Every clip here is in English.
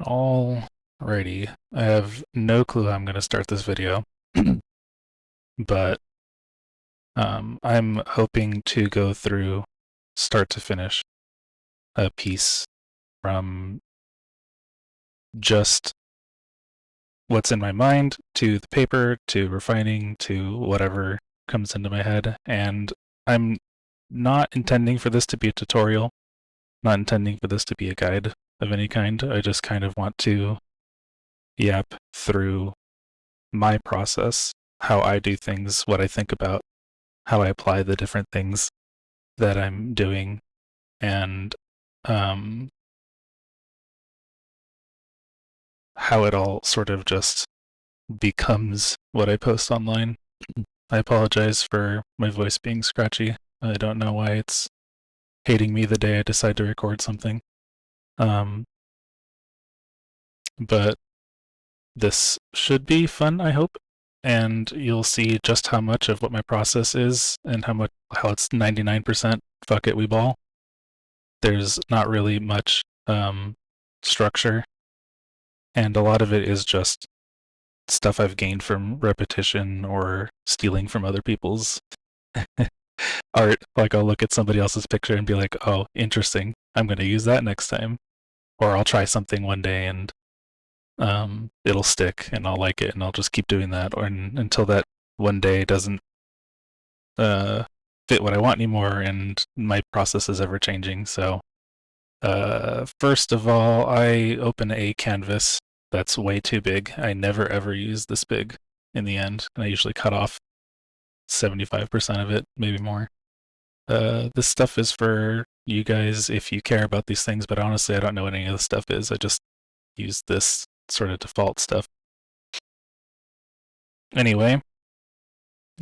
Alrighty. I have no clue how I'm going to start this video, but I'm hoping to go through start to finish a piece from just what's in my mind to the paper to refining to whatever comes into my head. And I'm not intending for this to be a tutorial, not intending for this to be a guide of any kind. I just kind of want to yap through my process, how I do things, what I think about, how I apply the different things that I'm doing, and um, how it all sort of just becomes what I post online. I apologize for my voice being scratchy. I don't know why it's hating me the day I decide to record something. Um, but this should be fun, I hope. And you'll see just how much of what my process is and how it's 99% fuck it, we ball. There's not really much structure, and a lot of it is just stuff I've gained from repetition or stealing from other people's art. Like I'll look at somebody else's picture and be like, "Oh, interesting. I'm going to use that next time." Or I'll try something one day and it'll stick and I'll like it and I'll just keep doing that or until that one day doesn't uh, fit what I want anymore and my process is ever changing. So first of all, I open a canvas that's way too big. I never ever use this big in the end, and I usually cut off 75% of it, maybe more. This stuff is for you guys if you care about these things, but honestly, I don't know what any of this stuff is. I just use this sort of default stuff. Anyway,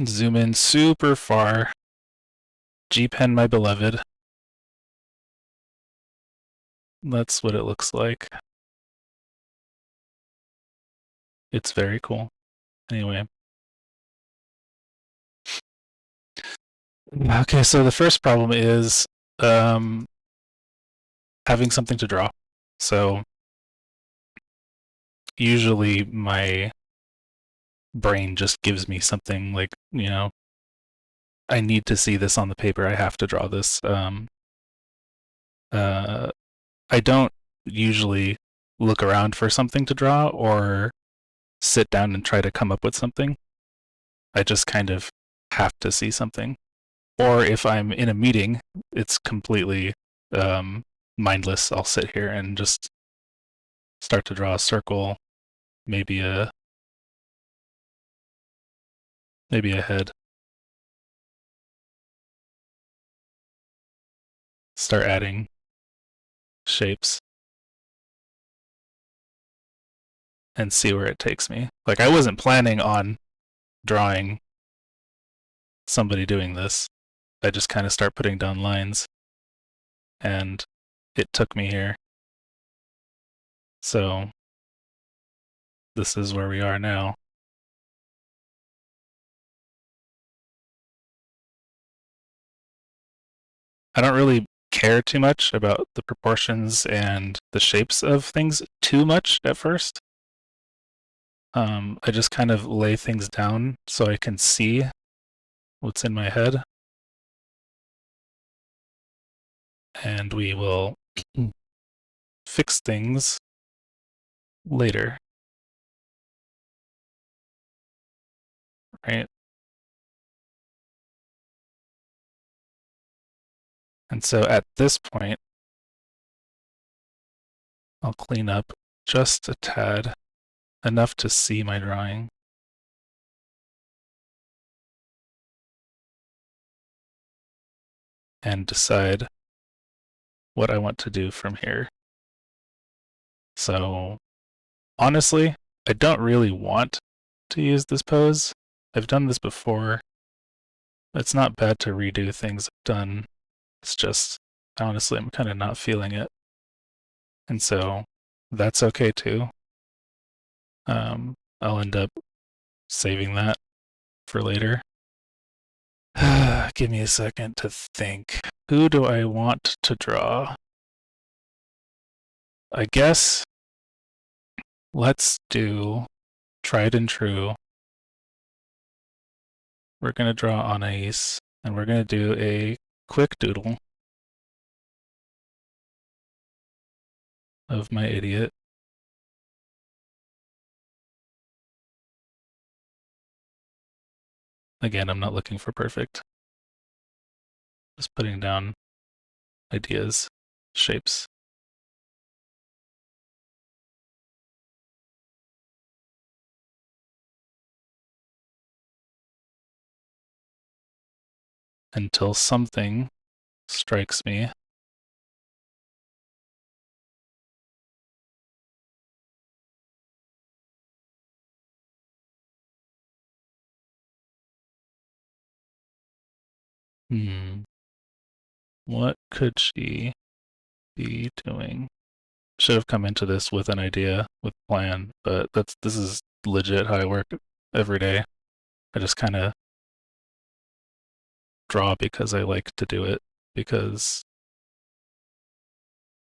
zoom in super far. G-Pen, my beloved. That's what it looks like. It's very cool. Anyway. Okay, so the first problem is um, having something to draw. So usually my brain just gives me something like, I need to see this on the paper. I have to draw this. Uh, I don't usually look around for something to draw or sit down and try to come up with something. I just kind of have to see something. Or if I'm in a meeting, it's completely mindless. I'll sit here and just start to draw a circle, maybe a head. Start adding shapes and see where it takes me. Like I wasn't planning on drawing somebody doing this. I just kind of start putting down lines and it took me here. So this is where we are now. I don't really care too much about the proportions and the shapes of things too much at first. I just kind of lay things down so I can see what's in my head. And we will fix things later. Right? And so at this point, I'll clean up just a tad, enough to see my drawing. And decide what I want to do from here. So honestly, I don't really want to use this pose. I've done this before. It's not bad to redo things I've done. It's just, honestly, I'm kind of not feeling it. And so that's okay too. I'll end up saving that for later. Give me a second to think. Who do I want to draw? I guess let's do tried and true. We're going to draw on Anais, and we're going to do a quick doodle of my idiot. Again, I'm not looking for perfect. Just putting down ideas, shapes. Until something strikes me. What could she be doing? Should have come into this with an idea, with a plan, but this is legit how I work every day. I just kind of draw because I like to do it, because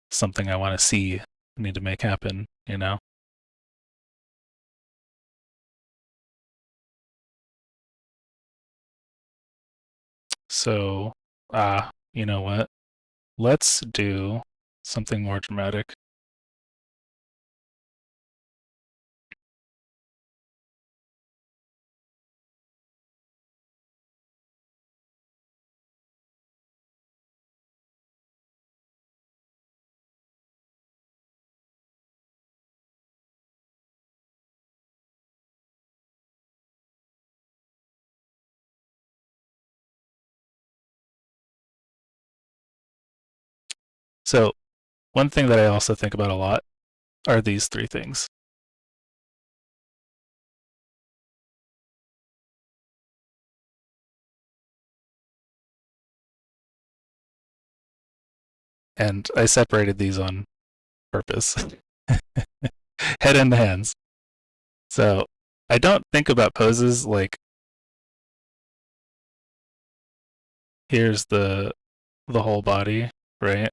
something I want to see, I need to make happen, you know? So, you know what? Let's do something more dramatic. So, one thing that I also think about a lot are these three things. And I separated these on purpose. Head and the hands. So I don't think about poses like here's the whole body, right?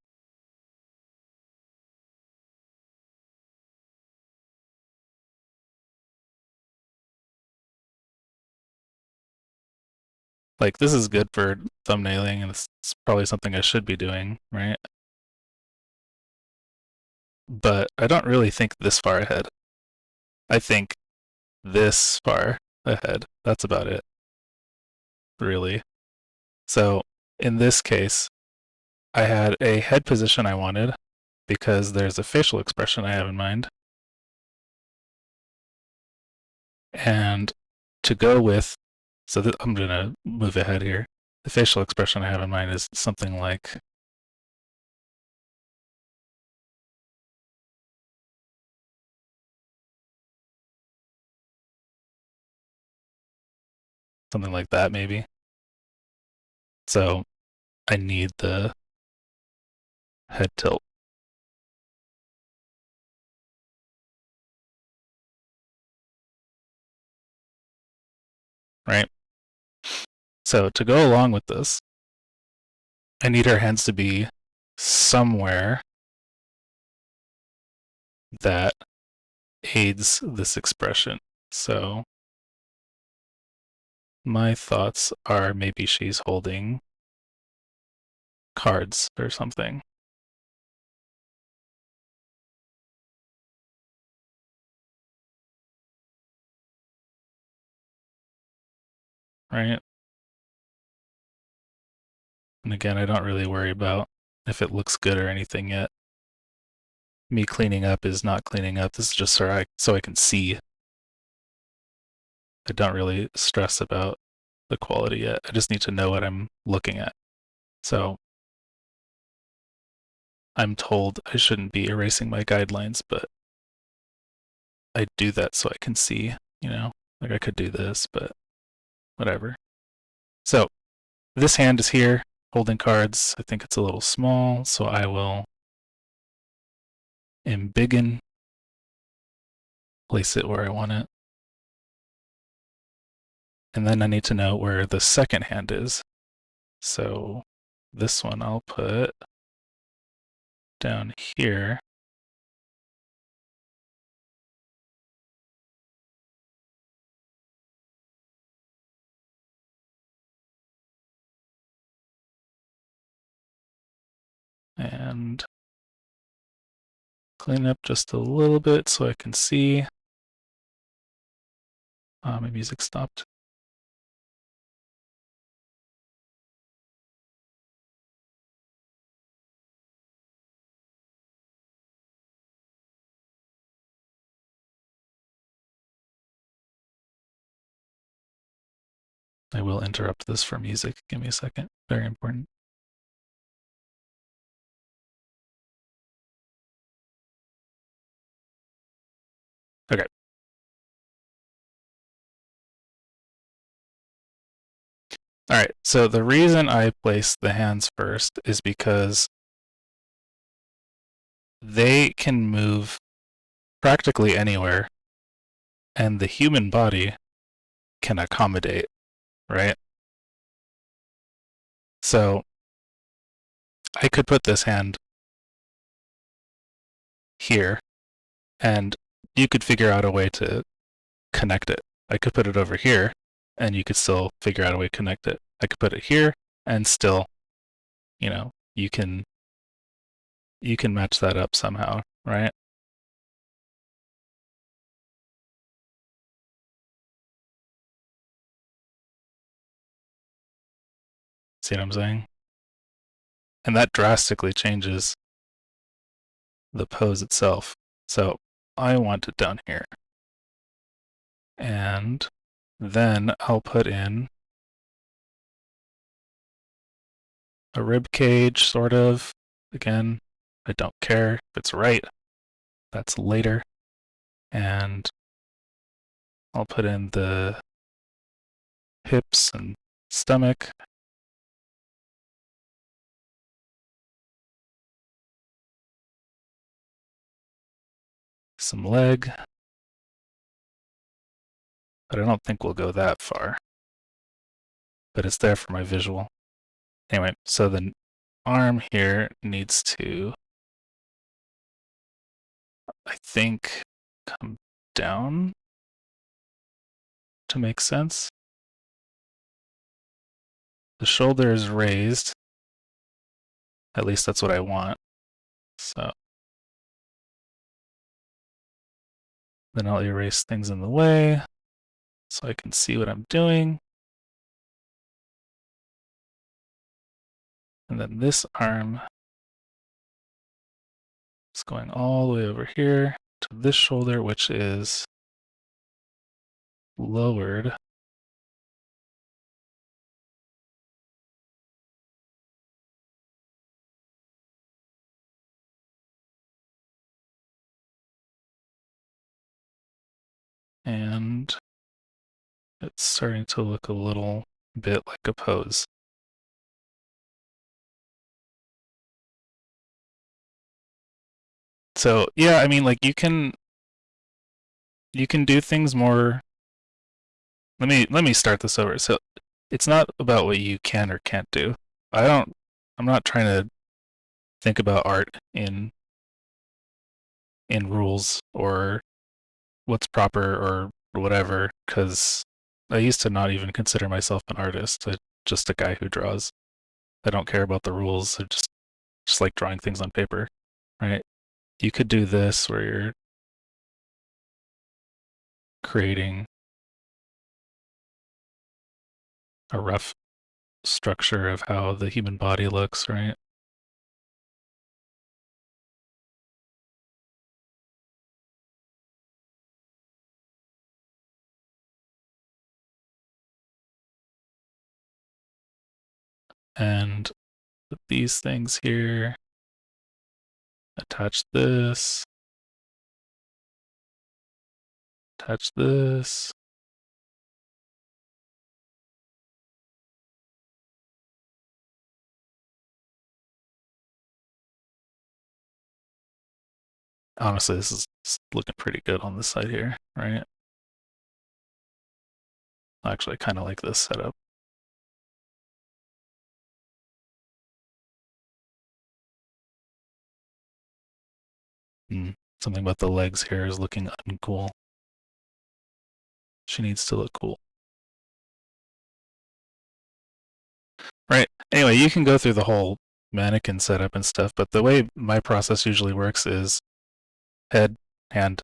Like this is good for thumbnailing and it's probably something I should be doing, right? But I don't really think this far ahead. I think this far ahead. That's about it, really. So in this case, I had a head position I wanted because there's a facial expression I have in mind. And to go with, so I'm going to move ahead here. The facial expression I have in mind is something like that, maybe. So I need the head tilt. Right? So to go along with this, I need her hands to be somewhere that aids this expression. So my thoughts are maybe she's holding cards or something. Right? And again, I don't really worry about if it looks good or anything yet. Me cleaning up is not cleaning up. This is just so I can see. I don't really stress about the quality yet. I just need to know what I'm looking at. So I'm told I shouldn't be erasing my guidelines, but I do that so I can see, you know, like I could do this, but whatever. So this hand is here holding cards. I think it's a little small, so I will embiggen, place it where I want it. And then I need to know where the second hand is. So this one I'll put down here. And clean up just a little bit so I can see. My music stopped. I will interrupt this for music. Give me a second. Very important. Okay. All right. So the reason I place the hands first is because they can move practically anywhere, and the human body can accommodate, right? So I could put this hand here, and you could figure out a way to connect it. I could put it over here, and you could still figure out a way to connect it. I could put it here, and still, you can match that up somehow, right? See what I'm saying? And that drastically changes the pose itself. So I want it down here. And then I'll put in a rib cage, sort of. Again, I don't care if it's right. That's later. And I'll put in the hips and stomach. Some leg. But I don't think we'll go that far. But it's there for my visual. Anyway, so the arm here needs to, I think, come down to make sense. The shoulder is raised. At least that's what I want. So then I'll erase things in the way so I can see what I'm doing. And then this arm is going all the way over here to this shoulder, which is lowered. And it's starting to look a little bit like a pose. So yeah, I mean, like you can do things more. Let me start this over. So it's not about what you can or can't do. I'm not trying to think about art in rules or what's proper or whatever, because I used to not even consider myself an artist. I'm just a guy who draws. I don't care about the rules. I just like drawing things on paper, right? You could do this where you're creating a rough structure of how the human body looks, right? And put these things here, attach this, attach this. Honestly, this is looking pretty good on this side here, right? Actually, I kind of like this setup. Something about the legs here is looking uncool. She needs to look cool. Right. Anyway, you can go through the whole mannequin setup and stuff, but the way my process usually works is head, hand,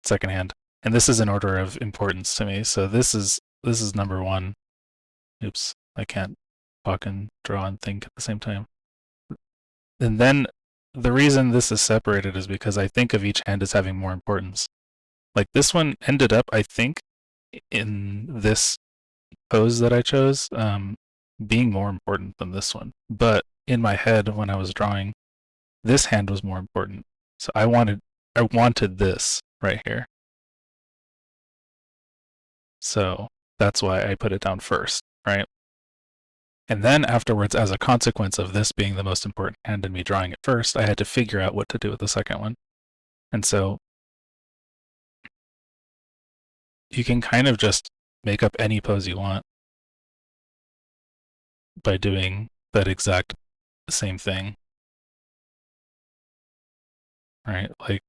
second hand. And this is in order of importance to me. So this is number one. Oops, I can't talk and draw and think at the same time. And then the reason this is separated is because I think of each hand as having more importance. Like this one ended up, I think, in this pose that I chose, being more important than this one. But in my head, when I was drawing, this hand was more important. So I wanted this right here. So that's why I put it down first, right? And then afterwards, as a consequence of this being the most important hand and me drawing it first, I had to figure out what to do with the second one. And so you can kind of just make up any pose you want by doing that exact same thing. Right? Like,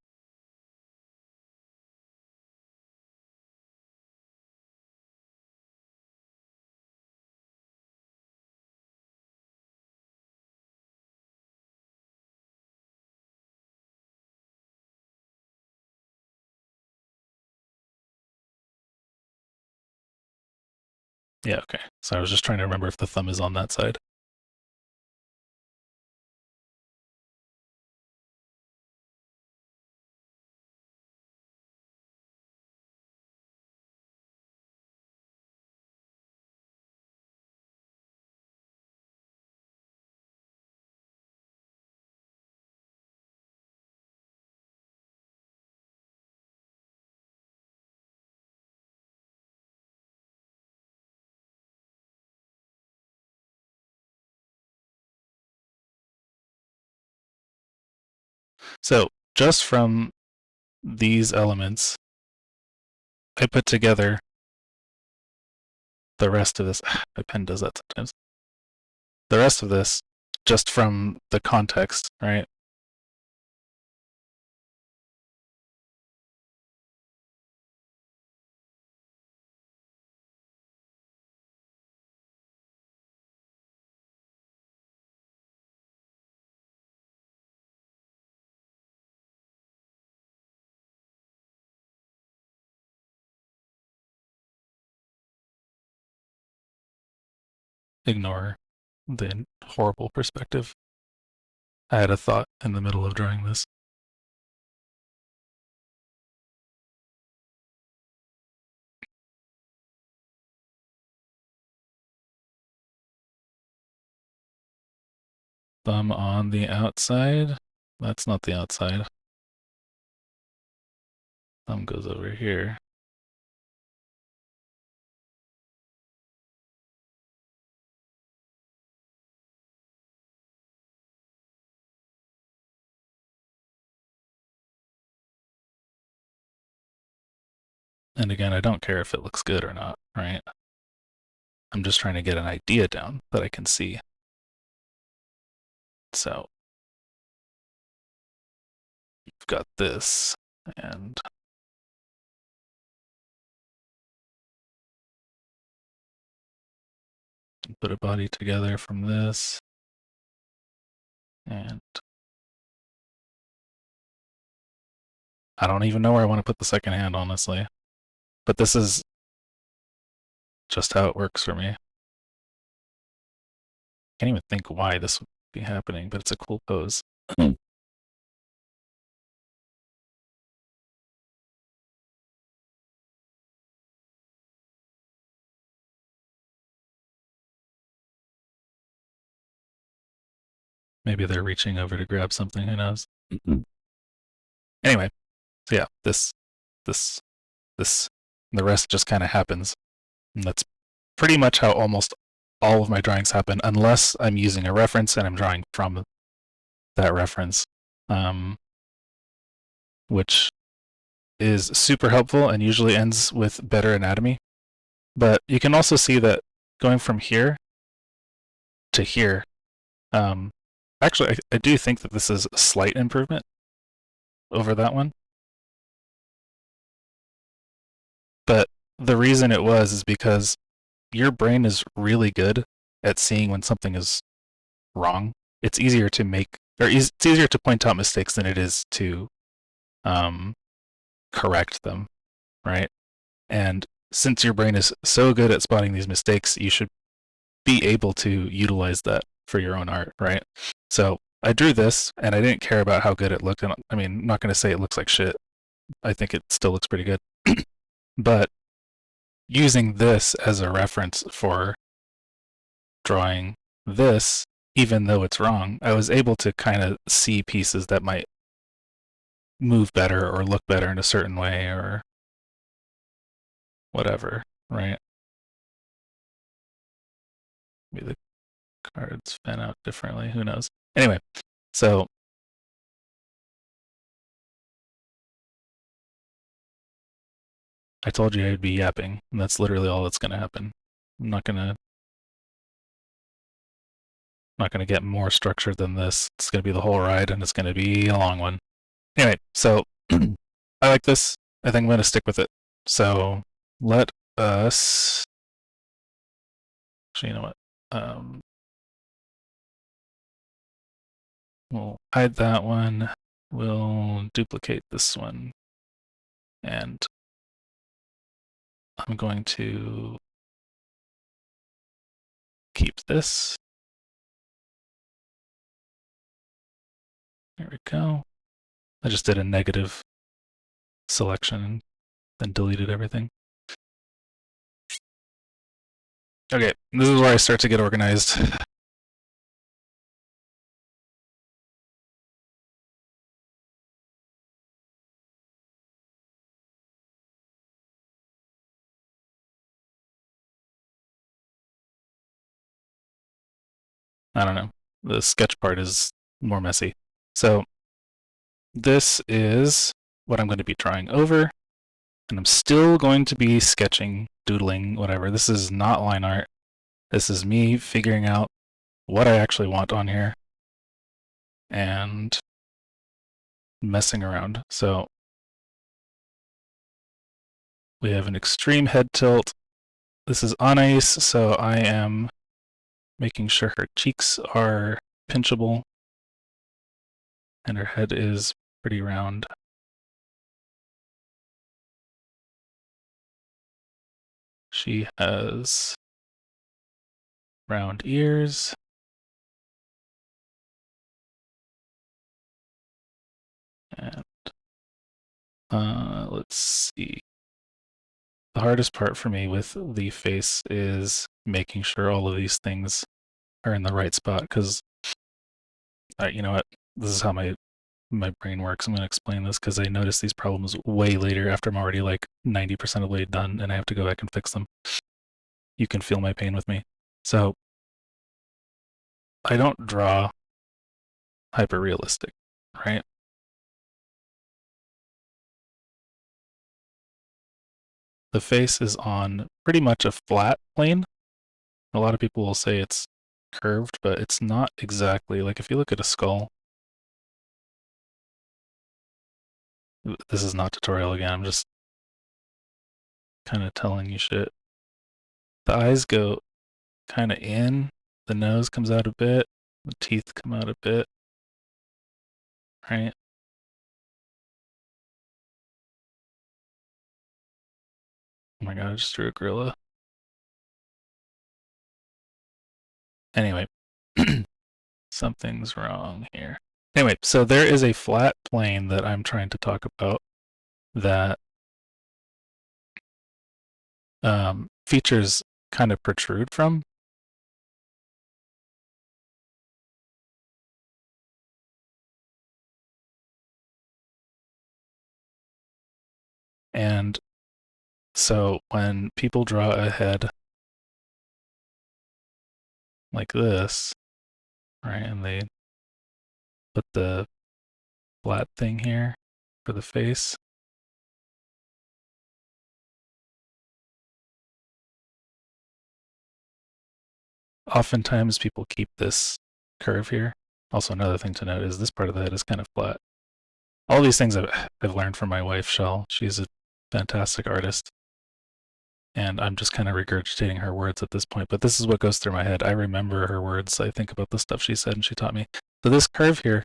yeah, okay. So I was just trying to remember if the thumb is on that side. So just from these elements, I put together the rest of this. My pen does that sometimes. The rest of this just from the context, right? Ignore the horrible perspective. I had a thought in the middle of drawing this. Thumb on the outside. That's not the outside. Thumb goes over here. And again, I don't care if it looks good or not, right? I'm just trying to get an idea down that I can see. So you've got this, and put a body together from this, and I don't even know where I want to put the second hand, honestly. But this is just how it works for me. Can't even think why this would be happening, but it's a cool pose. Maybe they're reaching over to grab something, who knows? Anyway, so yeah, this, the rest just kind of happens. And that's pretty much how almost all of my drawings happen, unless I'm using a reference and I'm drawing from that reference, which is super helpful and usually ends with better anatomy. But you can also see that going from here to here, actually, I do think that this is a slight improvement over that one. But the reason it was is because your brain is really good at seeing when something is wrong it's easier to make, or it's easier to point out mistakes than it is to correct them, right? And since your brain is so good at spotting these mistakes, you should be able to utilize that for your own art, right? So I drew this, and I didn't care about how good it looked. And I mean, I'm not going to say it looks like shit. I think it still looks pretty good. But using this as a reference for drawing this, even though it's wrong, I was able to kind of see pieces that might move better or look better in a certain way or whatever, right? Maybe the cards fan out differently, who knows? Anyway, so I told you I'd be yapping, and that's literally all that's going to happen. I'm not going to get more structured than this. It's going to be the whole ride, and it's going to be a long one. Anyway, so I like this. I think I'm going to stick with it. So let us. Actually, you know what? We'll hide that one. We'll duplicate this one. And I'm going to keep this. There we go. I just did a negative selection and then deleted everything. Okay, this is where I start to get organized. I don't know. The sketch part is more messy. So this is what I'm going to be drawing over, and I'm still going to be sketching, doodling, whatever. This is not line art. This is me figuring out what I actually want on here and messing around. So we have an extreme head tilt. This is on ice, so I am making sure her cheeks are pinchable and her head is pretty round. She has round ears. And let's see. The hardest part for me with the face is making sure all of these things are in the right spot, because you know what? This is how my brain works. I'm going to explain this because I notice these problems way later after I'm already like 90% of the way done and I have to go back and fix them. You can feel my pain with me. So I don't draw hyper realistic, right? The face is on pretty much a flat plane. A lot of people will say it's curved, but it's not exactly. Like if you look at a skull, this is not tutorial again, I'm just kind of telling you shit. The eyes go kind of in, the nose comes out a bit, the teeth come out a bit, right? Oh my god, I just drew a gorilla. Anyway, something's wrong here. Anyway, so there is a flat plane that I'm trying to talk about that features kind of protrude from. And so when people draw a head like this, right, and they put the flat thing here for the face, oftentimes people keep this curve here. Also, another thing to note is this part of the head is kind of flat. All these things I've learned from my wife, Shell. She's a fantastic artist. and I'm just kind of regurgitating her words at this point, but this is what goes through my head. I remember her words. I think about the stuff she said and she taught me. So this curve here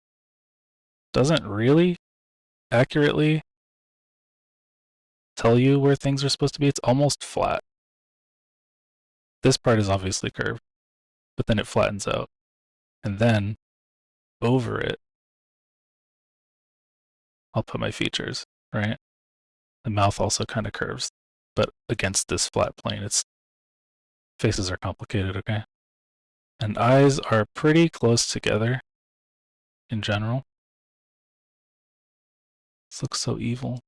doesn't really accurately tell you where things are supposed to be. It's almost flat. This part is obviously curved, but then it flattens out. And then over it, I'll put my features, right? The mouth also kind of curves, but against this flat plane. Its faces are complicated, okay? And eyes are pretty close together in general. This looks so evil.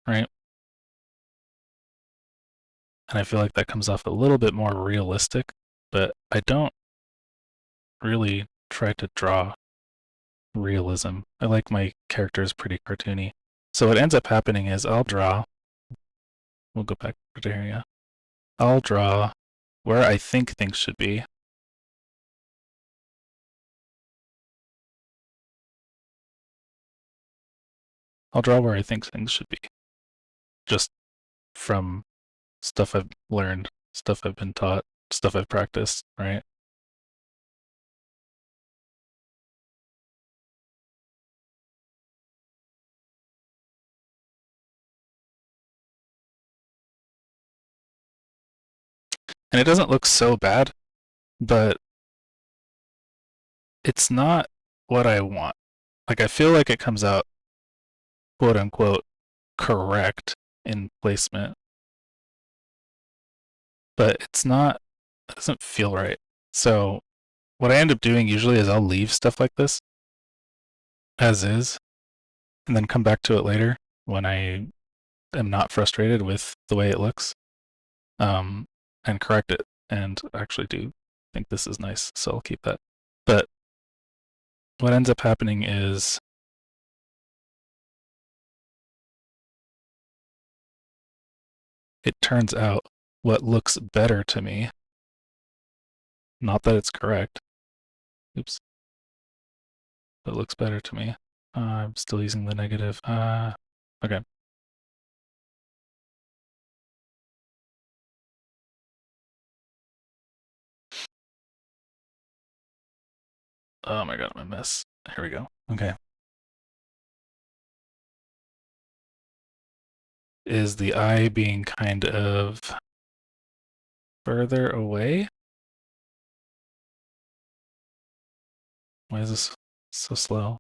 Right? And I feel like that comes off a little bit more realistic, but I don't really try to draw realism. I like my characters pretty cartoony. So what ends up happening is I'll draw, we'll go back to here, yeah. I'll draw where I think things should be. I'll draw where I think things should be. Just from stuff I've learned, stuff I've been taught, stuff I've practiced, right? And it doesn't look so bad, but it's not what I want. Like, I feel like it comes out, quote unquote, correct in placement, but it's not, it doesn't feel right. So, what I end up doing usually is I'll leave stuff like this as is, and then come back to it later when I am not frustrated with the way it looks, and correct it. And actually do think this is nice, so I'll keep that. But what ends up happening is it turns out what looks better to me, not that it's correct, oops, but looks better to me. I'm still using the negative. Okay. Oh my god, I'm a mess. Here we go. Okay. Is the eye being kind of further away? Why is this so slow?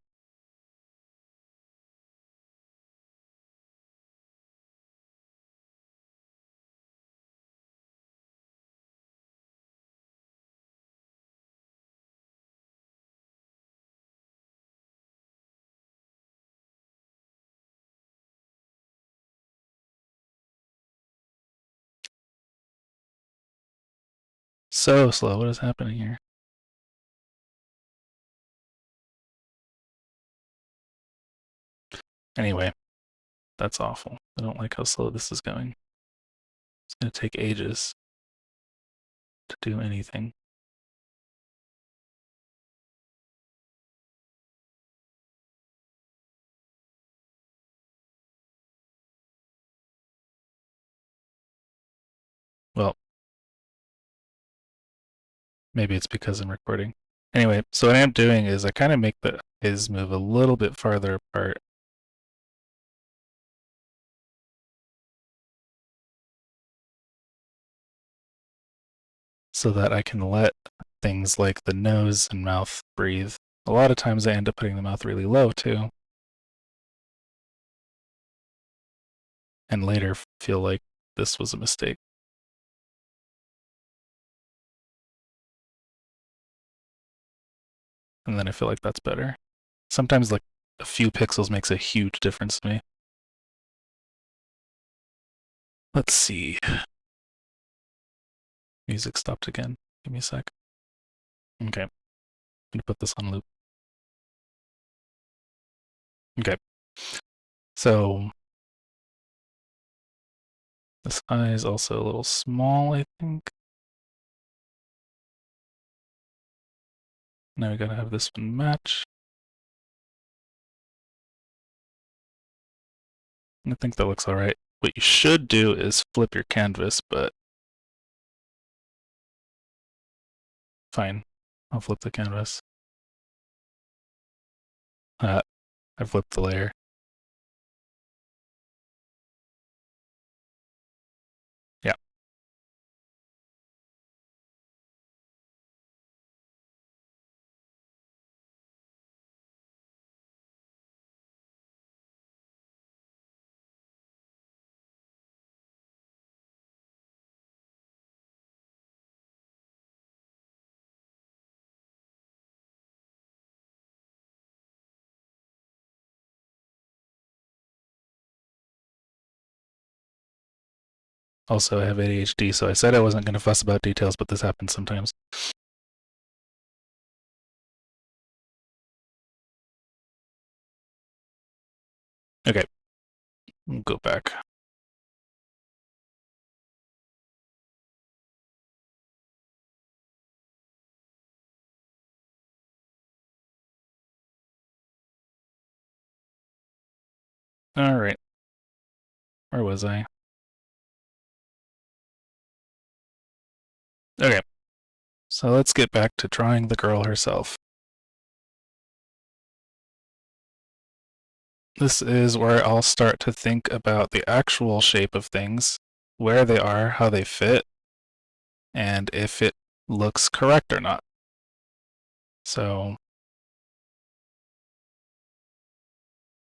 So slow. What is happening here? Anyway, that's awful. I don't like how slow this is going. It's going to take ages to do anything. Well, maybe it's because I'm recording. Anyway, so what I'm doing is I kind of make the eyes move a little bit farther apart. So that I can let things like the nose and mouth breathe. A lot of times I end up putting the mouth really low too. And later feel like this was a mistake. And then I feel like that's better. Sometimes like a few pixels makes a huge difference to me. Let's see. Music stopped again. Give me a sec. Okay. I'm gonna put this on loop. Okay. So This eye is also a little small, I think. Now we gotta have this one match. I think that looks alright. What you should do is flip your canvas, but fine. I'll flip the canvas. I flipped the layer. Yeah. Also, I have ADHD, so I said I wasn't going to fuss about details, but this happens sometimes. Okay. We'll go back. Alright. Where was I? Okay. So let's get back to drawing the girl herself. This is where I'll start to think about the actual shape of things, where they are, how they fit, and if it looks correct or not. So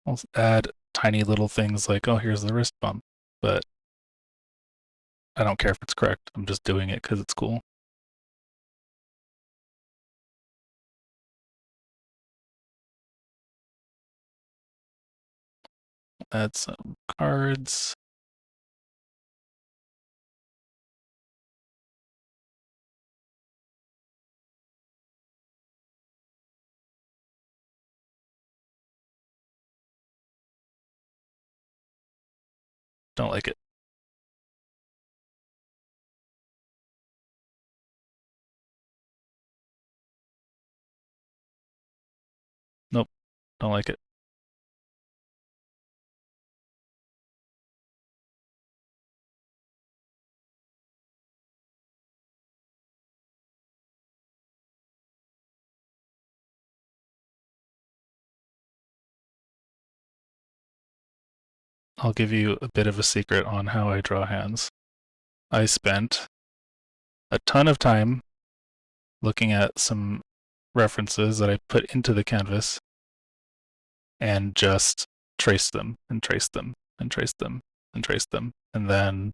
I'll add tiny little things like, oh, here's the wrist bump, but I don't care if it's correct. I'm just doing it because it's cool. Add some cards. Don't like it. Nope, don't like it. I'll give you a bit of a secret on how I draw hands. I spent a ton of time looking at some references that I put into the canvas and just traced them and traced them and traced them and traced them. And then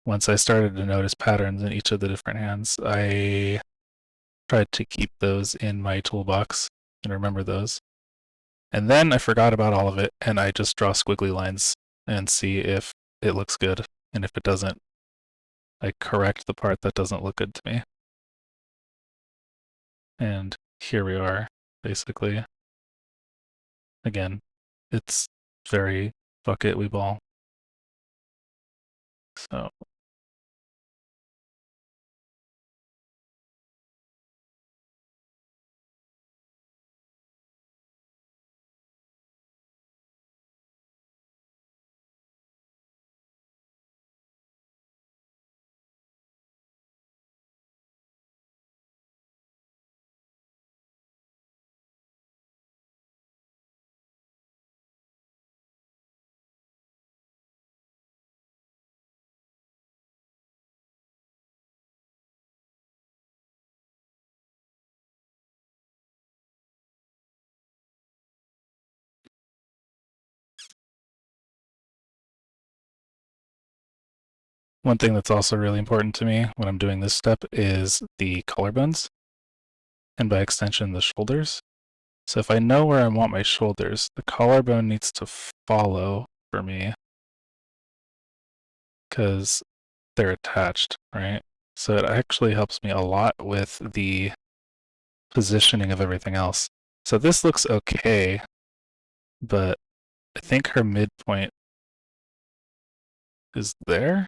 once I started to notice patterns in each of the different hands, I tried to keep those in my toolbox and remember those. And then I forgot about all of it and I just draw squiggly lines and see if it looks good. And if it doesn't, I correct the part that doesn't look good to me. And here we are, basically. Again, it's very fuck it, we ball. So one thing that's also really important to me when I'm doing this step is the collarbones, and by extension, the shoulders. So if I know where I want my shoulders, the collarbone needs to follow for me because they're attached, right? So it actually helps me a lot with the positioning of everything else. So this looks okay, but I think her midpoint is there.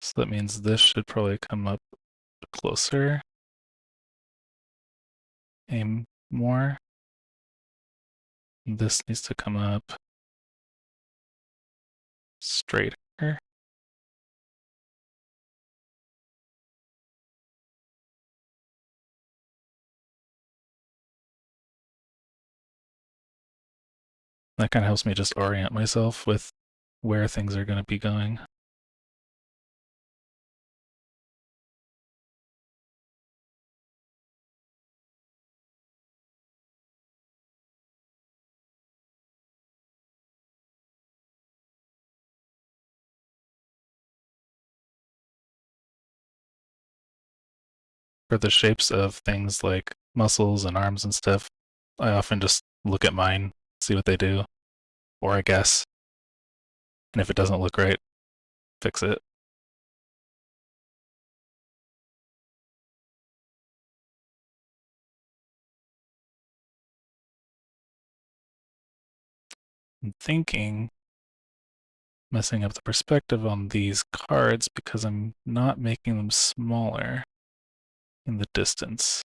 So that means this should probably come up closer. Aim more. This needs to come up straighter. That kind of helps me just orient myself with where things are going to be going. For the shapes of things like muscles and arms and stuff, I often just look at mine, see what they do, or I guess. And if it doesn't look right, fix it. I'm thinking messing up the perspective on these cards because I'm not making them smaller in the distance.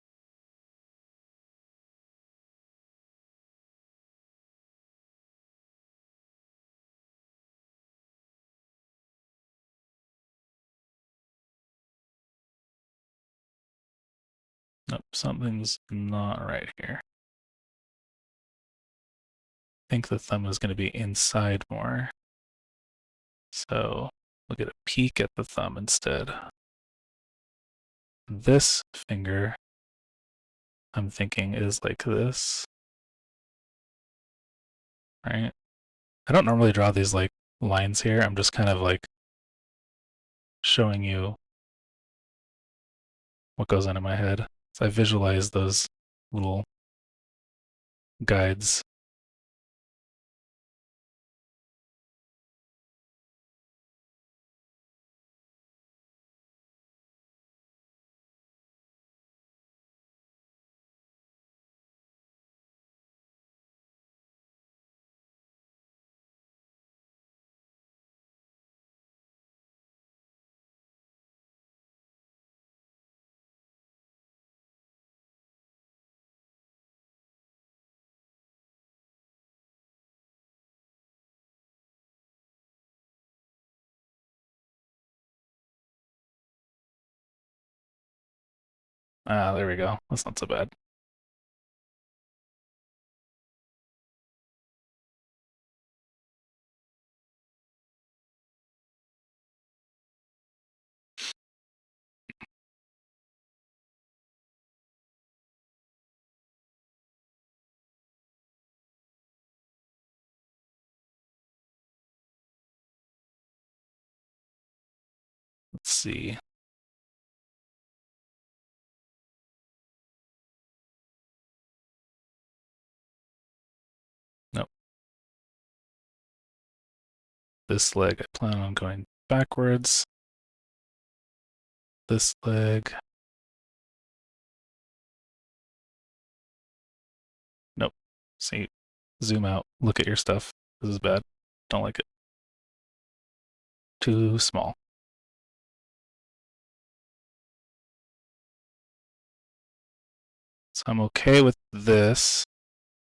Nope, something's not right here. I think the thumb is going to be inside more. So we'll get a peek at the thumb instead. This finger, I'm thinking, is like this. Right? I don't normally draw these like lines here. I'm just kind of like showing you what goes on in my head. So I visualize those little guides. Ah, there we go. That's not so bad. Let's see. Nope. This leg, I plan on going backwards. This leg. Nope. See, zoom out. Look at your stuff. This is bad. Don't like it. Too small. So I'm okay with this.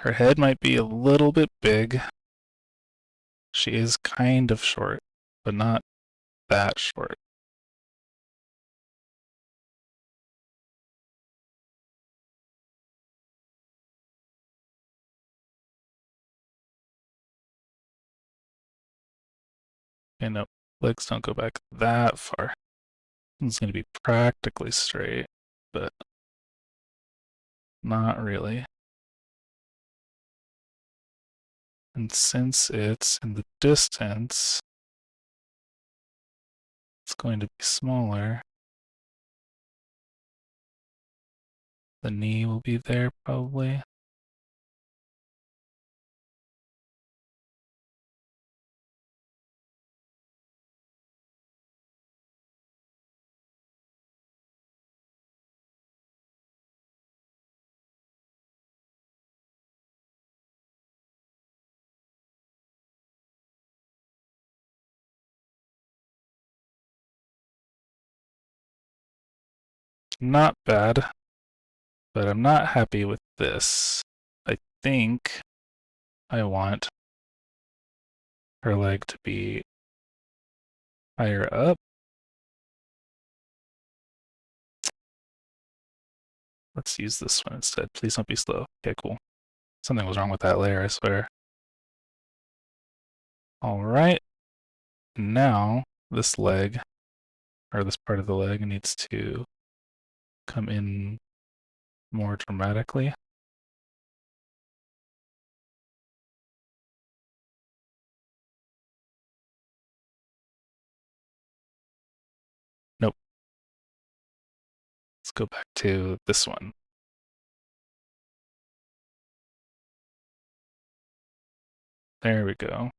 Her head might be a little bit big. She is kind of short, but not that short. Okay, nope. Legs don't go back that far. It's going to be practically straight, but not really. And since it's in the distance, it's going to be smaller. The knee will be there probably. not bad, but I'm not happy with this. I think I want her leg to be higher up. Let's use this one instead. Please don't be slow. Okay, cool. Something was wrong with that layer, I swear. All right. Now this leg, or this part of the leg, needs to come in more dramatically. Nope. Let's go back to this one. There we go.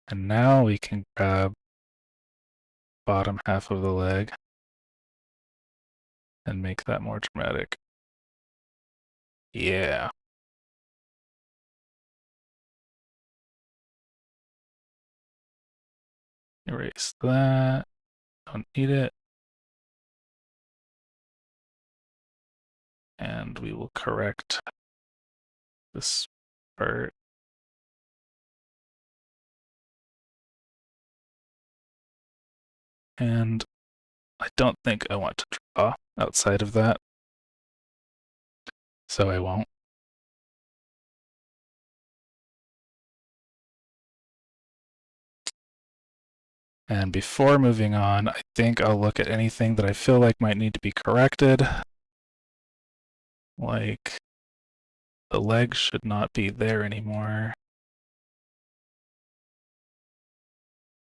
And now we can grab bottom half of the leg and make that more dramatic. Yeah. Erase that. Don't need it. And we will correct this part. And I don't think I want to draw outside of that, so I won't. And before moving on, I think I'll look at anything that I feel like might need to be corrected. Like, the leg should not be there anymore.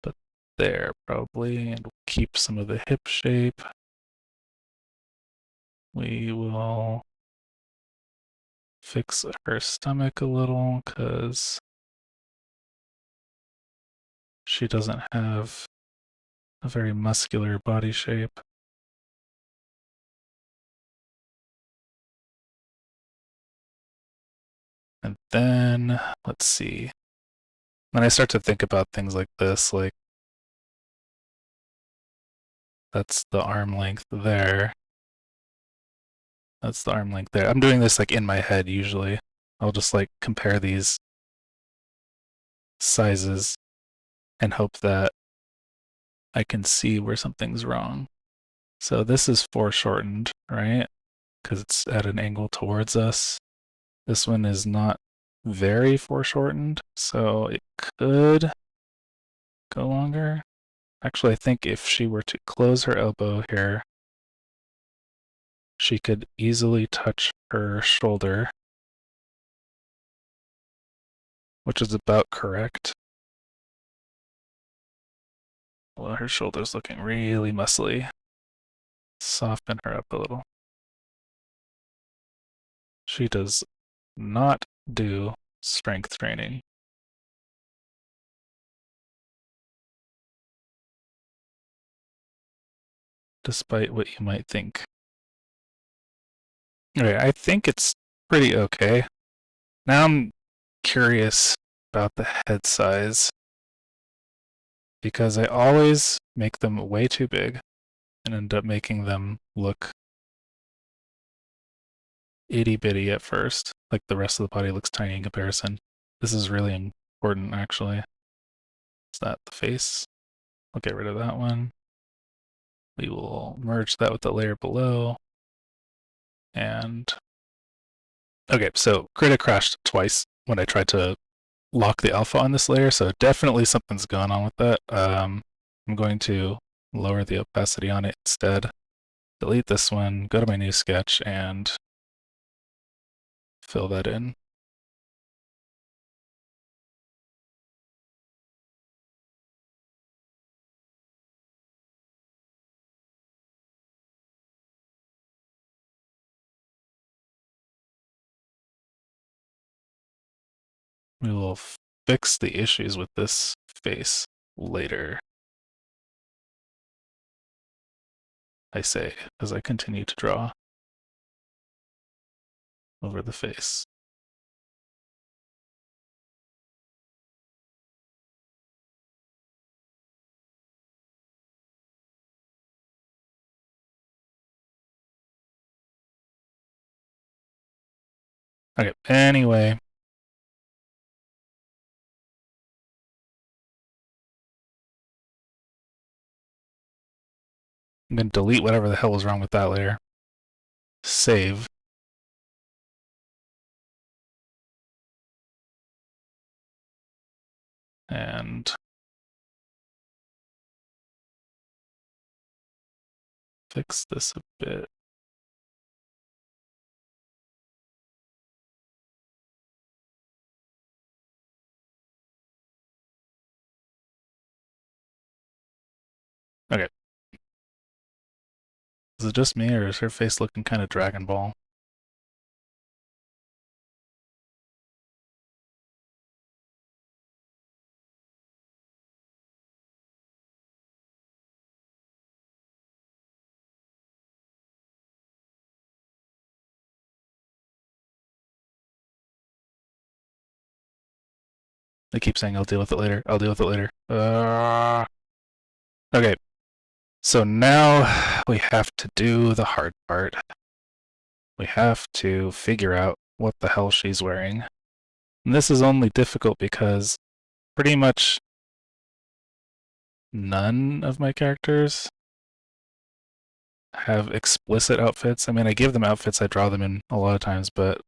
But there, probably, and we'll keep some of the hip shape. We will fix her stomach a little, because she doesn't have a very muscular body shape. And then, let's see. Then I start to think about things like this, like that's the arm length there. That's the arm length there. I'm doing this like in my head usually. I'll just like compare these sizes and hope that I can see where something's wrong. So this is foreshortened, right? Because it's at an angle towards us. This one is not very foreshortened, so it could go longer. Actually, I think if she were to close her elbow here, she could easily touch her shoulder, which is about correct. Well, her shoulder's looking really muscly. Soften her up a little. She does not do strength training. Despite what you might think. Alright, I think it's pretty okay. Now I'm curious about the head size, because I always make them way too big and end up making them look itty bitty at first. Like the rest of the body looks tiny in comparison. This is really important, actually. Is that the face? I'll get rid of that one. We will merge that with the layer below. And okay, so Krita crashed twice when I tried to lock the alpha on this layer, so definitely something's going on with that. I'm going to lower the opacity on it instead. Delete this one, go to my new sketch, and fill that in. We will fix the issues with this face later, I say, as I continue to draw over the face. Okay, anyway. I'm going to delete whatever the hell was wrong with that layer. Save. And fix this a bit. Okay. Is it just me, or is her face looking kind of Dragon Ball? They keep saying I'll deal with it later. I'll deal with it later. Okay. So now we have to do the hard part. We have to figure out what the hell she's wearing. And this is only difficult because pretty much none of my characters have explicit outfits. I mean, I give them outfits, I draw them in a lot of times, but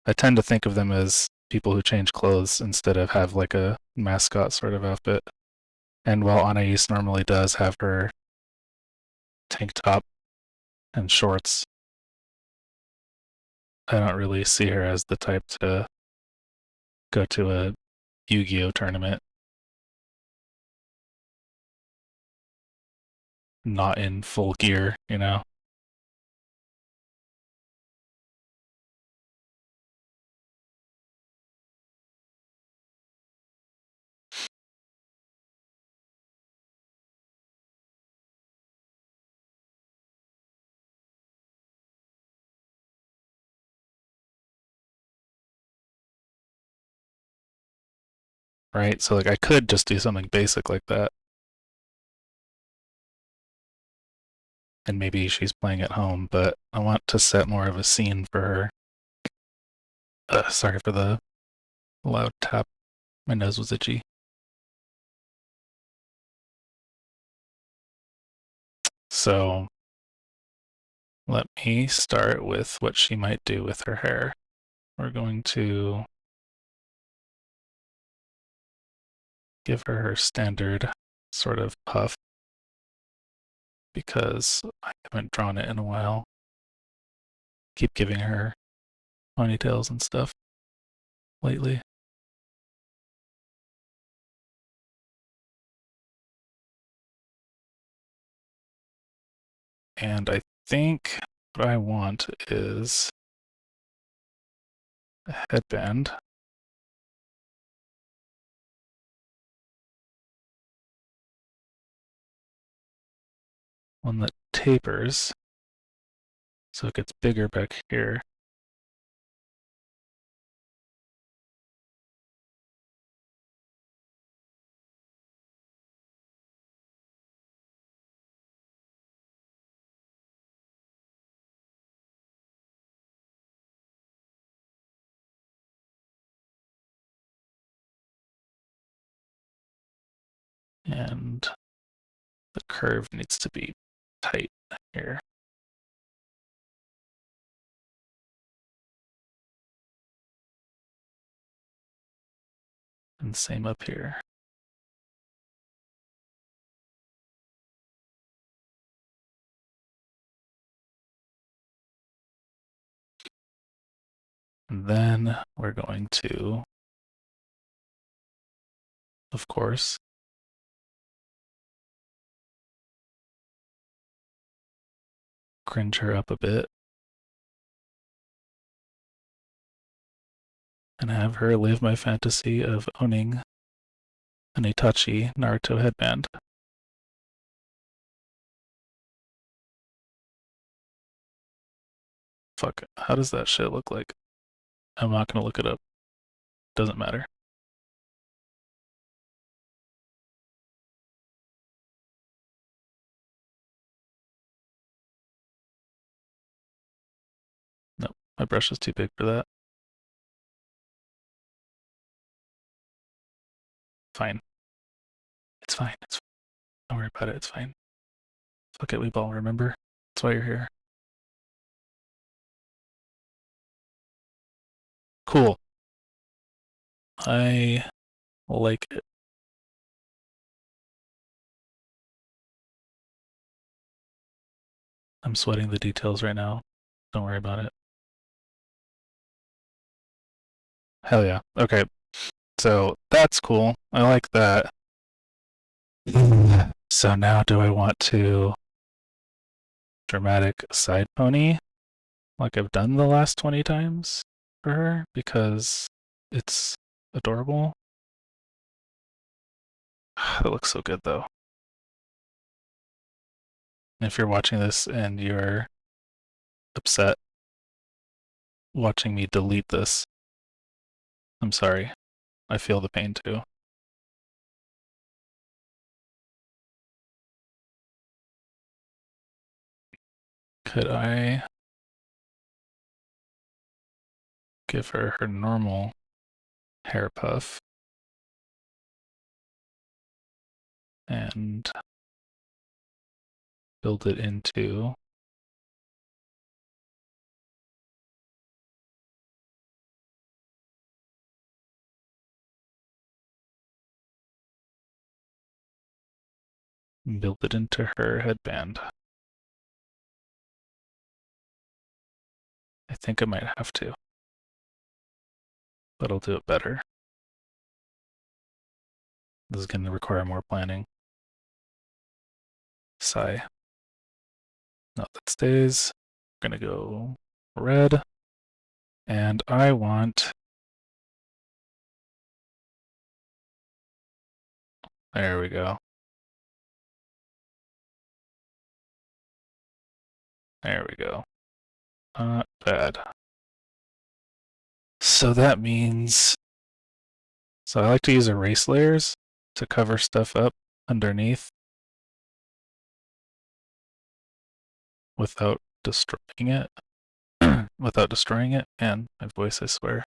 I tend to think of them as people who change clothes instead of have like a mascot sort of outfit. And while Anais normally does have her tank top and shorts, I don't really see her as the type to go to a Yu-Gi-Oh tournament not in full gear, you know? Right? So like I could just do something basic like that. And maybe she's playing at home, but I want to set more of a scene for her. Sorry for the loud tap. My nose was itchy. So let me start with what she might do with her hair. We're going to give her her standard sort of puff because I haven't drawn it in a while. Keep giving her ponytails and stuff lately. And I think what I want is a headband. One that tapers so it gets bigger back here. And the curve needs to be tight here. And same up here. And then we're going to, of course, cringe her up a bit and have her live my fantasy of owning an Itachi Naruto headband. Fuck, how does that shit look like? I'm not gonna look it up. Doesn't matter. Nope, my brush is too big for that. fine. It's fine. It's fine. Don't worry about it. It's fine. Fuck it, Weeball, remember? That's why you're here. Cool. I like it. I'm sweating the details right now. Don't worry about it. Hell yeah. Okay. So that's cool. I like that. So now do I want to dramatic side pony like I've done the last 20 times for her because it's adorable? That looks so good though. If you're watching this and you're upset watching me delete this, I'm sorry. I feel the pain too. Could I give her her normal hair puff and build it into her headband? I think I might have to, but I'll do it better. This is going to require more planning. Sigh. No, that stays. We're going to go red. And I want... There we go. There we go. Not bad. So that means... So I like to use erase layers to cover stuff up underneath without destroying it. Without destroying it. And my voice, I swear.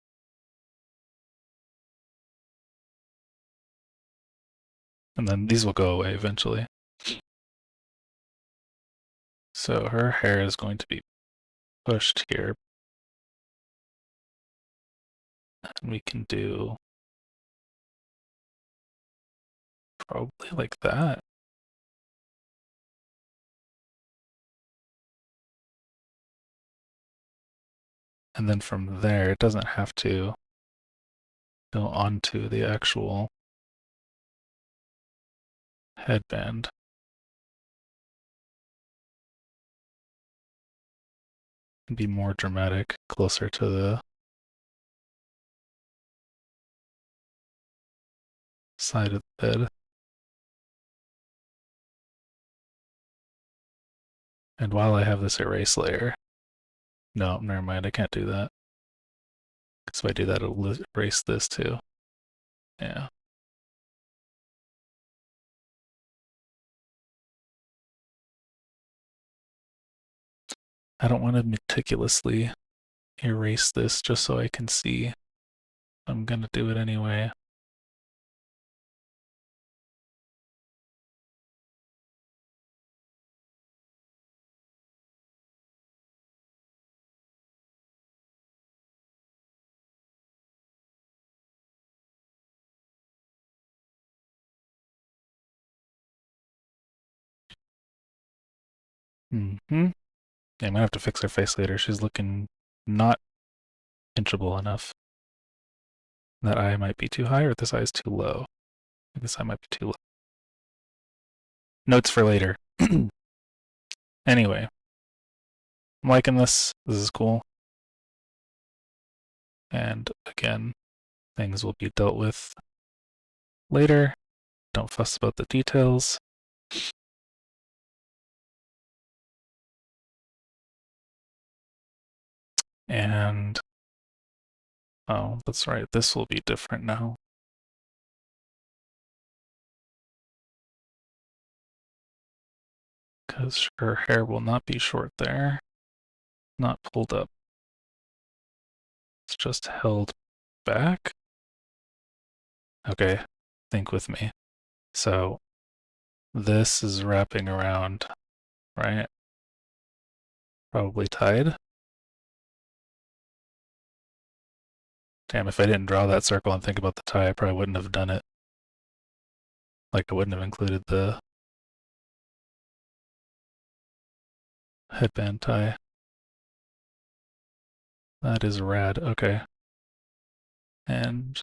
And then these will go away eventually. So her hair is going to be pushed here. And we can do probably like that. And then from there, it doesn't have to go onto the actual headband. Be more dramatic, closer to the side of the bed. And while I have this erase layer, no, never mind, I can't do that. Because if I do that, it'll erase this too. Yeah. I don't want to meticulously erase this just so I can see. I'm gonna do it anyway. Yeah, I'm gonna have to fix her face later. She's looking not inchable enough. That eye might be too high or this eye is too low. I think this eye might be too low. Notes for later. Anyway, I'm liking this. This is cool. And again, things will be dealt with later. Don't fuss about the details. And oh, that's right. This will be different now. Because her hair will not be short there. Not pulled up. It's just held back. Okay. think with me. So this is wrapping around, right? Probably tied. Damn, if I didn't draw that circle and think about the tie, I probably wouldn't have done it. Like, I wouldn't have included the headband tie. That is rad. Okay. And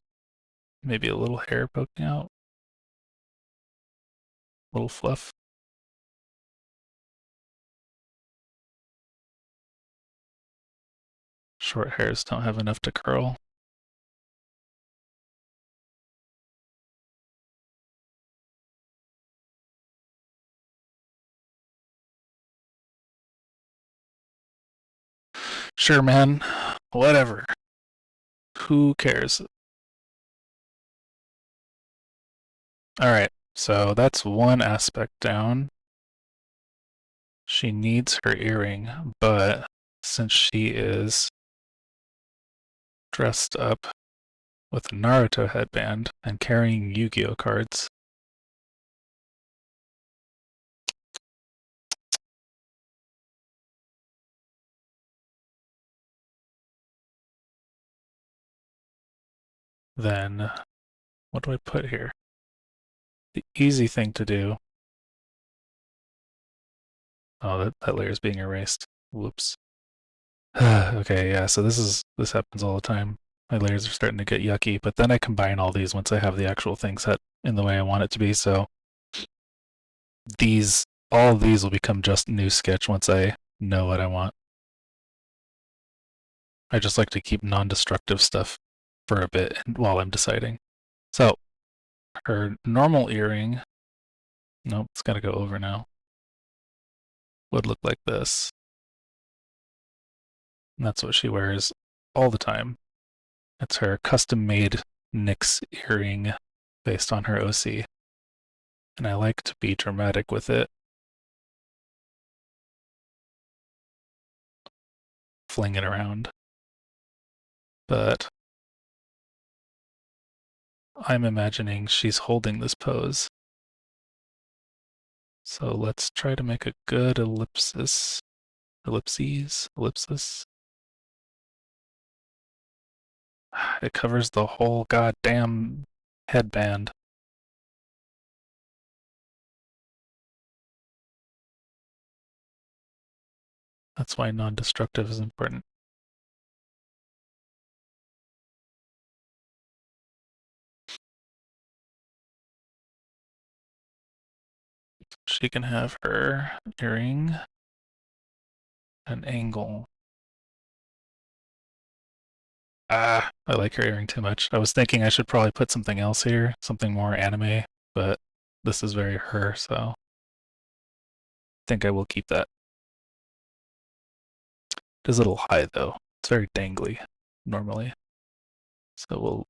maybe a little hair poking out. A little fluff. Short hairs don't have enough to curl. Sure, man. Whatever. Who cares? Alright, so that's one aspect down. She needs her earring, but since she is dressed up with a Naruto headband and carrying Yu-Gi-Oh cards, then what do I put here? The easy thing to do. Oh, that layer is being erased. Whoops. Okay, yeah, so this happens all the time. My layers are starting to get yucky, but then I combine all these once I have the actual thing set in the way I want it to be, so all of these will become just new sketch once I know what I want. I just like to keep non-destructive stuff for a bit while I'm deciding. So, her normal earring, nope, it's gotta go over now, would look like this. And that's what she wears all the time. It's her custom-made NYX earring based on her OC. And I like to be dramatic with it. Fling it around. But I'm imagining she's holding this pose. So let's try to make a good ellipsis. Ellipsis. It covers the whole goddamn headband. That's why non-destructive is important. She can have her earring an angle. I like her earring too much. I was thinking I should probably put something else here, something more anime, but this is very her, so I think I will keep that. It is a little high though. It's very dangly normally. So we'll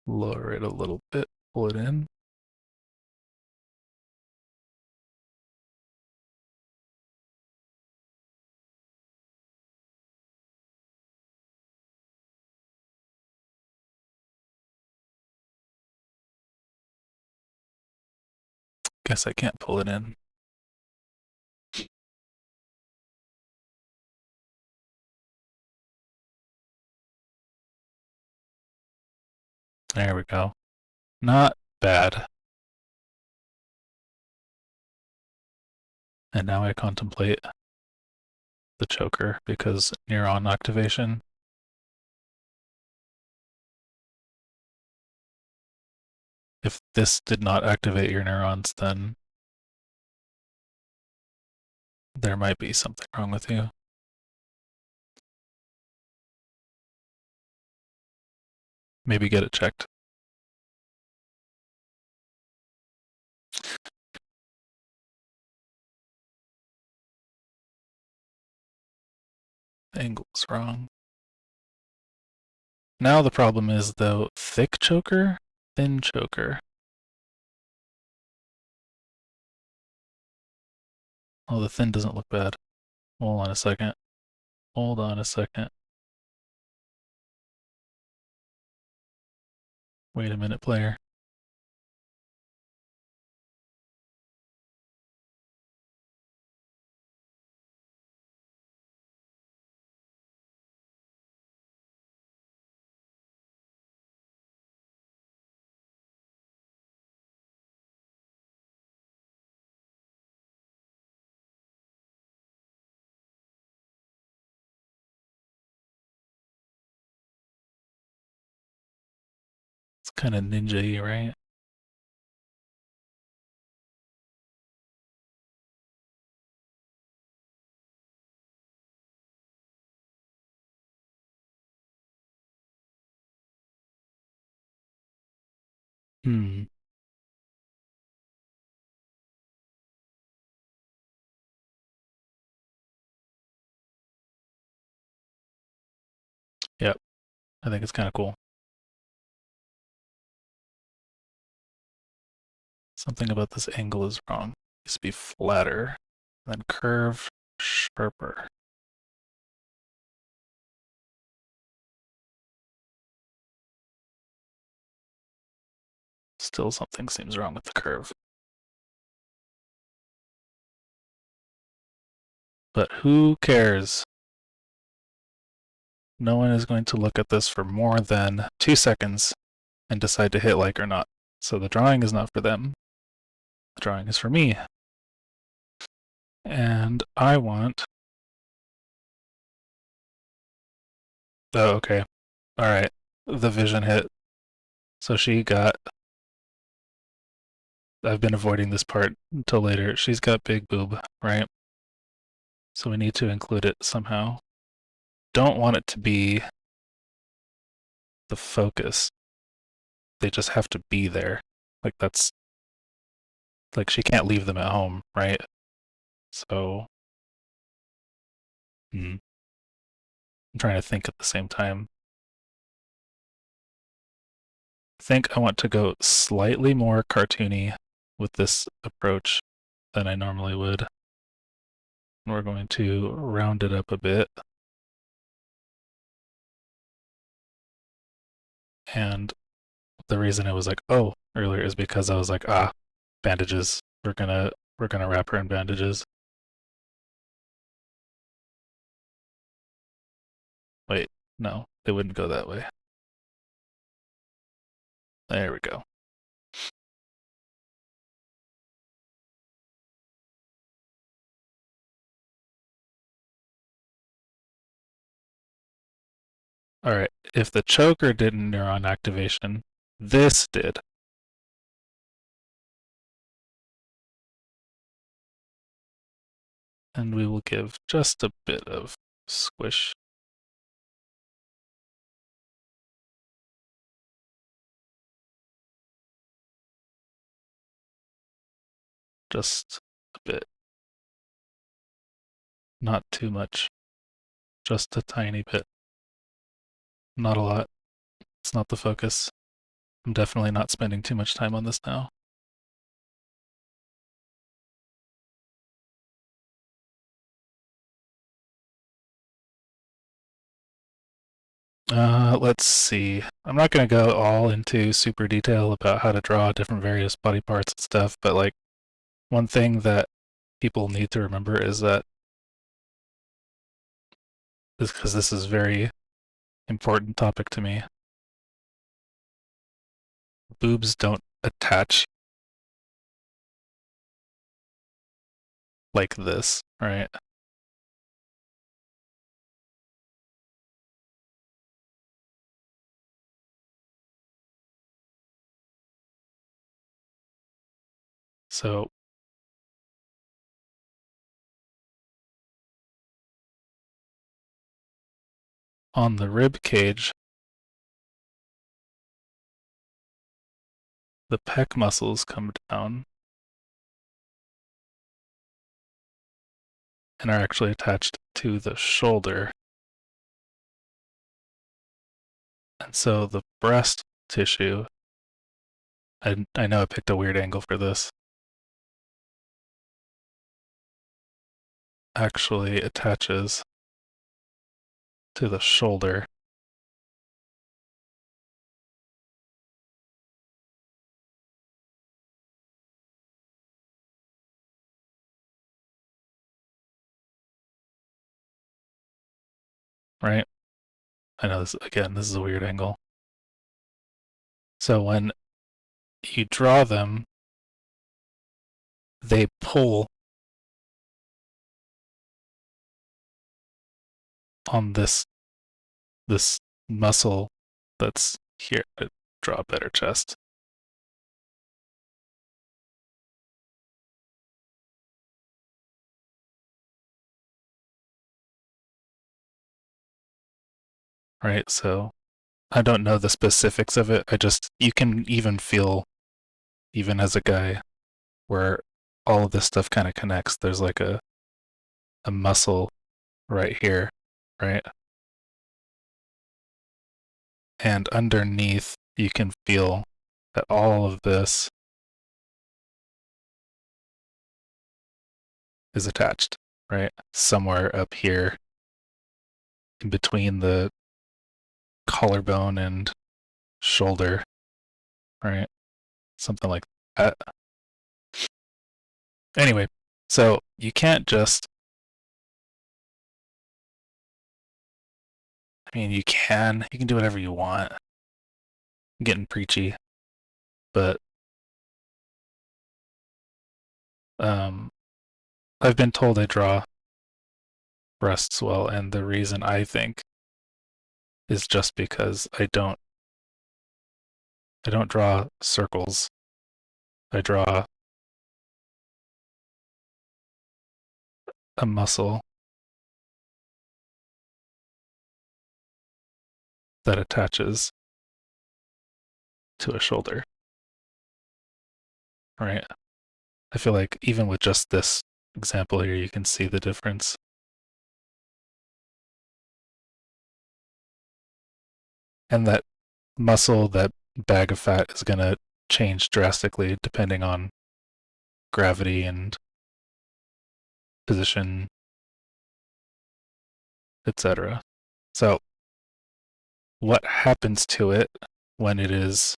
lower it a little bit, pull it in. Guess I can't pull it in. There we go. Not bad. And now I contemplate the choker because neuron activation. If this did not activate your neurons, then there might be something wrong with you. Maybe get it checked. The angle's wrong. Now the problem is, though, thick choker, thin choker. Oh, the thin doesn't look bad. Hold on a second. Hold on a second. Wait a minute, player. kind of ninja-y, right? Hmm. Yep. I think it's kind of cool. Something about this angle is wrong. It needs to be flatter, then curve sharper. Still something seems wrong with the curve. But who cares? No one is going to look at this for more than 2 seconds and decide to hit like or not. So the drawing is not for them. The drawing is for me. And I want... Oh, okay. Alright. The vision hit. So she got... I've been avoiding this part until later. She's got big boob, right? So we need to include it somehow. Don't want it to be the focus. They just have to be there. Like that's... Like she can't leave them at home, right? So... I'm trying to think at the same time. I think I want to go slightly more cartoony with this approach than I normally would. We're going to round it up a bit. And the reason it was like, oh, earlier is because I was like, bandages. We're gonna wrap her in bandages. Wait, no, they wouldn't go that way. There we go. All right, if the choker didn't neuron activation, this did. And we will give just a bit of squish. Just a bit. Not too much. Just a tiny bit. Not a lot. It's not the focus. I'm definitely not spending too much time on this now. Let's see. I'm not going to go all into super detail about how to draw different various body parts and stuff, but like one thing that people need to remember is that because this is a very important topic to me. Boobs don't attach like this, right? So on the rib cage, the pec muscles come down and are actually attached to the shoulder. And so the breast tissue, I know I picked a weird angle for this, actually attaches to the shoulder. Right? I know this, again, this is a weird angle. So when you draw them, they pull on this muscle that's here. I draw a better chest. Right, so I don't know the specifics of it. You can even feel, even as a guy, where all of this stuff kind of connects. There's like a muscle right here, right? And underneath, you can feel that all of this is attached, right? Somewhere up here in between the collarbone and shoulder, right? Something like that. Anyway, so you can't just, I mean, you can do whatever you want. I'm getting preachy, but um, I've been told I draw breasts well, and the reason I think is just because I don't draw circles. I draw a muscle that attaches to a shoulder, right? I feel like even with just this example here, you can see the difference. And that muscle, that bag of fat is going to change drastically depending on gravity and position, etc. So, what happens to it when it is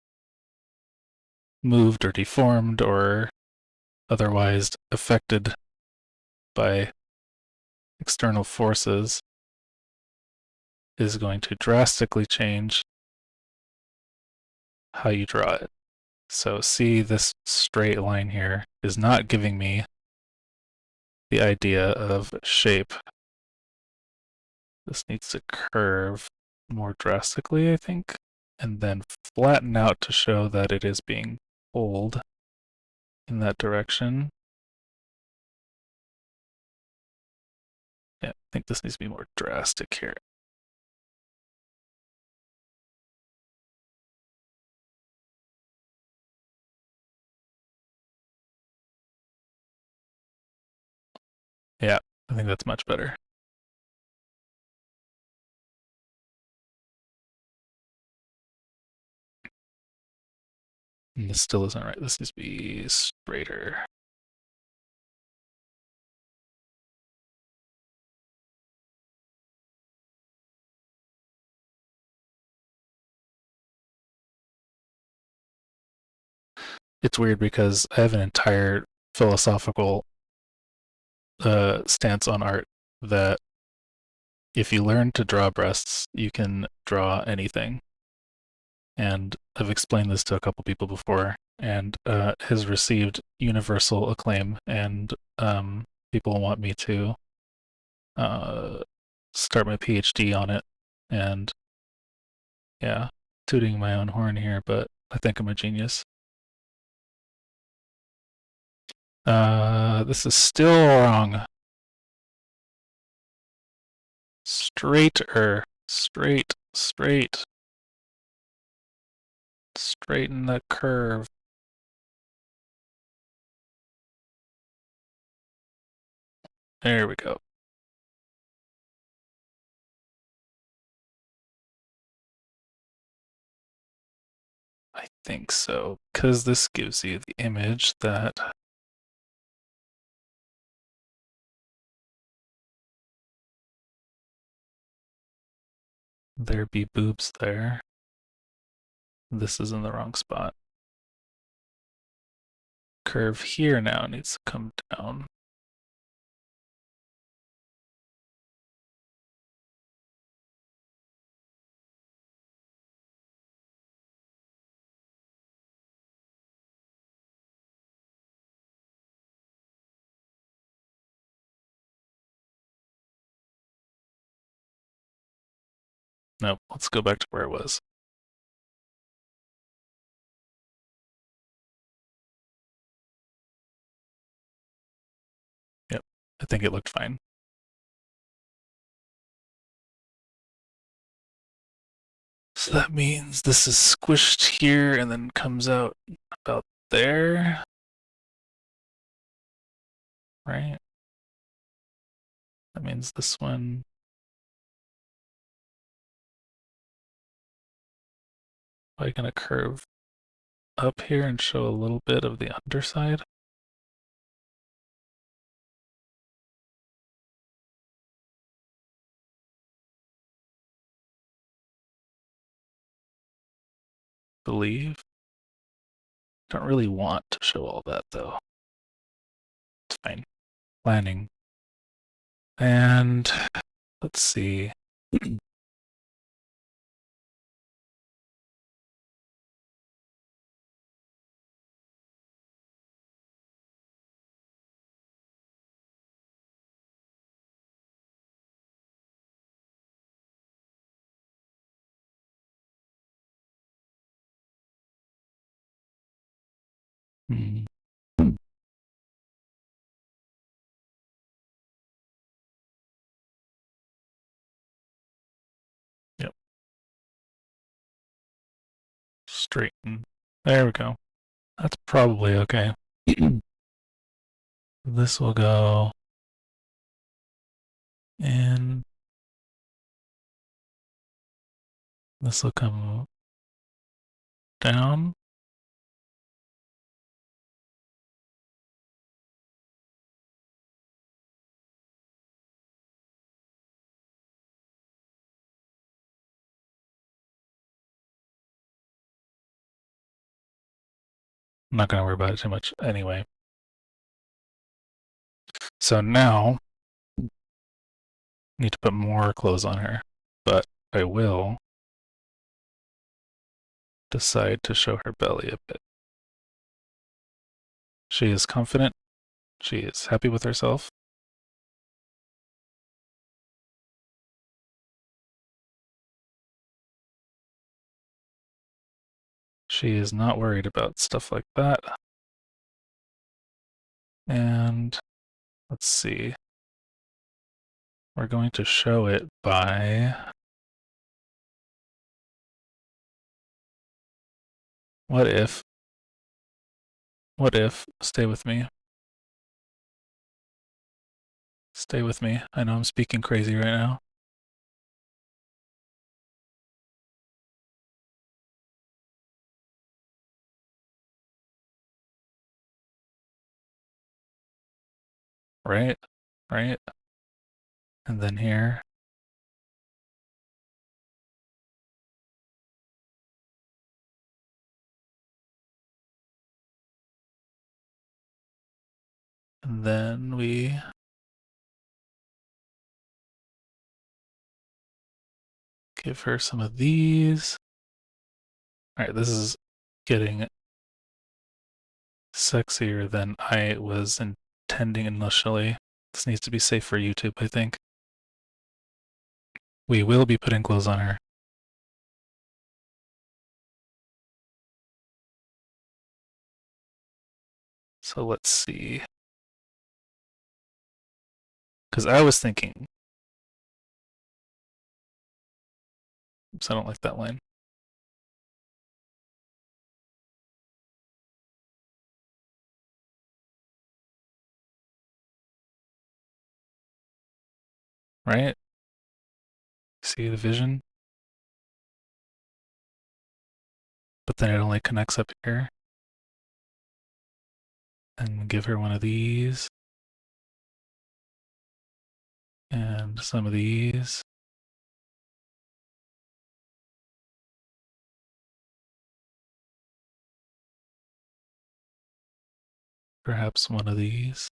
moved or deformed or otherwise affected by external forces is going to drastically change how you draw it. So see, this straight line here is not giving me the idea of shape. This needs to curve more drastically, I think, and then flatten out to show that it is being pulled in that direction. Yeah, I think this needs to be more drastic here. Yeah, I think that's much better. And this still isn't right. This needs to be straighter. It's weird because I have an entire philosophical stance on art that if you learn to draw breasts, you can draw anything. And I've explained this to a couple people before, and has received universal acclaim. And people want me to uh, start my PhD on it. And yeah, tooting my own horn here, but I think I'm a genius. This is still wrong. Straighter, straight, straight. Straighten the curve. There we go. I think so, because this gives you the image that there be boobs there. This is in the wrong spot. Curve here now needs to come down. Nope, let's go back to where it was. I think it looked fine. So that means this is squished here and then comes out about there. Right? That means this one I'm gonna curve up here and show a little bit of the underside. Believe. Don't really want to show all that though. It's fine. Planning. And let's see. Hmm. Yep. Straighten. There we go. That's probably okay. This will go in. This will come down. I'm not going to worry about it too much anyway. So now, I need to put more clothes on her, but I will decide to show her belly a bit. She is confident. She is happy with herself. She is not worried about stuff like that. And let's see. We're going to show it by what if, stay with me. Stay with me. I know I'm speaking crazy right now. Right? Right? And then here. And then we give her some of these. All right, this is getting sexier than I was intending initially. This needs to be safe for YouTube, I think. We will be putting clothes on her. So let's see. Because I was thinking. Oops, I don't like that line. Right? See the vision? But then it only connects up here. And give her one of these. And some of these. Perhaps one of these.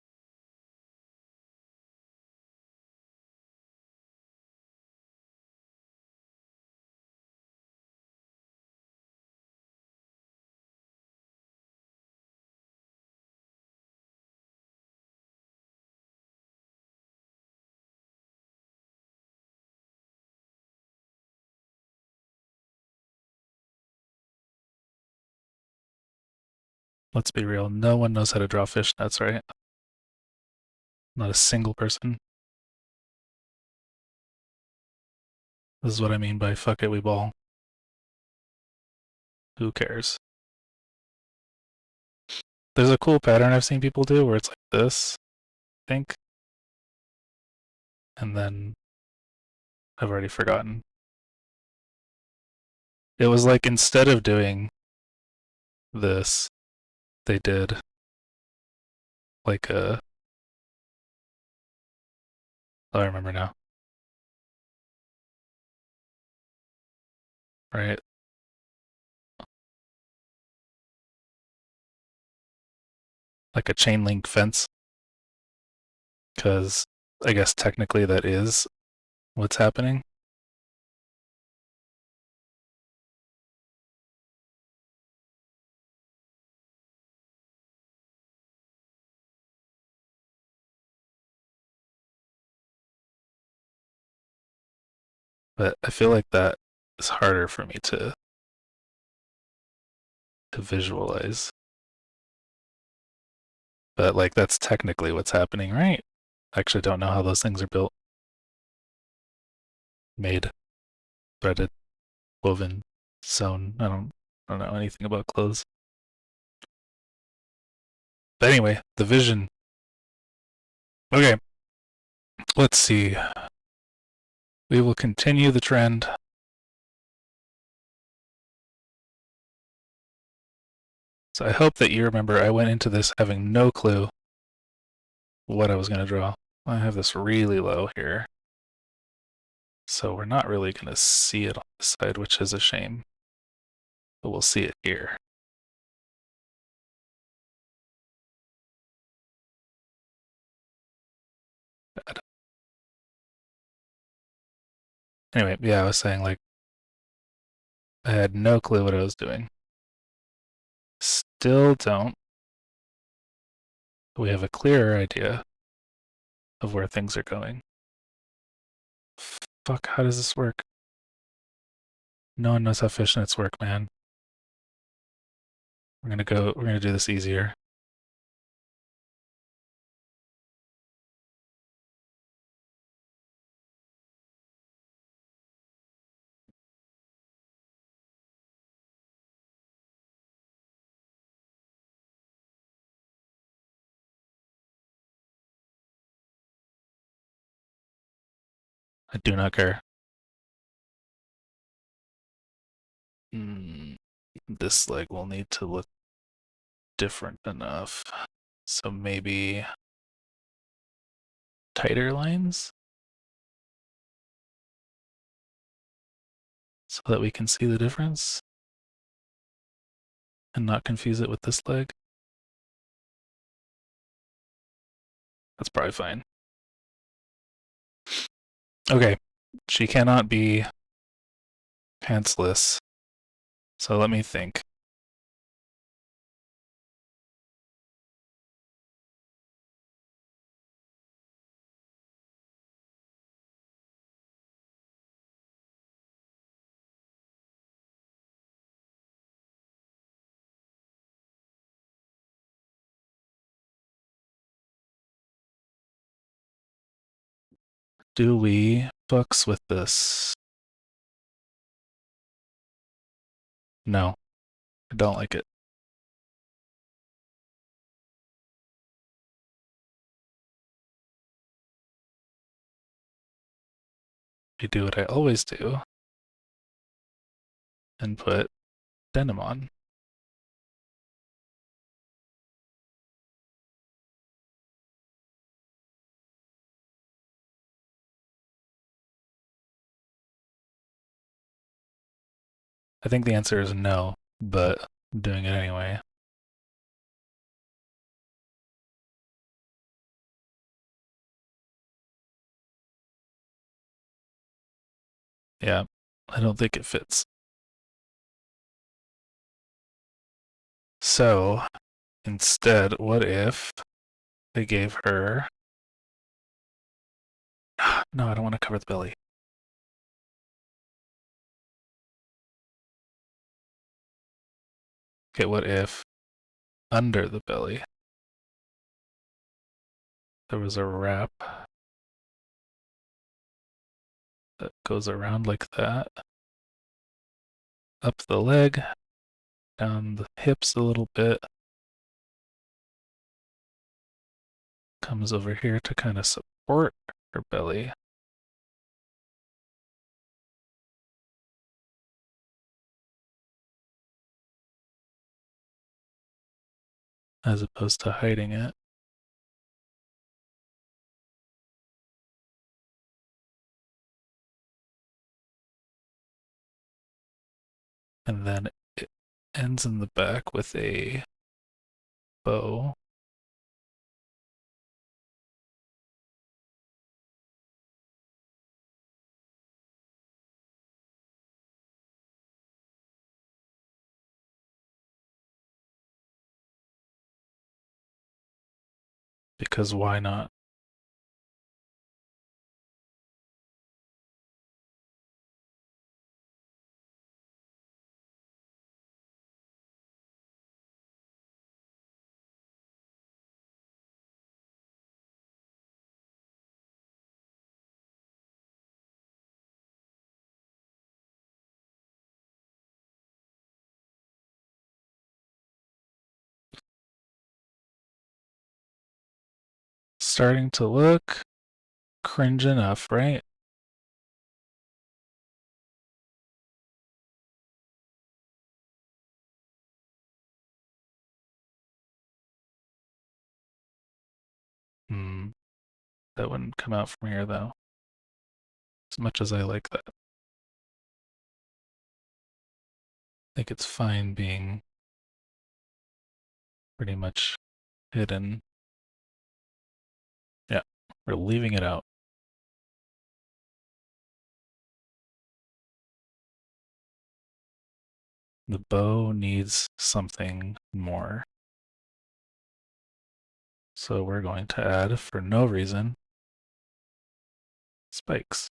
Let's be real, no one knows how to draw fishnets, right? Not a single person. This is what I mean by fuck it, we ball. Who cares? There's a cool pattern I've seen people do where it's like this, I think. And then I've already forgotten. It was like instead of doing this, they did like a. Oh, I remember now. Right? Like a chain link fence. Because I guess technically that is what's happening. But I feel like that is harder for me to visualize. But like that's technically what's happening, right? I actually don't know how those things are built. Made, threaded, woven, sewn. I don't know anything about clothes. But anyway, the vision. Okay, let's see. We will continue the trend. So I hope that you remember I went into this having no clue what I was going to draw. I have this really low here. So we're not really going to see it on this side, which is a shame. But we'll see it here. Bad. Anyway, yeah, I was saying like I had no clue what I was doing. Still don't. We have a clearer idea of where things are going. Fuck, how does this work? No one knows how fishnets work, man. We're gonna do this easier. I do not care. This leg will need to look different enough. So maybe tighter lines? So that we can see the difference? And not confuse it with this leg? That's probably fine. Okay, she cannot be pantsless. So let me think. Do we fucks with this? No, I don't like it. I do what I always do and put denim on. I think the answer is no, but I'm doing it anyway. Yeah, I don't think it fits. So instead, what if I gave her. No, I don't want to cover the belly. Okay, what if under the belly there was a wrap that goes around like that, up the leg, down the hips a little bit, comes over here to kind of support her belly. As opposed to hiding it. And then it ends in the back with a bow. Because why not? Starting to look cringe enough, right? That wouldn't come out from here though. As much as I like that. I think it's fine being pretty much hidden. Yeah, we're leaving it out. The bow needs something more. So we're going to add, for no reason, spikes.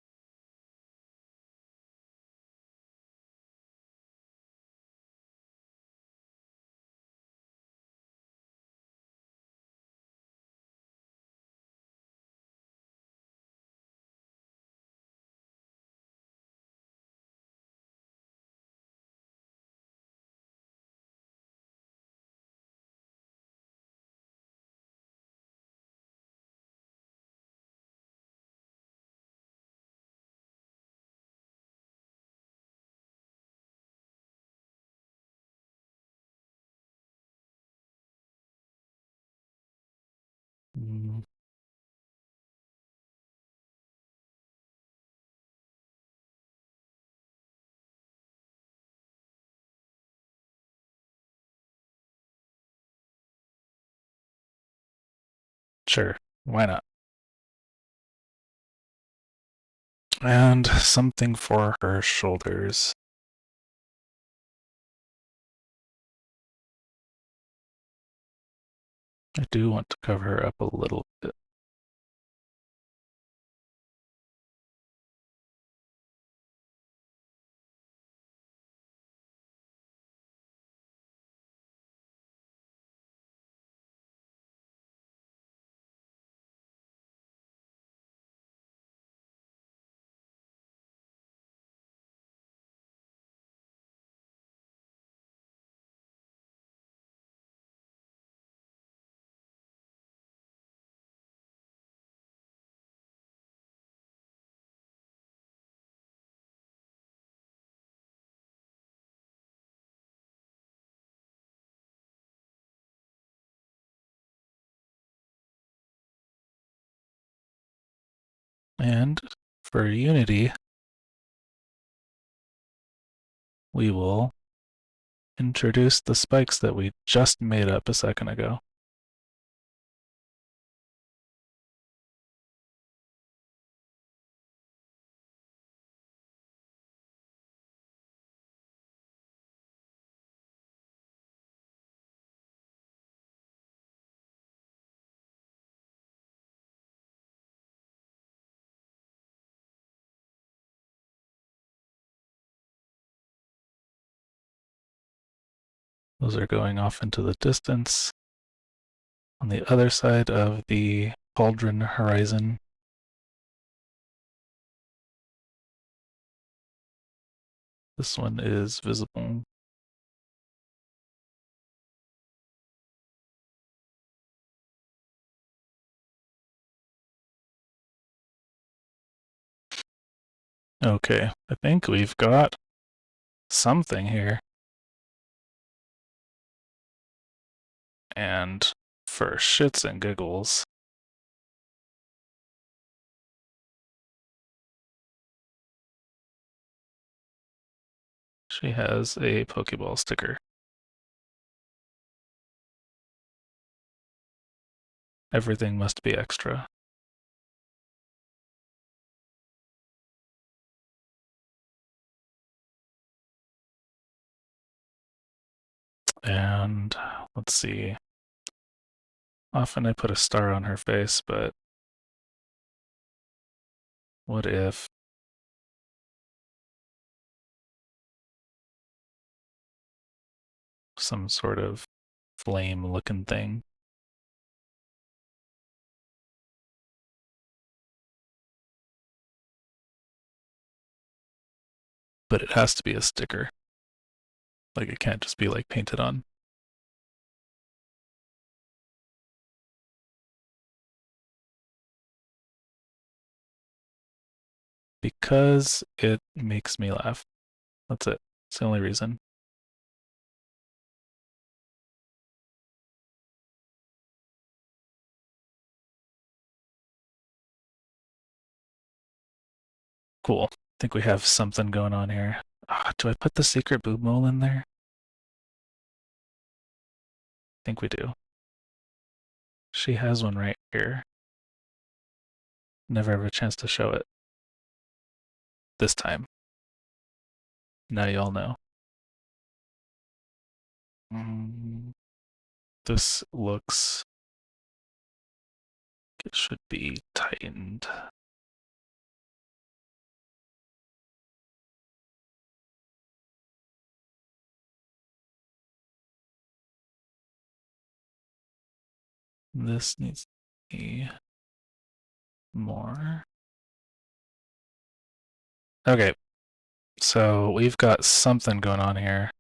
Mm, Sure, why not? And something for her shoulders. I do want to cover her up a little bit. And for unity, we will introduce the spikes that we just made up a second ago. Those are going off into the distance. On the other side of the Cauldron Horizon. This one is visible. Okay, I think we've got something here. And for shits and giggles, she has a Pokeball sticker. Everything must be extra. And let's see. Often I put a star on her face, but what if some sort of flame looking thing? But it has to be a sticker. Like it can't just be like painted on. Because it makes me laugh. That's it. It's the only reason. Cool. I think we have something going on here. Do I put the secret boob mole in there? I think we do. She has one right here. Never have a chance to show it. This time. Now you all know. This looks... It should be tightened. This needs to be more. Okay, so we've got something going on here.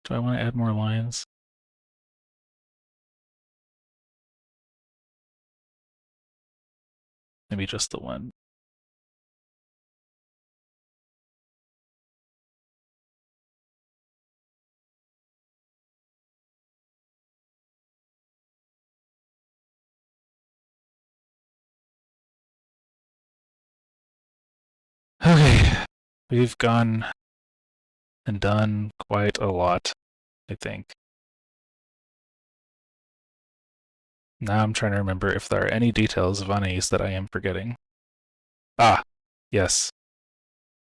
Do I want to add more lines? Maybe just the one. Okay, we've gone and done quite a lot, I think. Now I'm trying to remember if there are any details of Anais that I am forgetting. Ah, yes.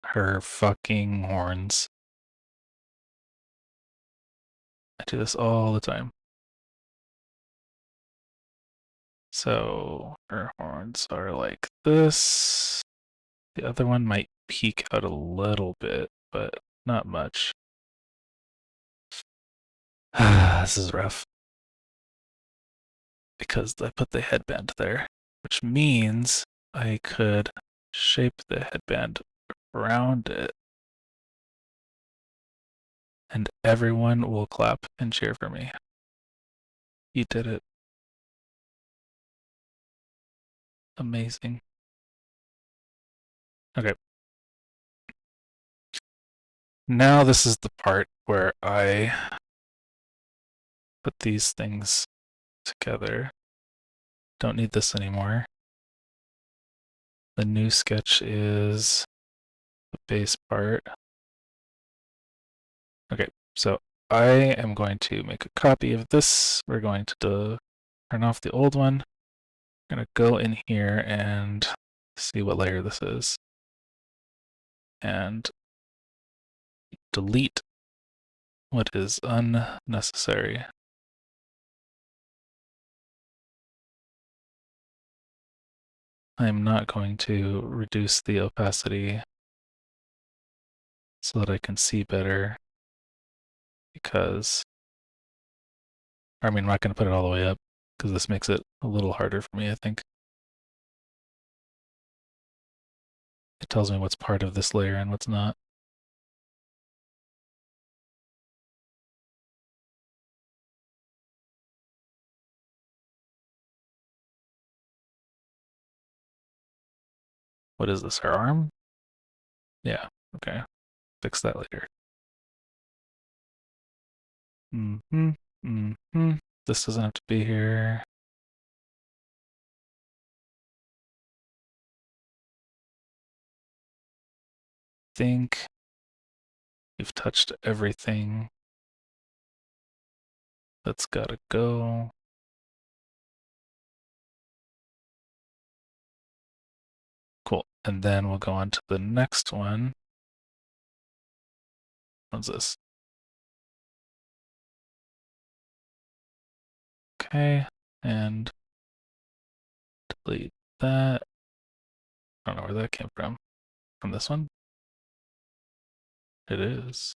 Her fucking horns. I do this all the time. So her horns are like this. The other one might peek out a little bit, but not much. This is rough. Because I put the headband there, which means I could shape the headband around it. And everyone will clap and cheer for me. You did it. Amazing. Okay. Now this is the part where I put these things together. Don't need this anymore. The new sketch is the base part. Okay, so I am going to make a copy of this. We're going to turn off the old one. I'm going to go in here and see what layer this is. And delete what is unnecessary. I'm not going to reduce the opacity so that I can see better, because I mean, I'm not going to put it all the way up because this makes it a little harder for me, I think. It tells me what's part of this layer and what's not. What is this, her arm? Yeah, okay. Fix that later. Mm-hmm, mm-hmm. This doesn't have to be here. Think we've touched everything that's gotta go. Cool. And then we'll go on to the next one. What's this? Okay, and delete that. I don't know where that came from. From this one? It is.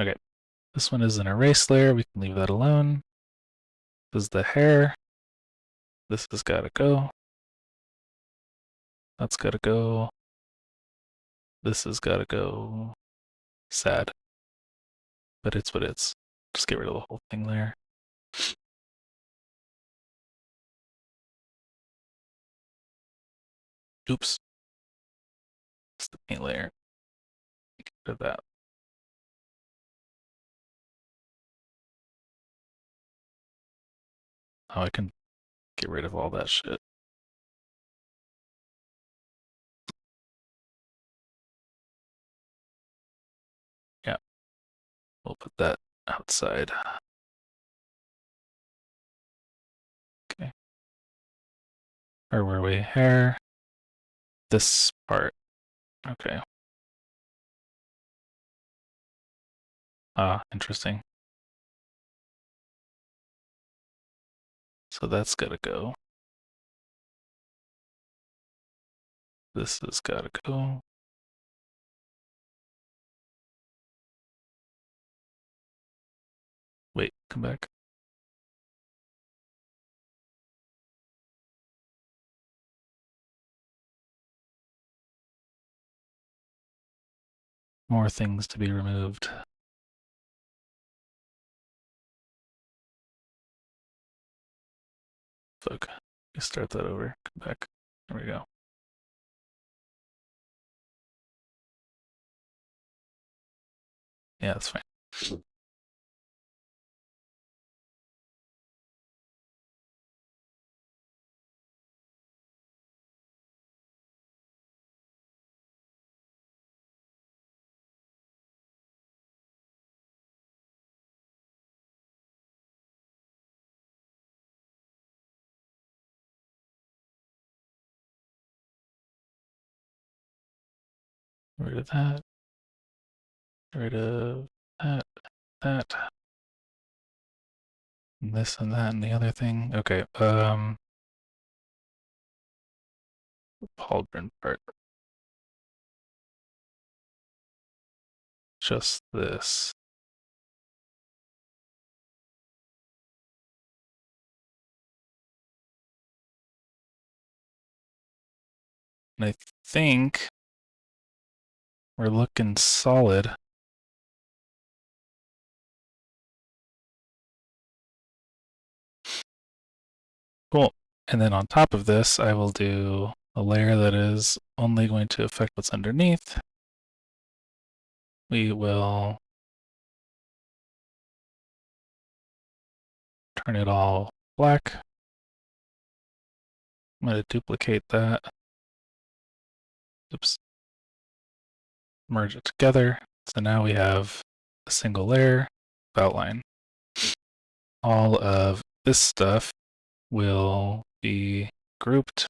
Okay, this one is an erase layer. We can leave that alone. This is the hair. This has gotta go. That's gotta go. This has gotta go. Sad. But it's what it's. Just get rid of the whole thing there. Oops. It's the paint layer. Get rid of that. Now I can get rid of all that shit. Yeah. We'll put that outside. Okay. Or were we? Hair. This part. Okay. Ah, interesting. So that's gotta go. This has gotta go. Wait, come back. More things to be removed. Fuck. Start that over. Come back. There we go. Yeah, that's fine. Rid of that. Rid of that. That. And this and that and the other thing. Okay. The pauldron part. Just this. And I think we're looking solid. Cool. And then on top of this, I will do a layer that is only going to affect what's underneath. We will turn it all black. I'm going to duplicate that. Oops. Merge it together. So now we have a single layer of outline. All of this stuff will be grouped.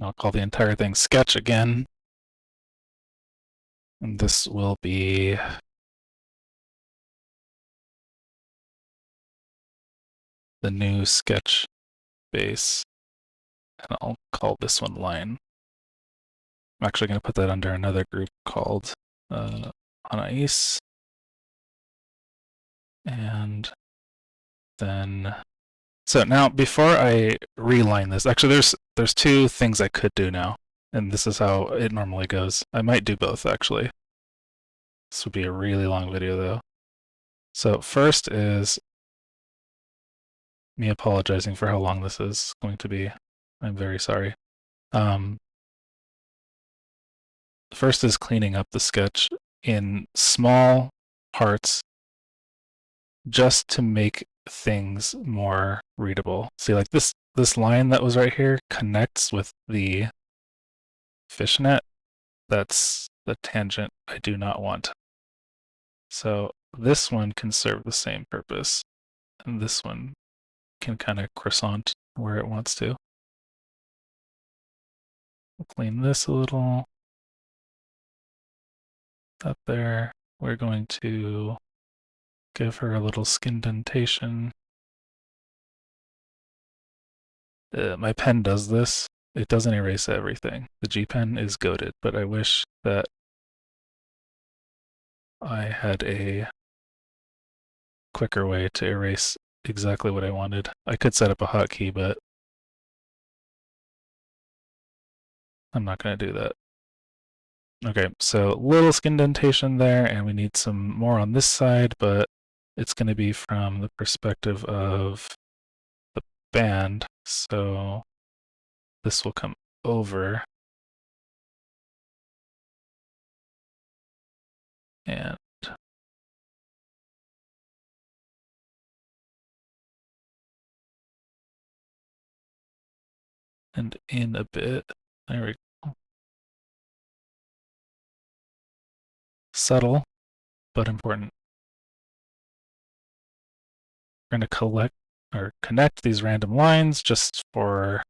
I'll call the entire thing sketch again. And this will be the new sketch base. And I'll call this one line. I'm actually going to put that under another group called Anais. And then, so now before I reline this, actually there's two things I could do now, and this is how it normally goes. I might do both actually. This would be a really long video though. So first is me apologizing for how long this is going to be. I'm very sorry. First is cleaning up the sketch in small parts just to make things more readable. See, like this line that was right here connects with the fishnet. That's the tangent I do not want. So this one can serve the same purpose, and this one can kind of croissant where it wants to. We'll clean this a little. Up there, we're going to give her a little skin dentation. My pen does this. It doesn't erase everything. The G Pen is goated, but I wish that I had a quicker way to erase exactly what I wanted. I could set up a hotkey, but I'm not going to do that. Okay, so little skin dentation there, and we need some more on this side, but it's going to be from the perspective of the band, so this will come over. And in a bit. There we go. Subtle, but important. We're going to collect or connect these random lines just for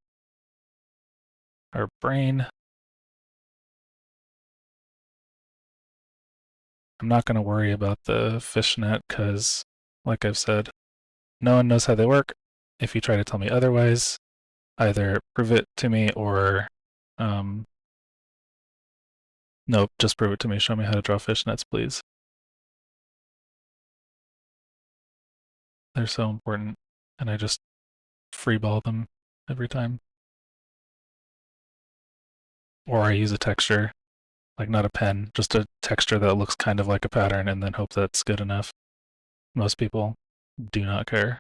our brain. I'm not going to worry about the fishnet because, like I've said, no one knows how they work. If you try to tell me otherwise, either prove it to me or, no, just prove it to me. Show me how to draw fishnets, please. They're so important, and I just freeball them every time. Or I use a texture, like not a pen, just a texture that looks kind of like a pattern and then hope that's good enough. Most people do not care.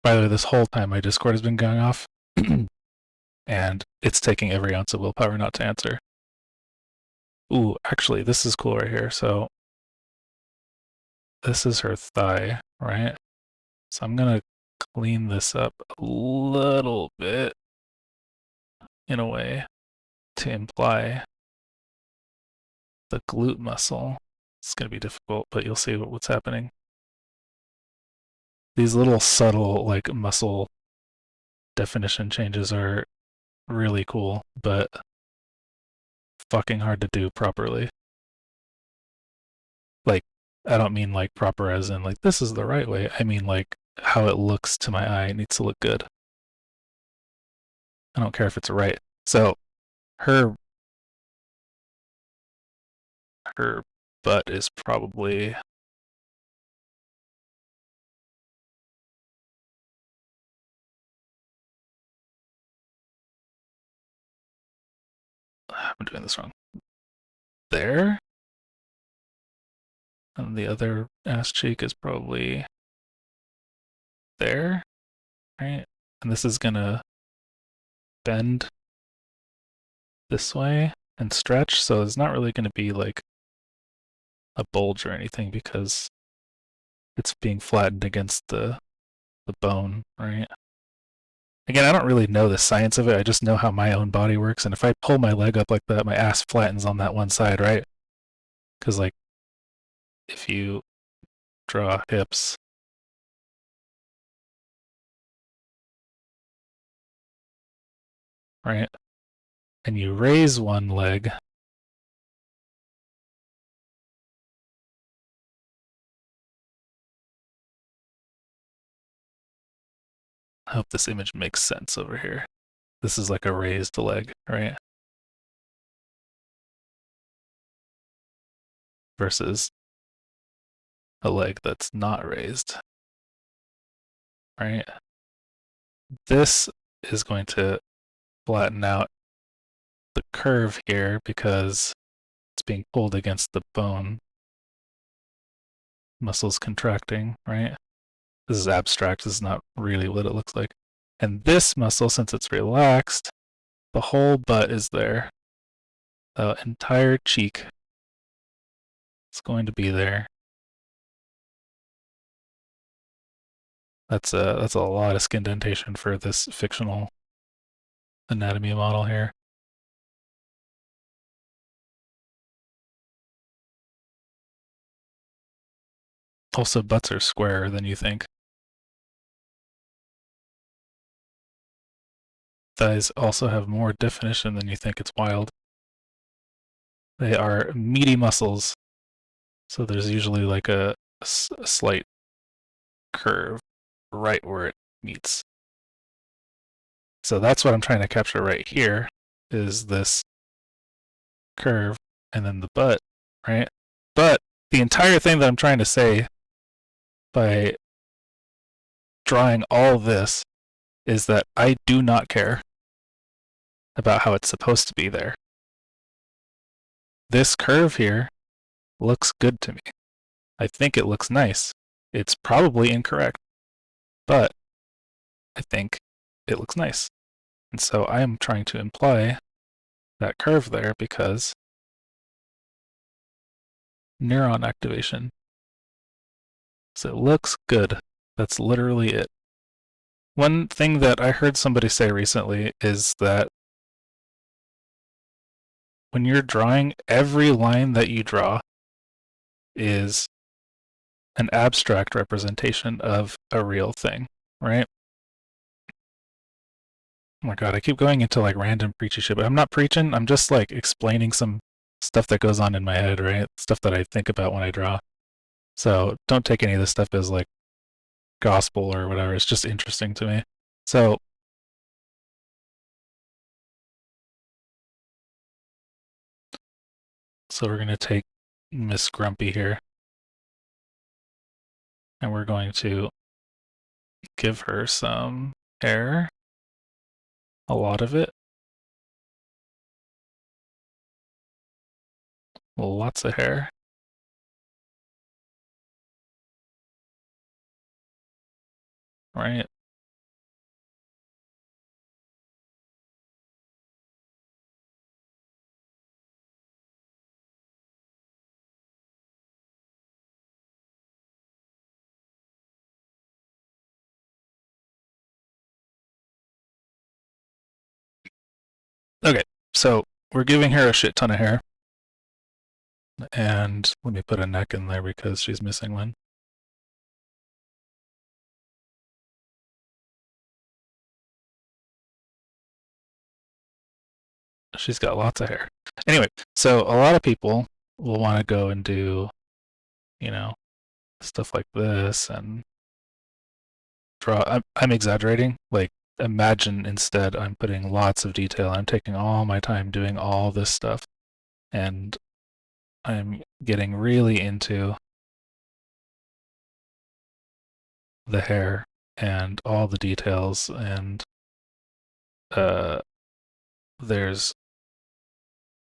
By the way, this whole time my Discord has been going off, and it's taking every ounce of willpower not to answer. Ooh, actually, this is cool right here. So this is her thigh, right? So I'm gonna clean this up a little bit in a way to imply the glute muscle. It's gonna be difficult, but you'll see what's happening. These little subtle like muscle definition changes are really cool, but fucking hard to do properly. Like, I don't mean like proper as in like this is the right way. I mean like how it looks to my eye. It needs to look good. I don't care if it's right. So her butt is probably I'm doing this wrong. There. And the other ass cheek is probably there. Right? And this is gonna bend this way and stretch, so it's not really gonna be like a bulge or anything because it's being flattened against the bone, right? Again, I don't really know the science of it. I just know how my own body works. And if I pull my leg up like that, my ass flattens on that one side, right? Because, like, if you draw hips, right? And you raise one leg, I hope this image makes sense over here. This is like a raised leg, right? Versus a leg that's not raised, right? This is going to flatten out the curve here because it's being pulled against the bone. Muscles contracting, right? This is abstract. This is not really what it looks like. And this muscle, since it's relaxed, the whole butt is there. The entire cheek is going to be there. That's a lot of skin dentation for this fictional anatomy model here. Also, butts are squarer than you think. Thighs also have more definition than you think. It's wild. They are meaty muscles, so there's usually like a slight curve right where it meets. So that's what I'm trying to capture right here, is this curve and then the butt, right? But the entire thing that I'm trying to say by drawing all this is that I do not care about how it's supposed to be there. This curve here looks good to me. I think it looks nice. It's probably incorrect, but I think it looks nice. And so I am trying to imply that curve there because neuron activation. So it looks good. That's literally it. One thing that I heard somebody say recently is that when you're drawing, every line that you draw is an abstract representation of a real thing, right? Oh my god, I keep going into like random preachy shit, but I'm not preaching. I'm just like explaining some stuff that goes on in my head, right? Stuff that I think about when I draw. So don't take any of this stuff as like gospel or whatever. It's just interesting to me. So we're going to take Miss Grumpy here, and we're going to give her some hair, a lot of it, lots of hair. Right? Okay, so we're giving her a shit ton of hair. And let me put a neck in there because she's missing one. She's got lots of hair. Anyway, so a lot of people will want to go and do, you know, stuff like this and draw. I'm exaggerating. Like, imagine instead I'm putting lots of detail. I'm taking all my time doing all this stuff. And I'm getting really into the hair and all the details. And there's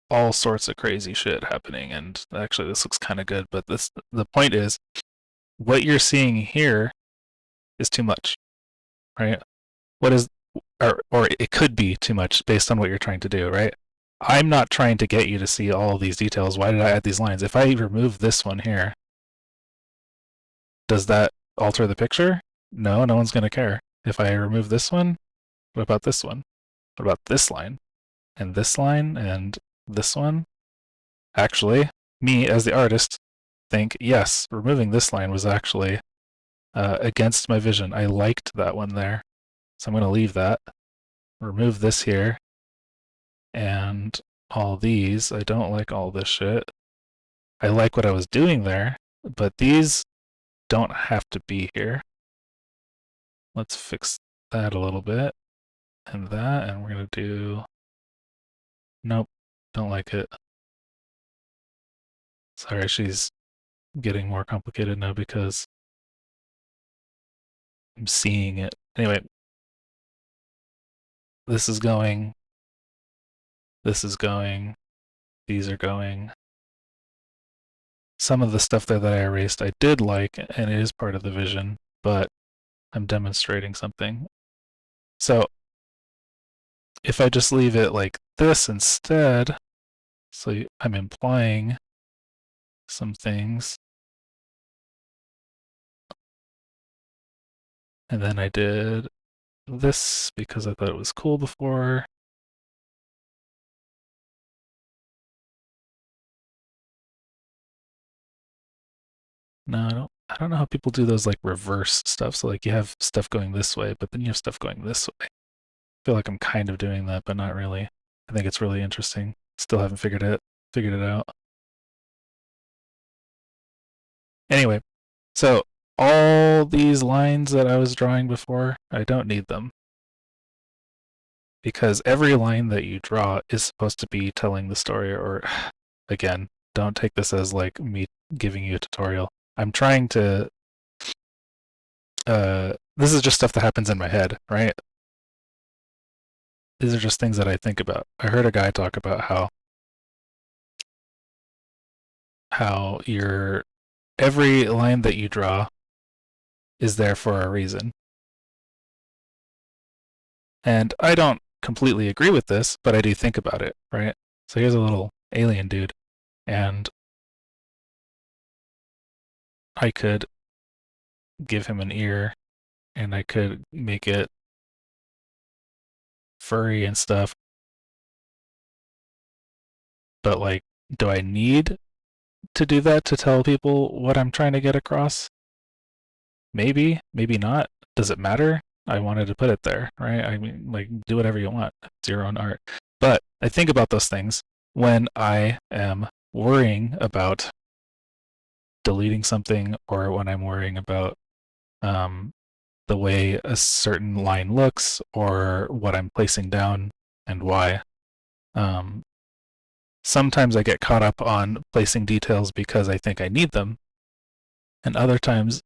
all sorts of crazy shit happening. And actually, this looks kind of good. But the point is, what you're seeing here is too much, right? What is, or it could be too much based on what you're trying to do, right? I'm not trying to get you to see all these details. Why did I add these lines? If I remove this one here, does that alter the picture? No, no one's going to care. If I remove this one, what about this one? What about this line? And this line? And this one? Actually, me as the artist think, yes, removing this line was actually against my vision. I liked that one there. So I'm going to leave that. Remove this here. And all these. I don't like all this shit. I like what I was doing there, but these don't have to be here. Let's fix that a little bit, and that, and we're gonna do, nope, don't like it. Sorry, she's getting more complicated now because I'm seeing it. Anyway, this is going, this is going, these are going. Some of the stuff there that I erased I did like, and it is part of the vision, but I'm demonstrating something. So if I just leave it like this instead, so I'm implying some things, and then I did this because I thought it was cool before. No, I don't know how people do those like reverse stuff. So like you have stuff going this way, but then you have stuff going this way. I feel like I'm kind of doing that, but not really. I think it's really interesting. Still haven't figured it out. Anyway, so all these lines that I was drawing before, I don't need them. Because every line that you draw is supposed to be telling the story, or again, don't take this as like me giving you a tutorial. I'm trying to this is just stuff that happens in my head, right? These are just things that I think about. I heard a guy talk about how your every line that you draw is there for a reason. And I don't completely agree with this, but I do think about it, right? So here's a little alien dude, and I could give him an ear, and I could make it furry and stuff. But like, do I need to do that to tell people what I'm trying to get across? Maybe, maybe not. Does it matter? I wanted to put it there, right? I mean, like, do whatever you want. It's your own art. But I think about those things when I am worrying about deleting something, or when I'm worrying about the way a certain line looks, or what I'm placing down and why. Um, Sometimes I get caught up on placing details because I think I need them, and other times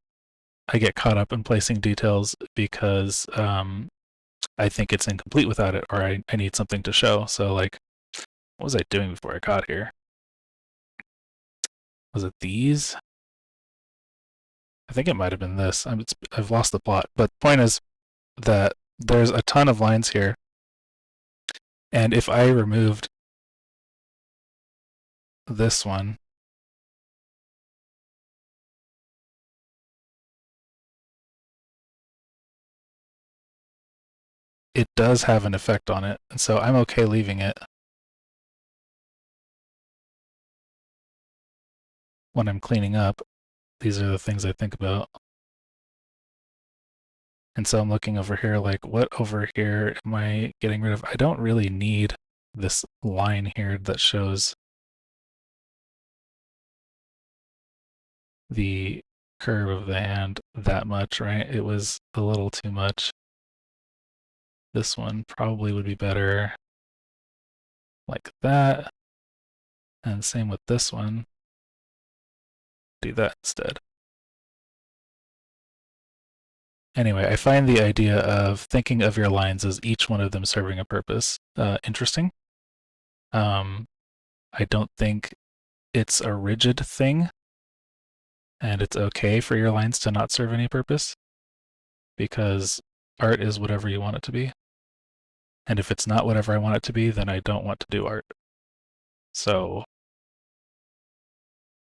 I get caught up in placing details because I think it's incomplete without it, or I need something to show. So, like, what was I doing before I got here? Was it these? I think it might have been this. I've lost the plot. But the point is that there's a ton of lines here, and if I removed this one, it does have an effect on it, and so I'm okay leaving it when I'm cleaning up. These are the things I think about. And so I'm looking over here, like, what over here am I getting rid of? I don't really need this line here that shows the curve of the hand that much, right? It was a little too much. This one probably would be better like that. And same with this one. Do that instead. Anyway, I find the idea of thinking of your lines as each one of them serving a purpose interesting. I don't think it's a rigid thing, and it's okay for your lines to not serve any purpose, because art is whatever you want it to be. And if it's not whatever I want it to be, then I don't want to do art. So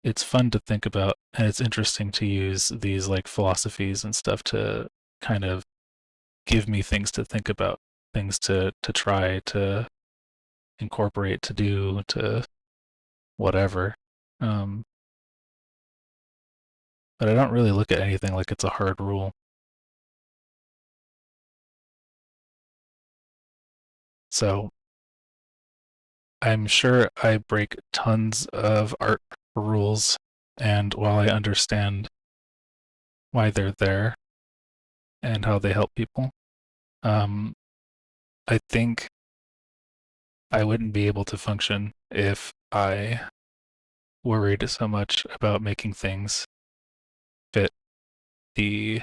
it's fun to think about, and it's interesting to use these like philosophies and stuff to kind of give me things to think about, things to try to incorporate, to do, to whatever. But I don't really look at anything like it's a hard rule. So I'm sure I break tons of art rules, and while I understand why they're there and how they help people, I think I wouldn't be able to function if I worried so much about making things fit the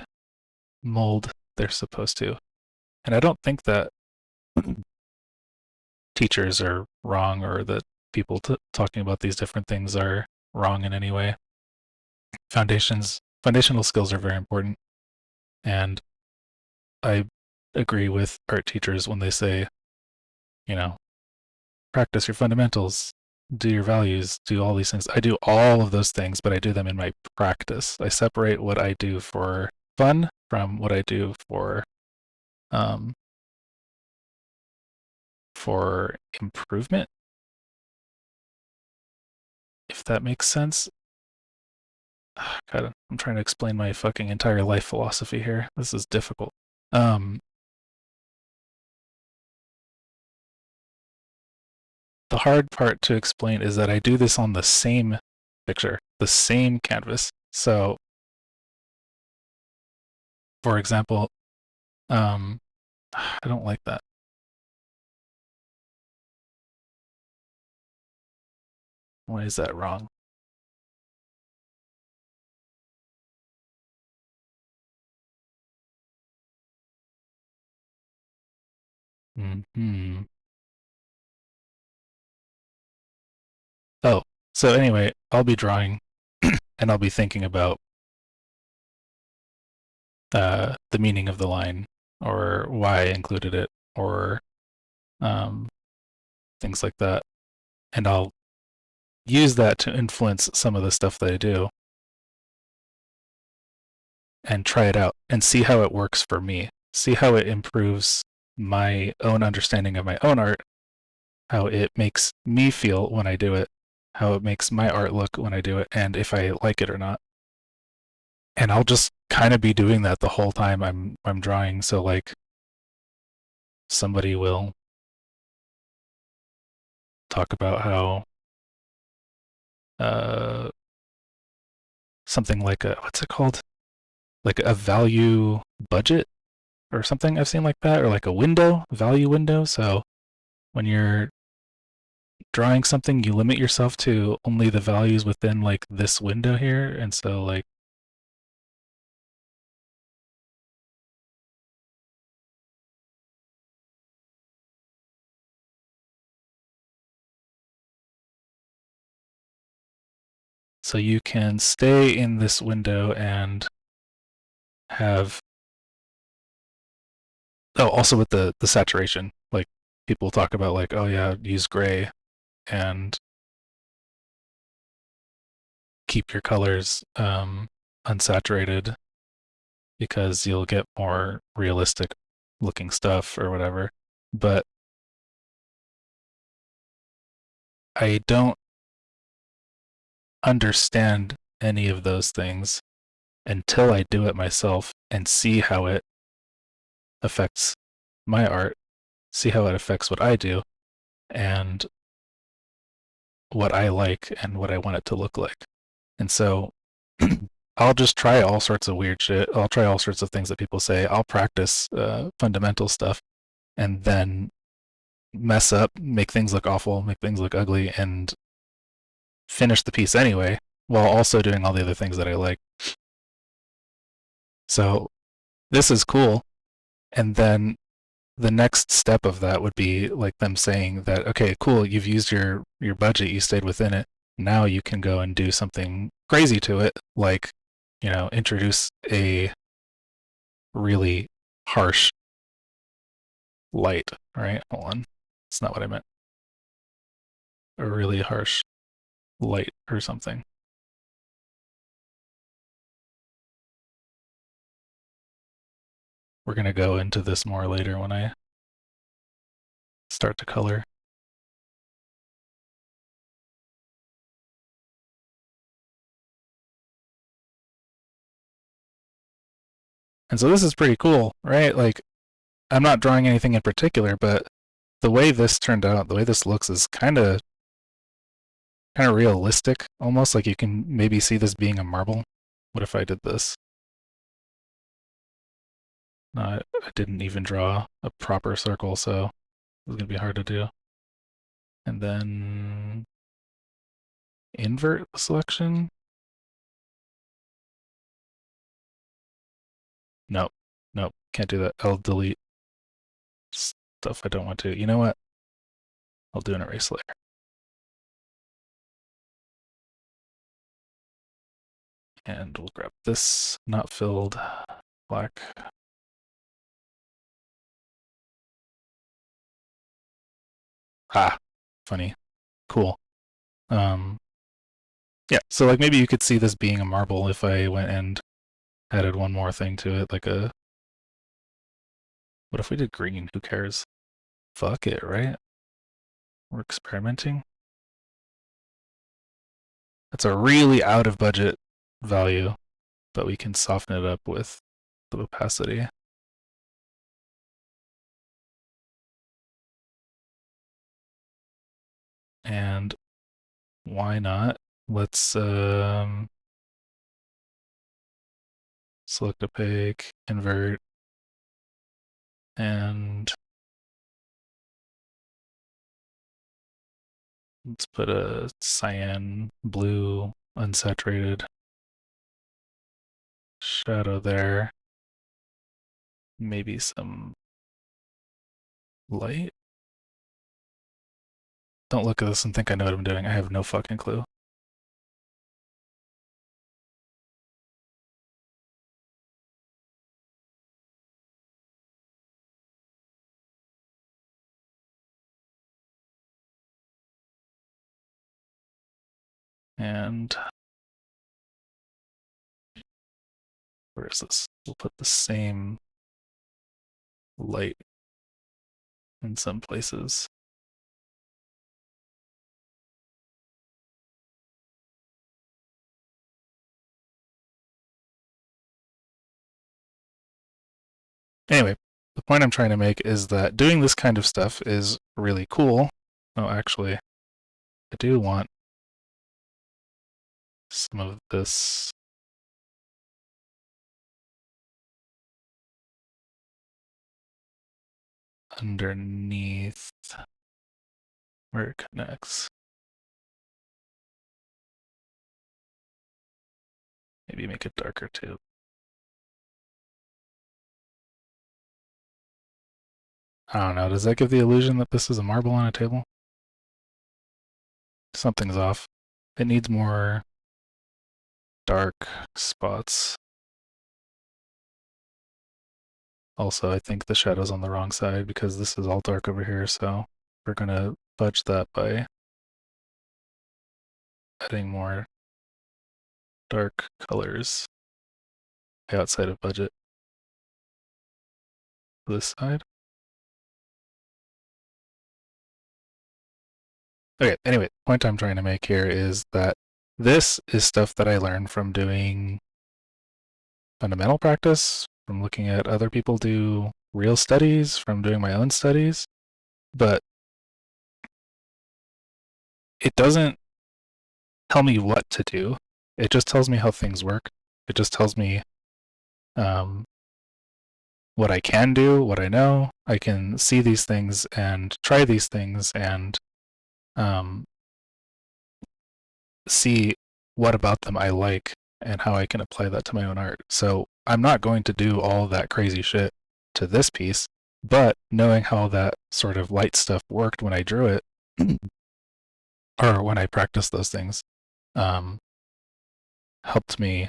mold they're supposed to. And I don't think that teachers are wrong or that people talking about these different things are wrong in any way. Foundational skills are very important. And I agree with art teachers when they say, you know, practice your fundamentals, do your values, do all these things. I do all of those things, but I do them in my practice. I separate what I do for fun from what I do um, for improvement, if that makes sense. God, I'm trying to explain my fucking entire life philosophy here. This is difficult. The hard part to explain is that I do this on the same picture, the same canvas. So, for example, I don't like that. Why is that wrong? Hmm. Oh, so anyway, I'll be drawing and I'll be thinking about the meaning of the line or why I included it or um, things like that. And I'll use that to influence some of the stuff that I do and try it out and see how it works for me. See how it improves my own understanding of my own art, how it makes me feel when I do it, how it makes my art look when I do it, and if I like it or not. And I'll just kind of be doing that the whole time I'm drawing. So like somebody will talk about how uh, something like a what's it called? Like a value budget or something I've seen like that, or like a window, value window. So when you're drawing something, you limit yourself to only the values within like this window here. And so like so you can stay in this window and have also with the saturation, like people talk about like, oh yeah, use gray and keep your colors unsaturated because you'll get more realistic looking stuff or whatever. But I don't understand any of those things until I do it myself and see how it affects my art, see how it affects what I do, and what I like and what I want it to look like. And so I'll just try all sorts of weird shit. I'll try all sorts of things that people say. I'll practice fundamental stuff and then mess up, make things look awful, make things look ugly, and finish the piece anyway, while also doing all the other things that I like. So this is cool. And then the next step of that would be like them saying that, okay, cool, you've used your budget, you stayed within it. Now you can go and do something crazy to it, like, introduce a really harsh light, right? Hold on. It's not what I meant. A really harsh light or something. We're going to go into this more later when I start to color. And so this is pretty cool, right? Like, I'm not drawing anything in particular, but the way this turned out, the way this looks is kind of realistic, almost like you can maybe see this being a marble. What if I did this? No, I didn't even draw a proper circle, so it's gonna be hard to do. And then invert the selection. Nope, nope, can't do that. I'll delete stuff I don't want to. You know what? I'll do an erase layer. And we'll grab this not filled black. Ah, funny. Cool. Yeah, so like maybe you could see this being a marble if I went and added one more thing to it, like a... What if we did green? Who cares? Fuck it, right? We're experimenting. That's a really out of budget value, but we can soften it up with the opacity. And why not? Let's select opaque, invert, and let's put a cyan blue unsaturated shadow there. Maybe some light. Don't look at this and think I know what I'm doing. I have no fucking clue. And where is this? We'll put the same light in some places. Anyway, the point I'm trying to make is that doing this kind of stuff is really cool. Oh, actually, I do want some of this underneath where it connects. Maybe make it darker too. I don't know. Does that give the illusion that this is a marble on a table? Something's off. It needs more dark spots. Also, I think the shadow's on the wrong side because this is all dark over here, so we're gonna fudge that by adding more dark colors outside of budget. This side. Okay, anyway, the point I'm trying to make here is that this is stuff that I learned from doing fundamental practice, from looking at other people do real studies, from doing my own studies, but it doesn't tell me what to do. It just tells me how things work. It just tells me what I can do, what I know. I can see these things and try these things and um, see what about them I like and how I can apply that to my own art. So I'm not going to do all that crazy shit to this piece, but knowing how that sort of light stuff worked when I drew it, or when I practiced those things, um, helped me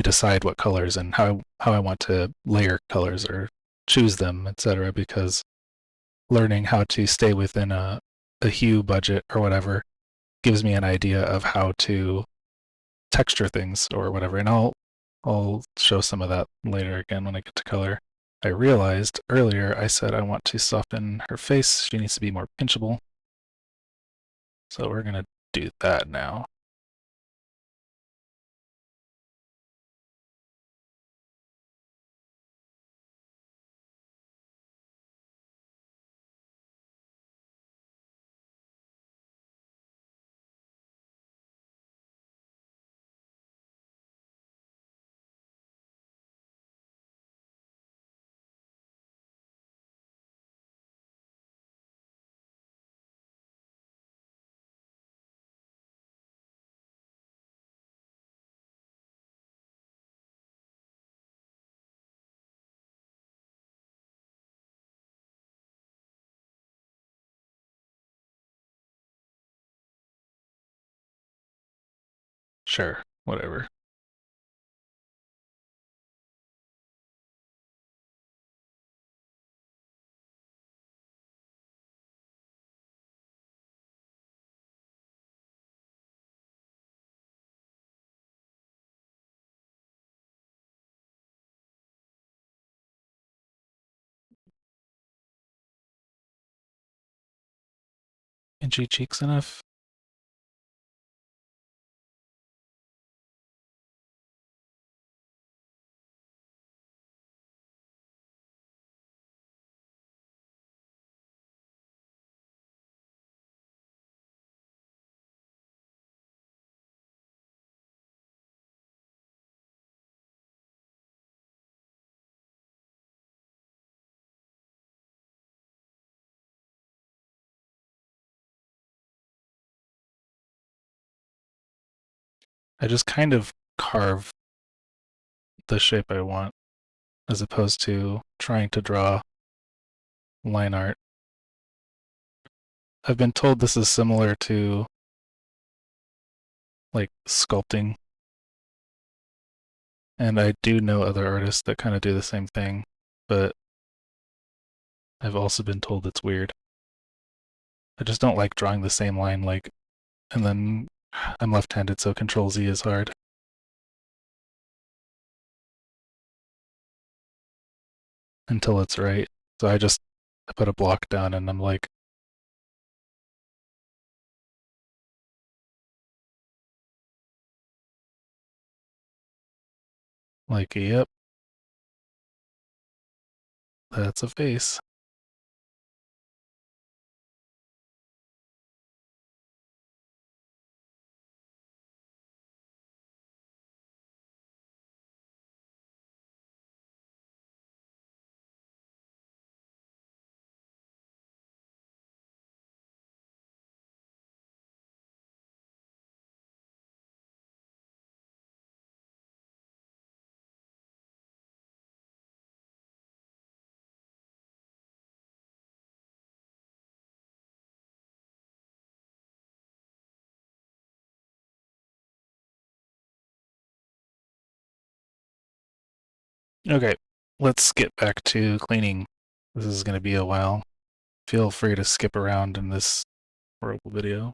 decide what colors and how I want to layer colors or choose them, etc. Because learning how to stay within a hue budget or whatever gives me an idea of how to texture things or whatever. And I'll show some of that later again when I get to color. I realized earlier I said I want to soften her face. She needs to be more pinchable. So we're gonna do that now. Sure, whatever. Inky cheeks enough? I just kind of carve the shape I want as opposed to trying to draw line art. I've been told this is similar to like sculpting, and I do know other artists that kind of do the same thing, but I've also been told it's weird. I just don't like drawing the same line, like, and then I'm left-handed, so Control Z is hard. Until it's right. So I put a block down and I'm like, yep, that's a face. Okay, let's get back to cleaning. This is going to be a while. Feel free to skip around in this horrible video.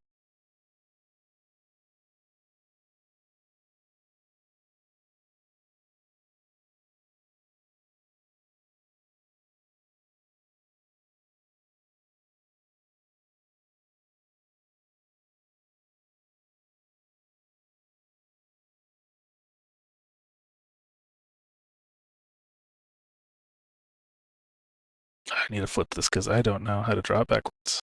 I need to flip this because I don't know how to draw it backwards.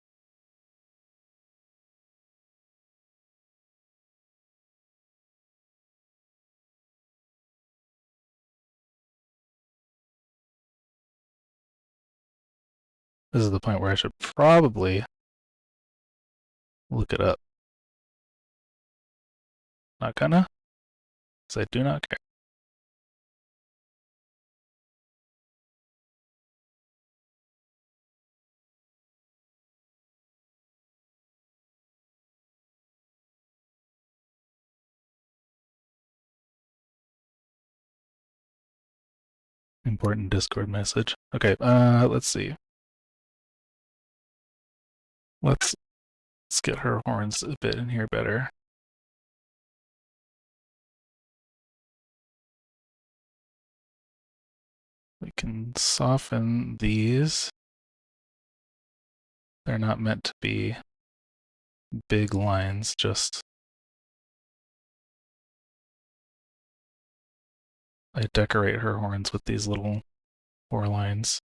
This is the point where I should probably look it up. Not gonna, because I do not care. Important Discord message. Okay, let's see. Let's get her horns a bit in here better. We can soften these. They're not meant to be big lines, just I decorate her horns with these little 4 lines.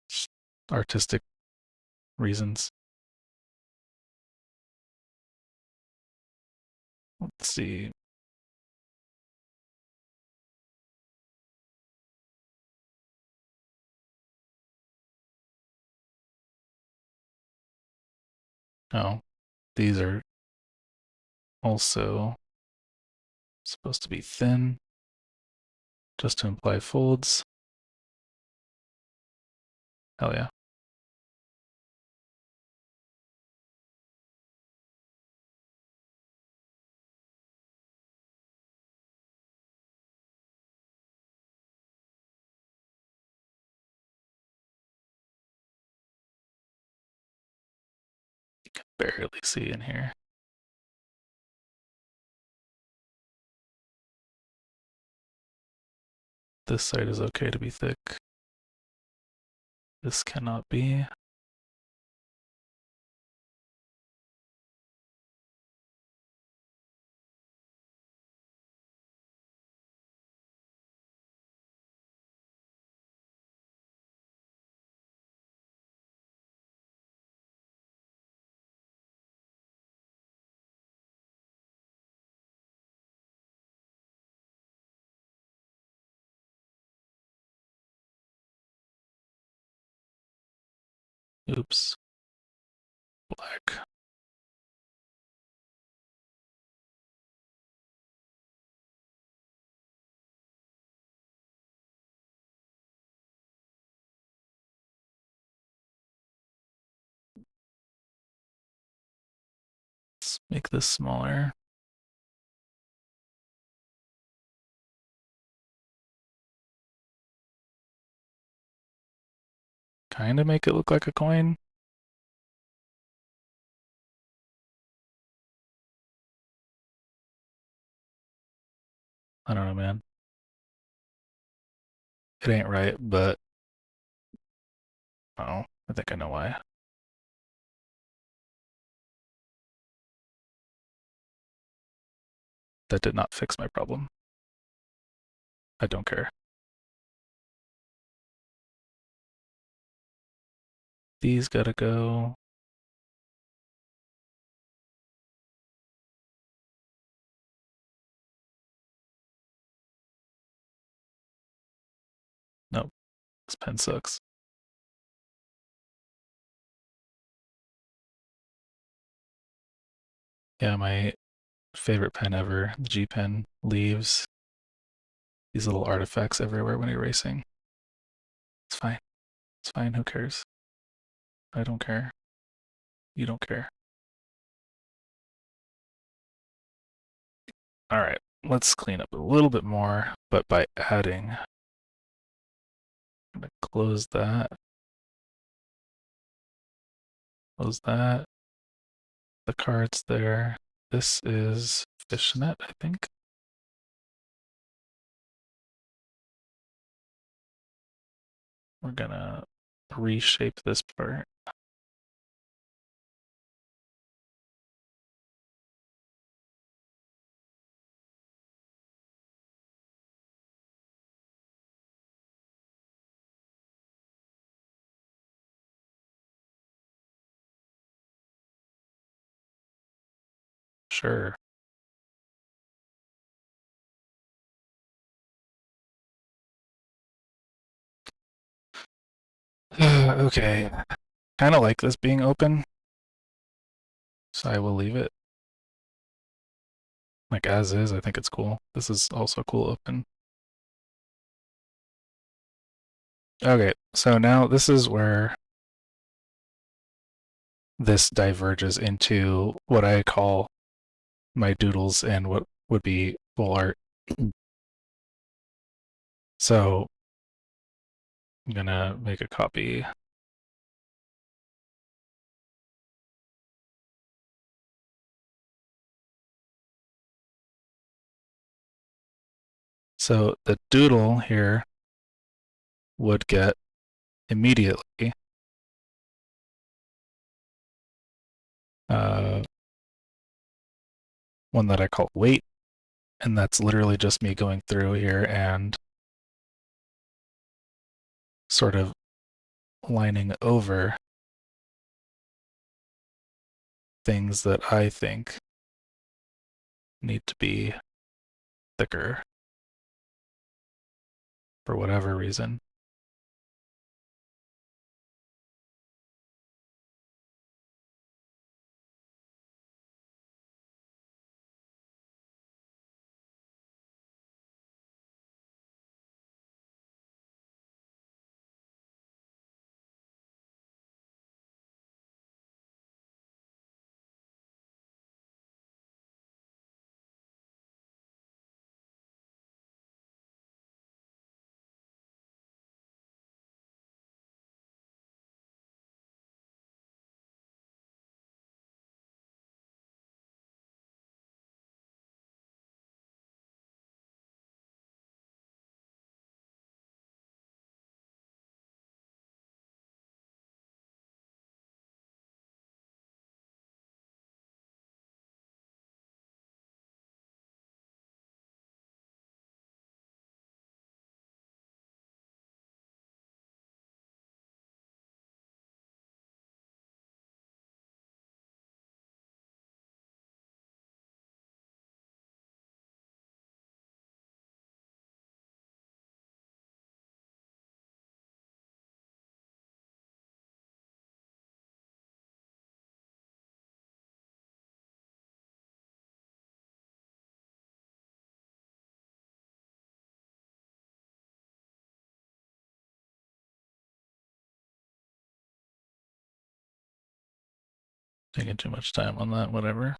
Just artistic reasons. Let's see. Oh, these are also supposed to be thin, just to imply folds. Hell yeah. barely see in here. This side is okay to be thick. This cannot be. Oops. Black. Let's make this smaller. Kind of make it look like a coin. I don't know, man. It ain't right, but oh, I think I know why. That did not fix my problem. I don't care. These gotta go. Nope, this pen sucks. Yeah, my favorite pen ever, the G Pen, leaves these little artifacts everywhere when erasing. It's fine. It's fine. Who cares? I don't care. You don't care. All right, let's clean up a little bit more, but by adding. I'm gonna close that. Close that. The card's there. This is fishnet, I think. We're gonna reshape this part. Sure. Okay. Kind of like this being open, so I will leave it. Like as is, I think it's cool. This is also cool open. Okay, so now this is where this diverges into what I call my doodles and what would be full art. So I'm gonna make a copy. So the doodle here would get immediately one that I call weight, and that's literally just me going through here and sort of lining over things that I think need to be thicker for whatever reason. Taking too much time on that, whatever.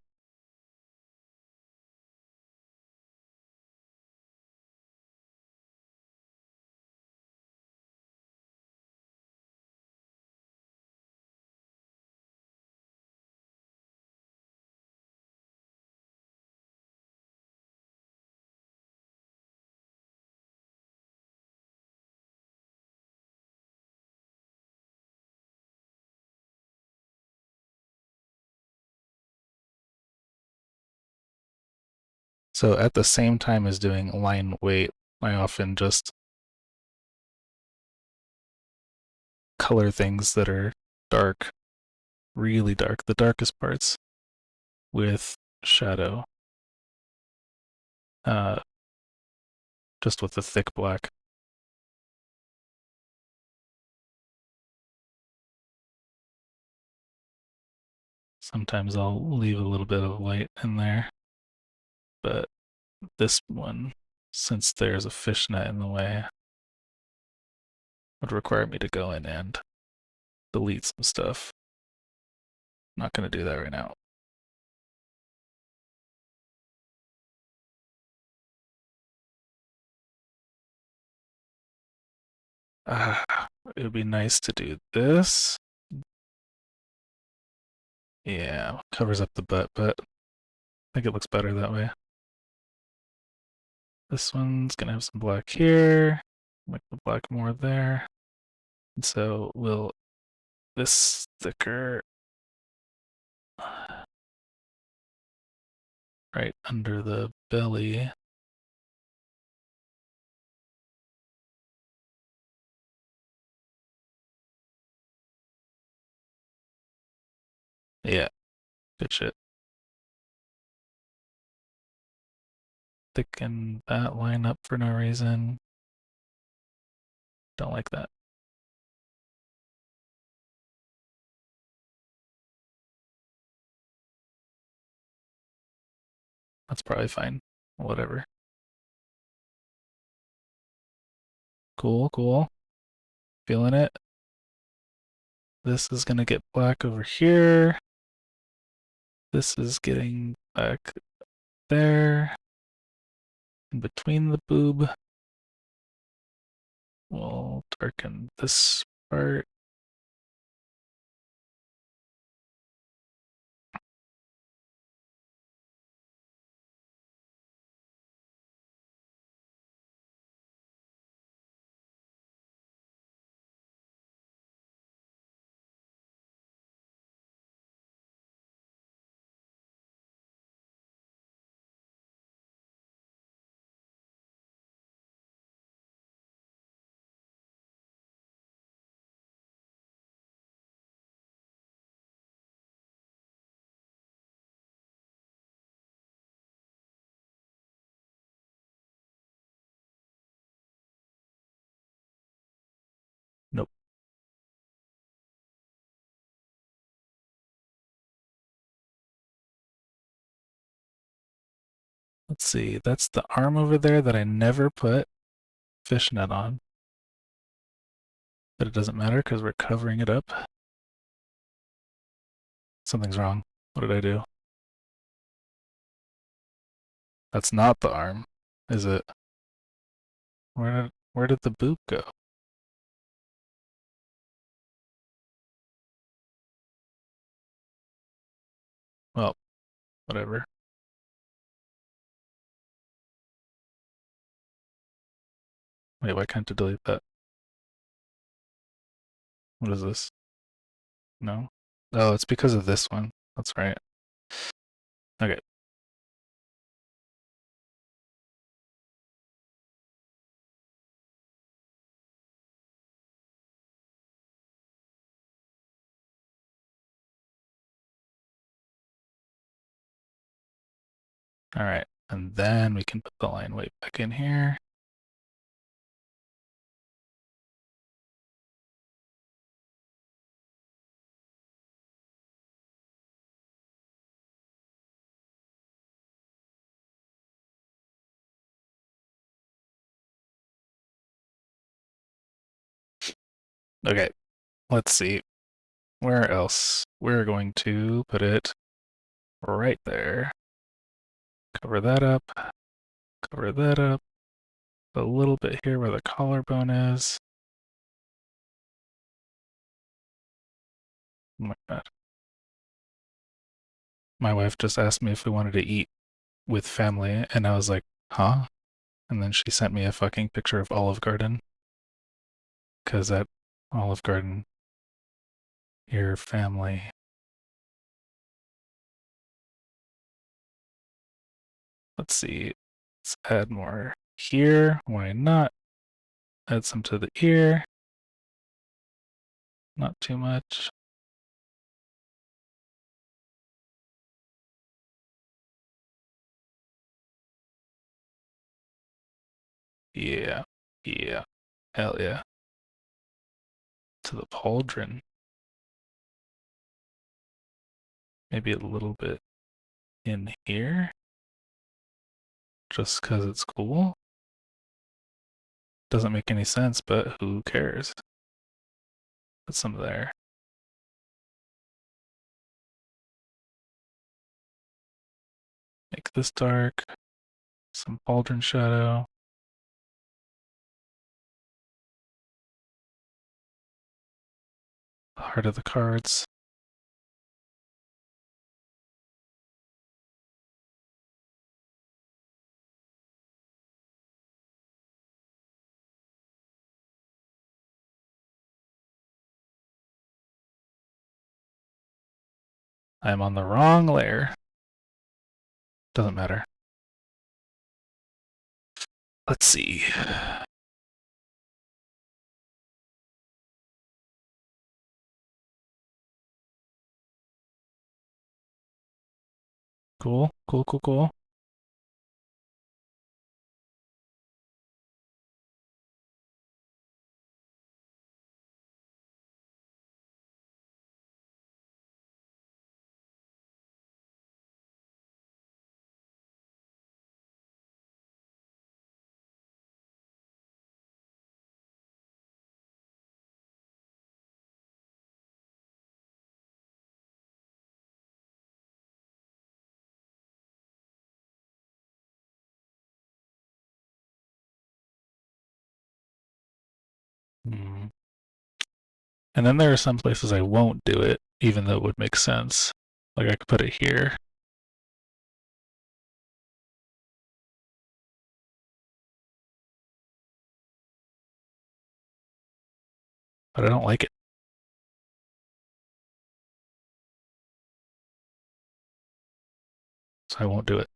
So at the same time as doing line weight, I often just color things that are dark, really dark, the darkest parts, with shadow. Just with the thick black. Sometimes I'll leave a little bit of light in there, but this one, since there's a fishnet in the way, would require me to go in and delete some stuff. Not going to do that right now. It would be nice to do this. Yeah, covers up the butt, but I think it looks better that way. This one's gonna have some black here, make the black more there. And so we'll this thicker right under the belly. Yeah, good shit. Thicken that line up for no reason. Don't like that. That's probably fine. Whatever. Cool, cool. Feeling it. This is gonna get black over here. This is getting black there. In between the boob. We'll darken this part. Nope. Let's see, that's the arm over there that I never put fishnet on. But it doesn't matter because we're covering it up. Something's wrong. What did I do? That's not the arm, is it? Where did the boob go? Well, whatever. Wait, why can't I delete that? What is this? No? Oh, it's because of this one. That's right. Okay. All right. And then we can put the line weight back in here. Okay. Let's see. Where else? We're going to put it right there. Cover that up. Cover that up. A little bit here where the collarbone is. Oh my god. My wife just asked me if we wanted to eat with family, and I was like, huh? And then she sent me a fucking picture of Olive Garden. Because at Olive Garden, your family. Let's see. Let's add more here. Why not? Add some to the ear. Not too much. Yeah. Yeah. Hell yeah. To the pauldron. Maybe a little bit in here. Just because it's cool. Doesn't make any sense, but who cares? Put some there. Make this dark. Some pauldron shadow. The heart of the cards. I'm on the wrong layer. Doesn't matter. Let's see. Cool, cool, cool, cool. Hmm. And then there are some places I won't do it, even though it would make sense. Like I could put it here. But I don't like it. So I won't do it.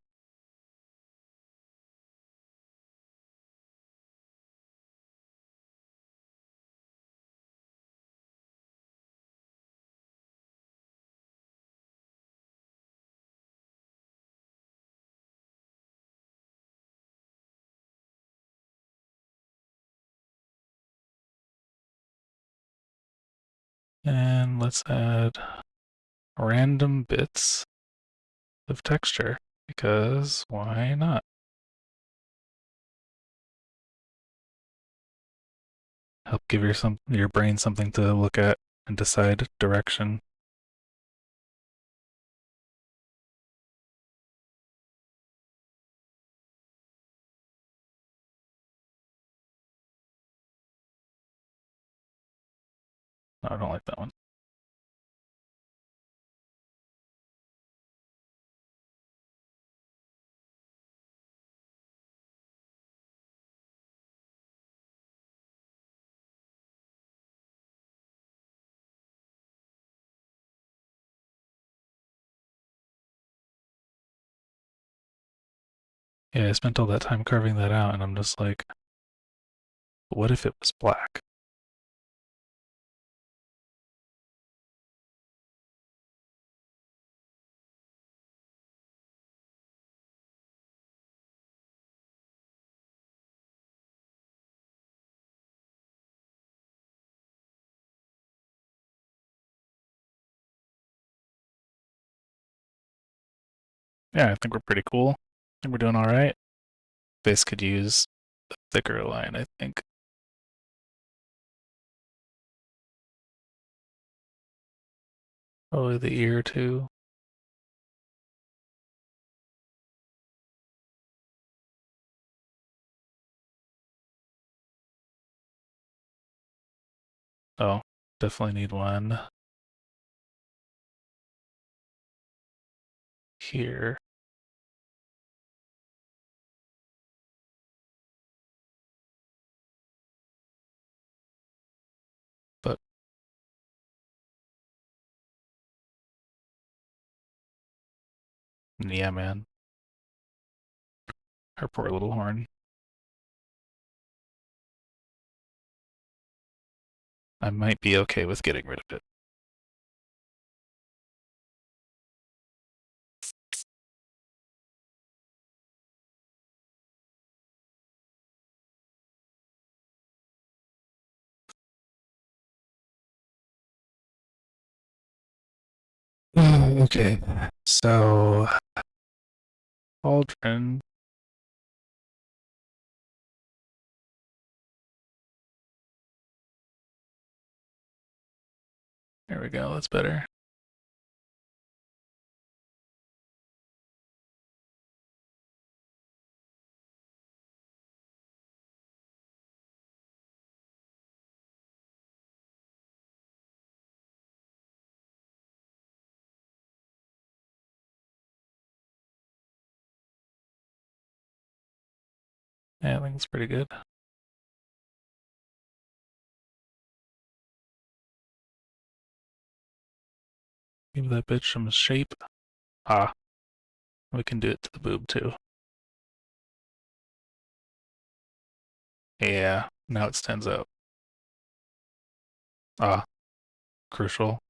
And let's add random bits of texture, because why not? Help give your brain something to look at and decide direction. No, I don't like that one. Yeah, I spent all that time carving that out, and I'm just like, what if it was black? Yeah, I think we're pretty cool. I think we're doing all right. Face could use a thicker line, I think. Probably the ear too. Oh, definitely need one here. But yeah, man. Her poor little horn. I might be okay with getting rid of it. Okay. So, Aldrin. There we go. That's better. Yeah, I think it's pretty good. Give that bitch some shape. Ah, we can do it to the boob too. Yeah, now it stands out. Ah, crucial.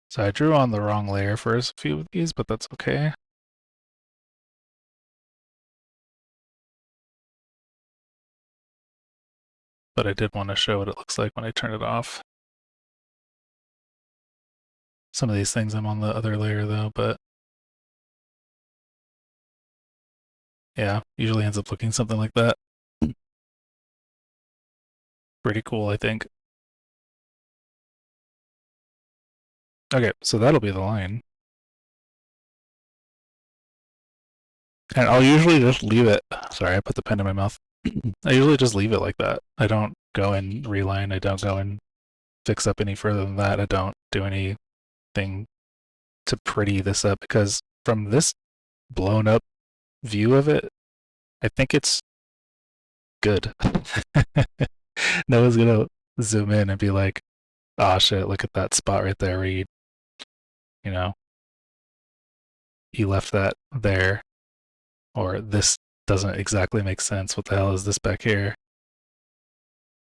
So I drew on the wrong layer for a few of these, but that's okay. But I did want to show what it looks like when I turn it off. Some of these things I'm on the other layer though, but yeah, usually ends up looking something like that. Pretty cool, I think. Okay, so that'll be the line. And I'll usually just leave it. Sorry, I put the pen in my mouth. I usually just leave it like that. I don't go and reline. I don't go and fix up any further than that. I don't do anything to pretty this up because from this blown up view of it, I think it's good. No one's gonna zoom in and be like, "Oh shit, look at that spot right there where you know, you left that there," or "This doesn't exactly make sense. What the hell is this back here?"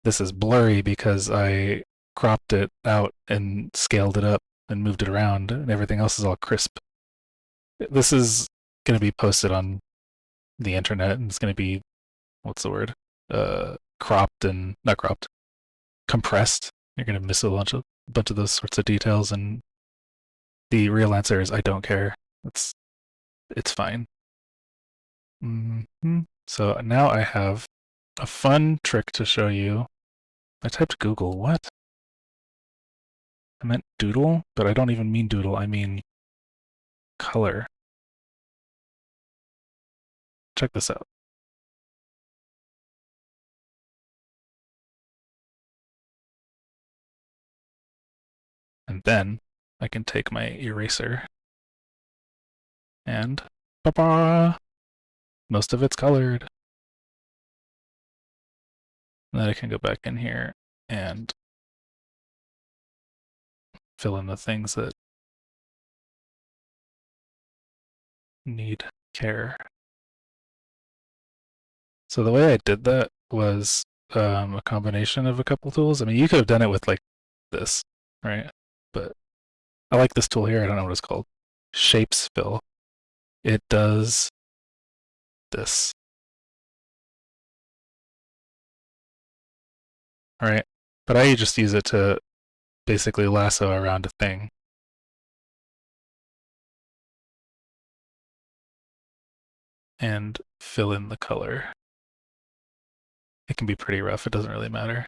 This is blurry because I cropped it out and scaled it up and moved it around, and everything else is all crisp. This is going to be posted on the internet, and it's going to be, what's the word? Cropped and not cropped, compressed. You're going to miss bunch of those sorts of details, and the real answer is I don't care. It's fine. So now I have a fun trick to show you. I typed Google. What? I meant doodle, but I don't even mean doodle. I mean color. Check this out. And then I can take my eraser and ba-ba, most of it's colored. And then I can go back in here and fill in the things that need care. So the way I did that was a combination of a couple tools. I mean, you could have done it with like this, right? But I like this tool here. I don't know what it's called. Shapes fill. It does this. All right. But I just use it to basically lasso around a thing. And fill in the color. It can be pretty rough. It doesn't really matter.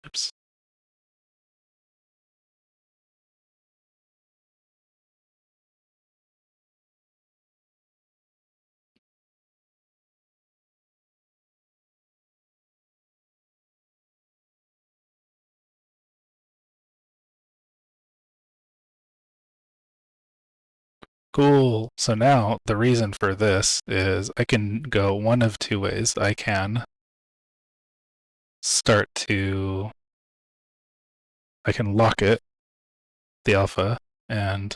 Oops. Cool. So now the reason for this is I can go one of two ways. I can start to, I can lock it, the alpha, and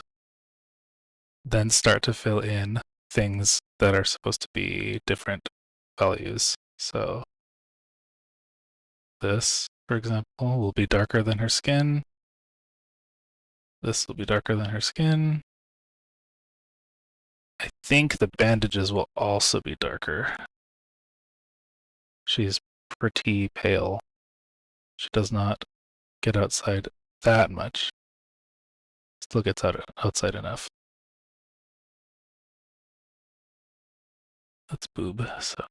then start to fill in things that are supposed to be different values. So this, for example, will be darker than her skin. This will be darker than her skin. I think the bandages will also be darker. She's pretty pale. She does not get outside that much. Still gets outside enough. That's boob, so.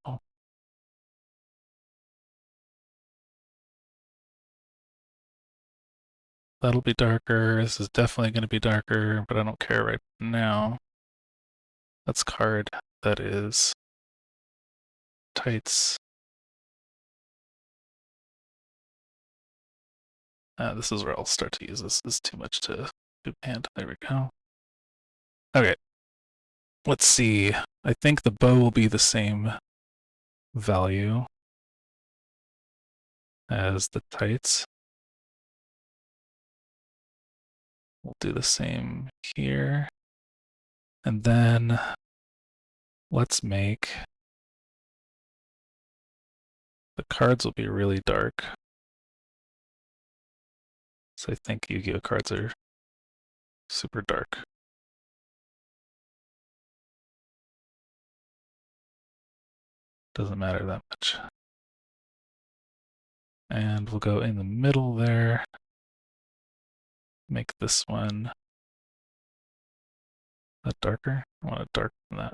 That'll be darker. This is definitely going to be darker, but I don't care right now. That's card. That is tights. This is where I'll start to use this. This is too much to do hand. There we go. Okay. Let's see. I think the bow will be the same value as the tights. We'll do the same here. And then let's make the cards will be really dark. So I think Yu-Gi-Oh cards are super dark. Doesn't matter that much. And we'll go in the middle there. Make this one that darker. I want it darker than that.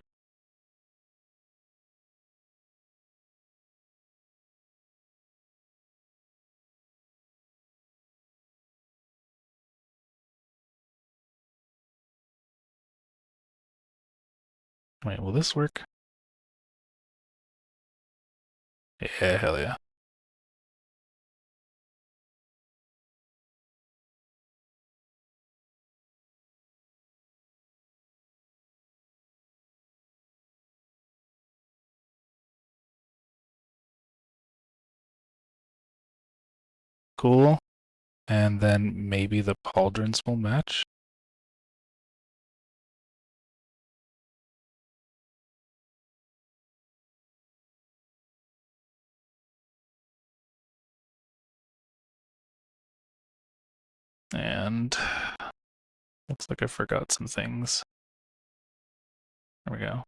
Wait, will this work? Yeah, hell yeah. Cool. And then maybe the pauldrons will match. And looks like I forgot some things. There we go.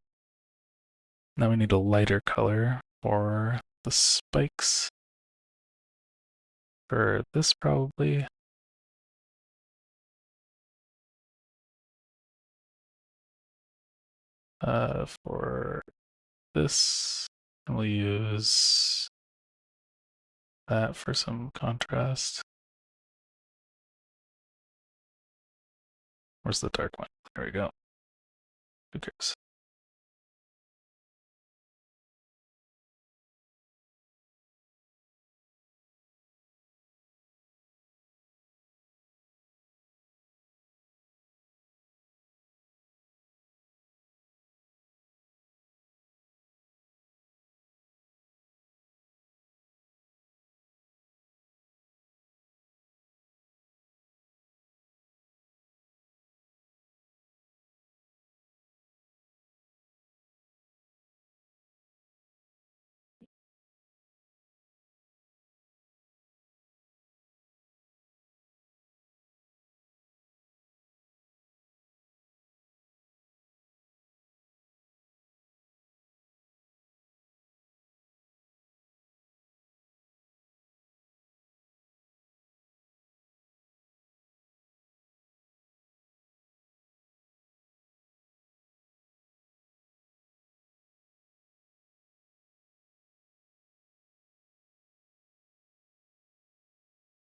Now we need a lighter color for the spikes. For this probably. For this, we'll use that for some contrast. Where's the dark one? There we go. Who cares?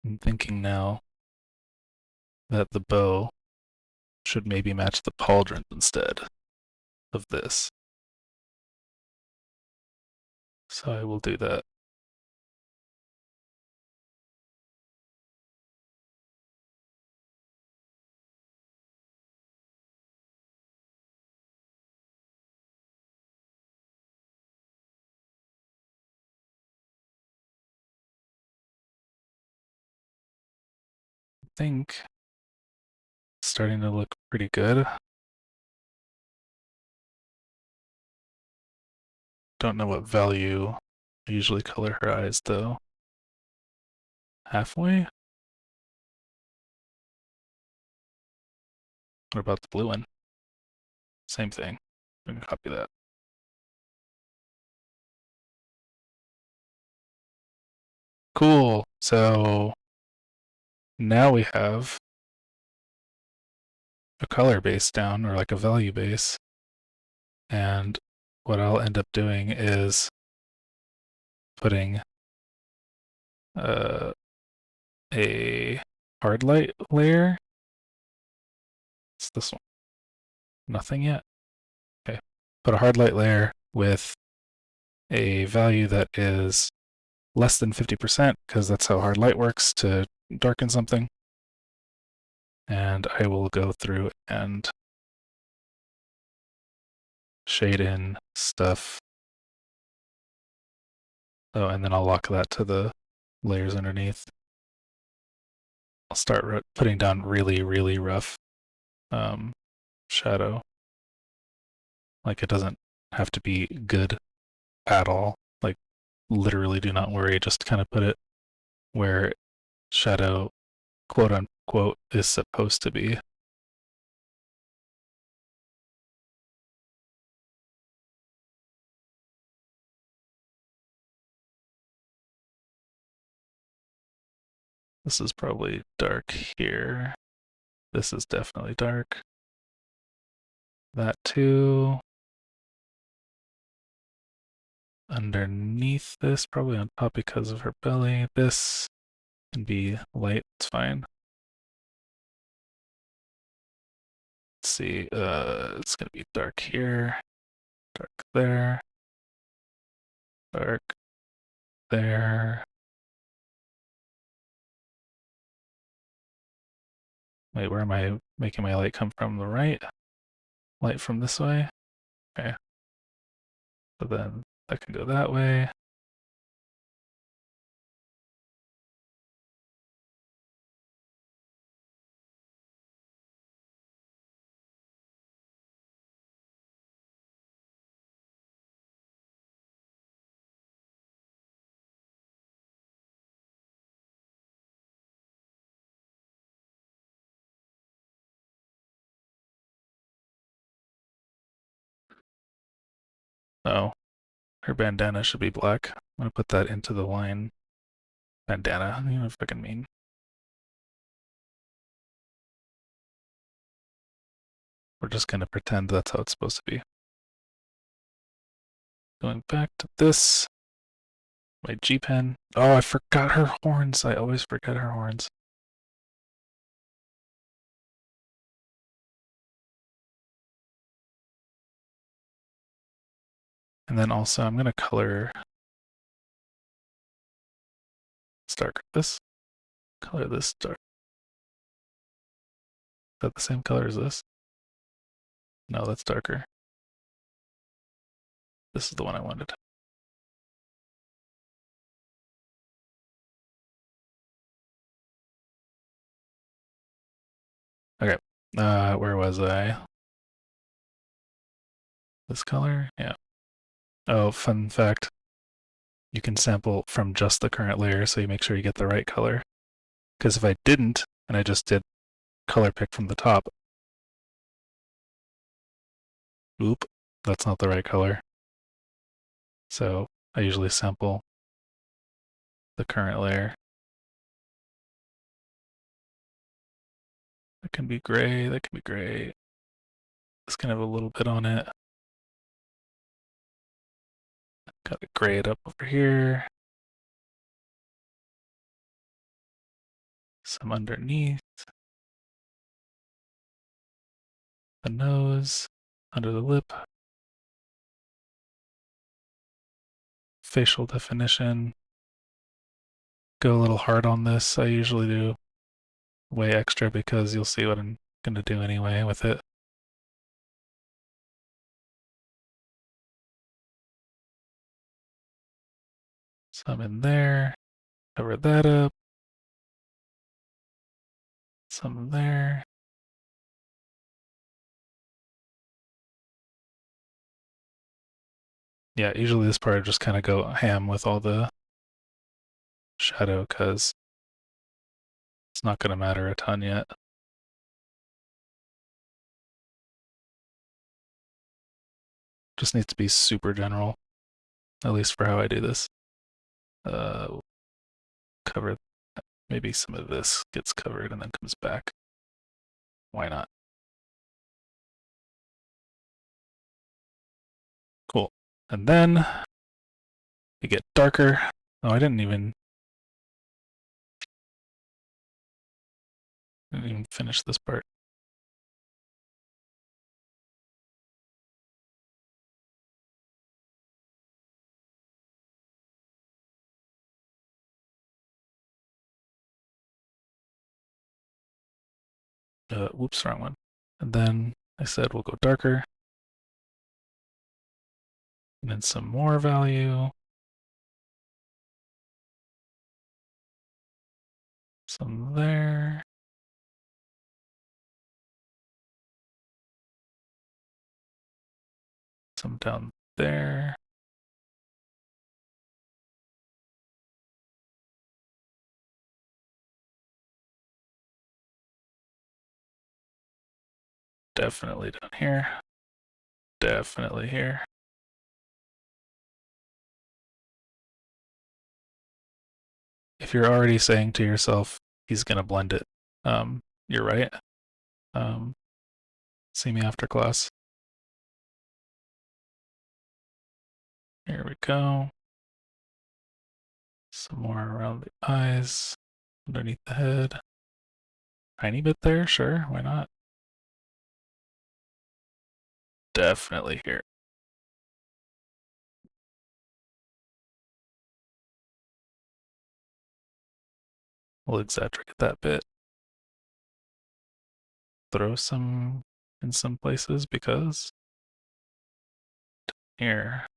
I'm thinking now that the bow should maybe match the pauldron instead of this. So I will do that. I think it's starting to look pretty good. Don't know what value I usually color her eyes though. Halfway? What about the blue one? Same thing. I'm gonna copy that. Cool. So now we have a color base down, or like a value base. And what I'll end up doing is putting a hard light layer. It's this one. Nothing yet. Okay. Put a hard light layer with a value that is less than 50%, because that's how hard light works to darken something. And I will go through and shade in stuff. Oh, and then I'll lock that to the layers underneath. I'll start putting down really, really rough shadow. Like, it doesn't have to be good at all. Like, literally do not worry. Just kind of put it where shadow, quote unquote, is supposed to be. This is probably dark here. This is definitely dark. That too. Underneath this, probably on top because of her belly. This can be light, it's fine. Let's see, it's gonna be dark here, dark there, dark there. Wait, where am I making my light come from? The right? Light from this way? Okay. So then that can go that way. Oh, her bandana should be black. I'm gonna put that into the line. Bandana, you know what I fucking mean. We're just gonna pretend that's how it's supposed to be. Going back to this. My G pen. Oh, I forgot her horns. I always forget her horns. And then also I'm gonna color darker. This color this dark. Is that the same color as this? No, that's darker. This is the one I wanted. Okay. Where was I? This color? Yeah. Oh, fun fact. You can sample from just the current layer, so you make sure you get the right color. Because if I didn't, and I just did color pick from the top, oop, that's not the right color. So I usually sample the current layer. That can be gray, that can be gray. This can have a little bit on it. Gotta gray it up over here. Some underneath. The nose, under the lip. Facial definition. Go a little hard on this. I usually do way extra because you'll see what I'm going to do anyway with it. Some in there. Cover that up. Some there. Yeah, usually this part I just kind of go ham with all the shadow because it's not going to matter a ton yet. Just needs to be super general, at least for how I do this. Cover, maybe some of this gets covered and then comes back. Why not? Cool. And then you get darker. Oh, I didn't even finish this part. Whoops, wrong one. And then I said we'll go darker. And then some more value. Some there. Some down there. Definitely down here. Definitely here. If you're already saying to yourself, he's going to blend it, you're right. See me after class. Here we go. Some more around the eyes, underneath the head. Tiny bit there, sure, why not? Definitely here. We'll exaggerate that bit. Throw some in some places because here.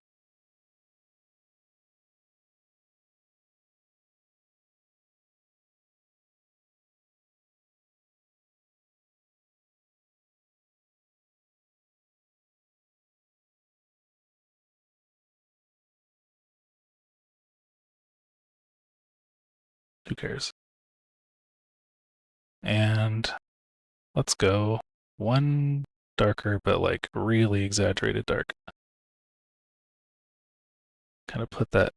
Who cares? And let's go one darker, but like really exaggerated dark. Kind of put that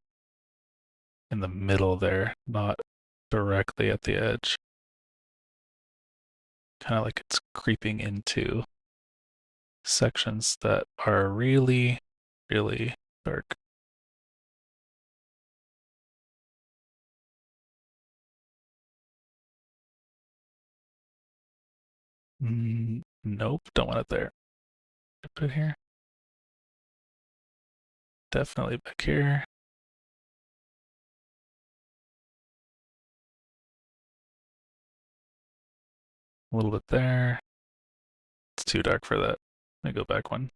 in the middle there, not directly at the edge. Kind of like it's creeping into sections that are really, really dark. Nope, don't want it there. Put it here. Definitely back here. A little bit there. It's too dark for that. Let me go back one.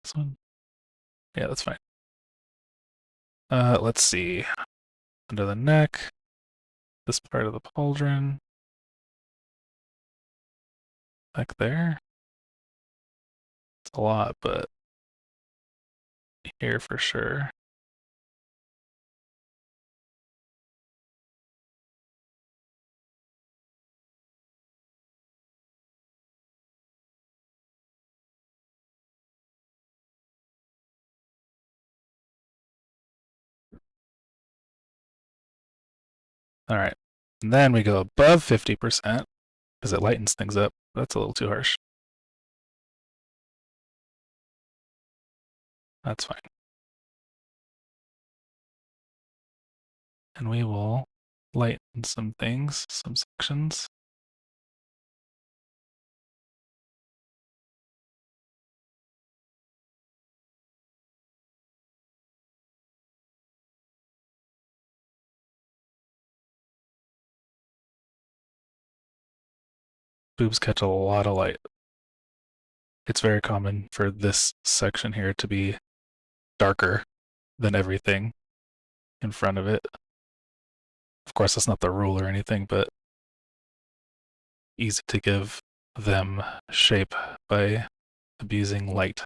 This one? Yeah, that's fine. Let's see. Under the neck. This part of the pauldron. Back there. It's a lot, but here for sure. All right. And then we go above 50% because it lightens things up. That's a little too harsh. That's fine. And we will lighten some things, some sections. Boobs catch a lot of light. It's very common for this section here to be darker than everything in front of it. Of course, that's not the rule or anything, but easy to give them shape by abusing light.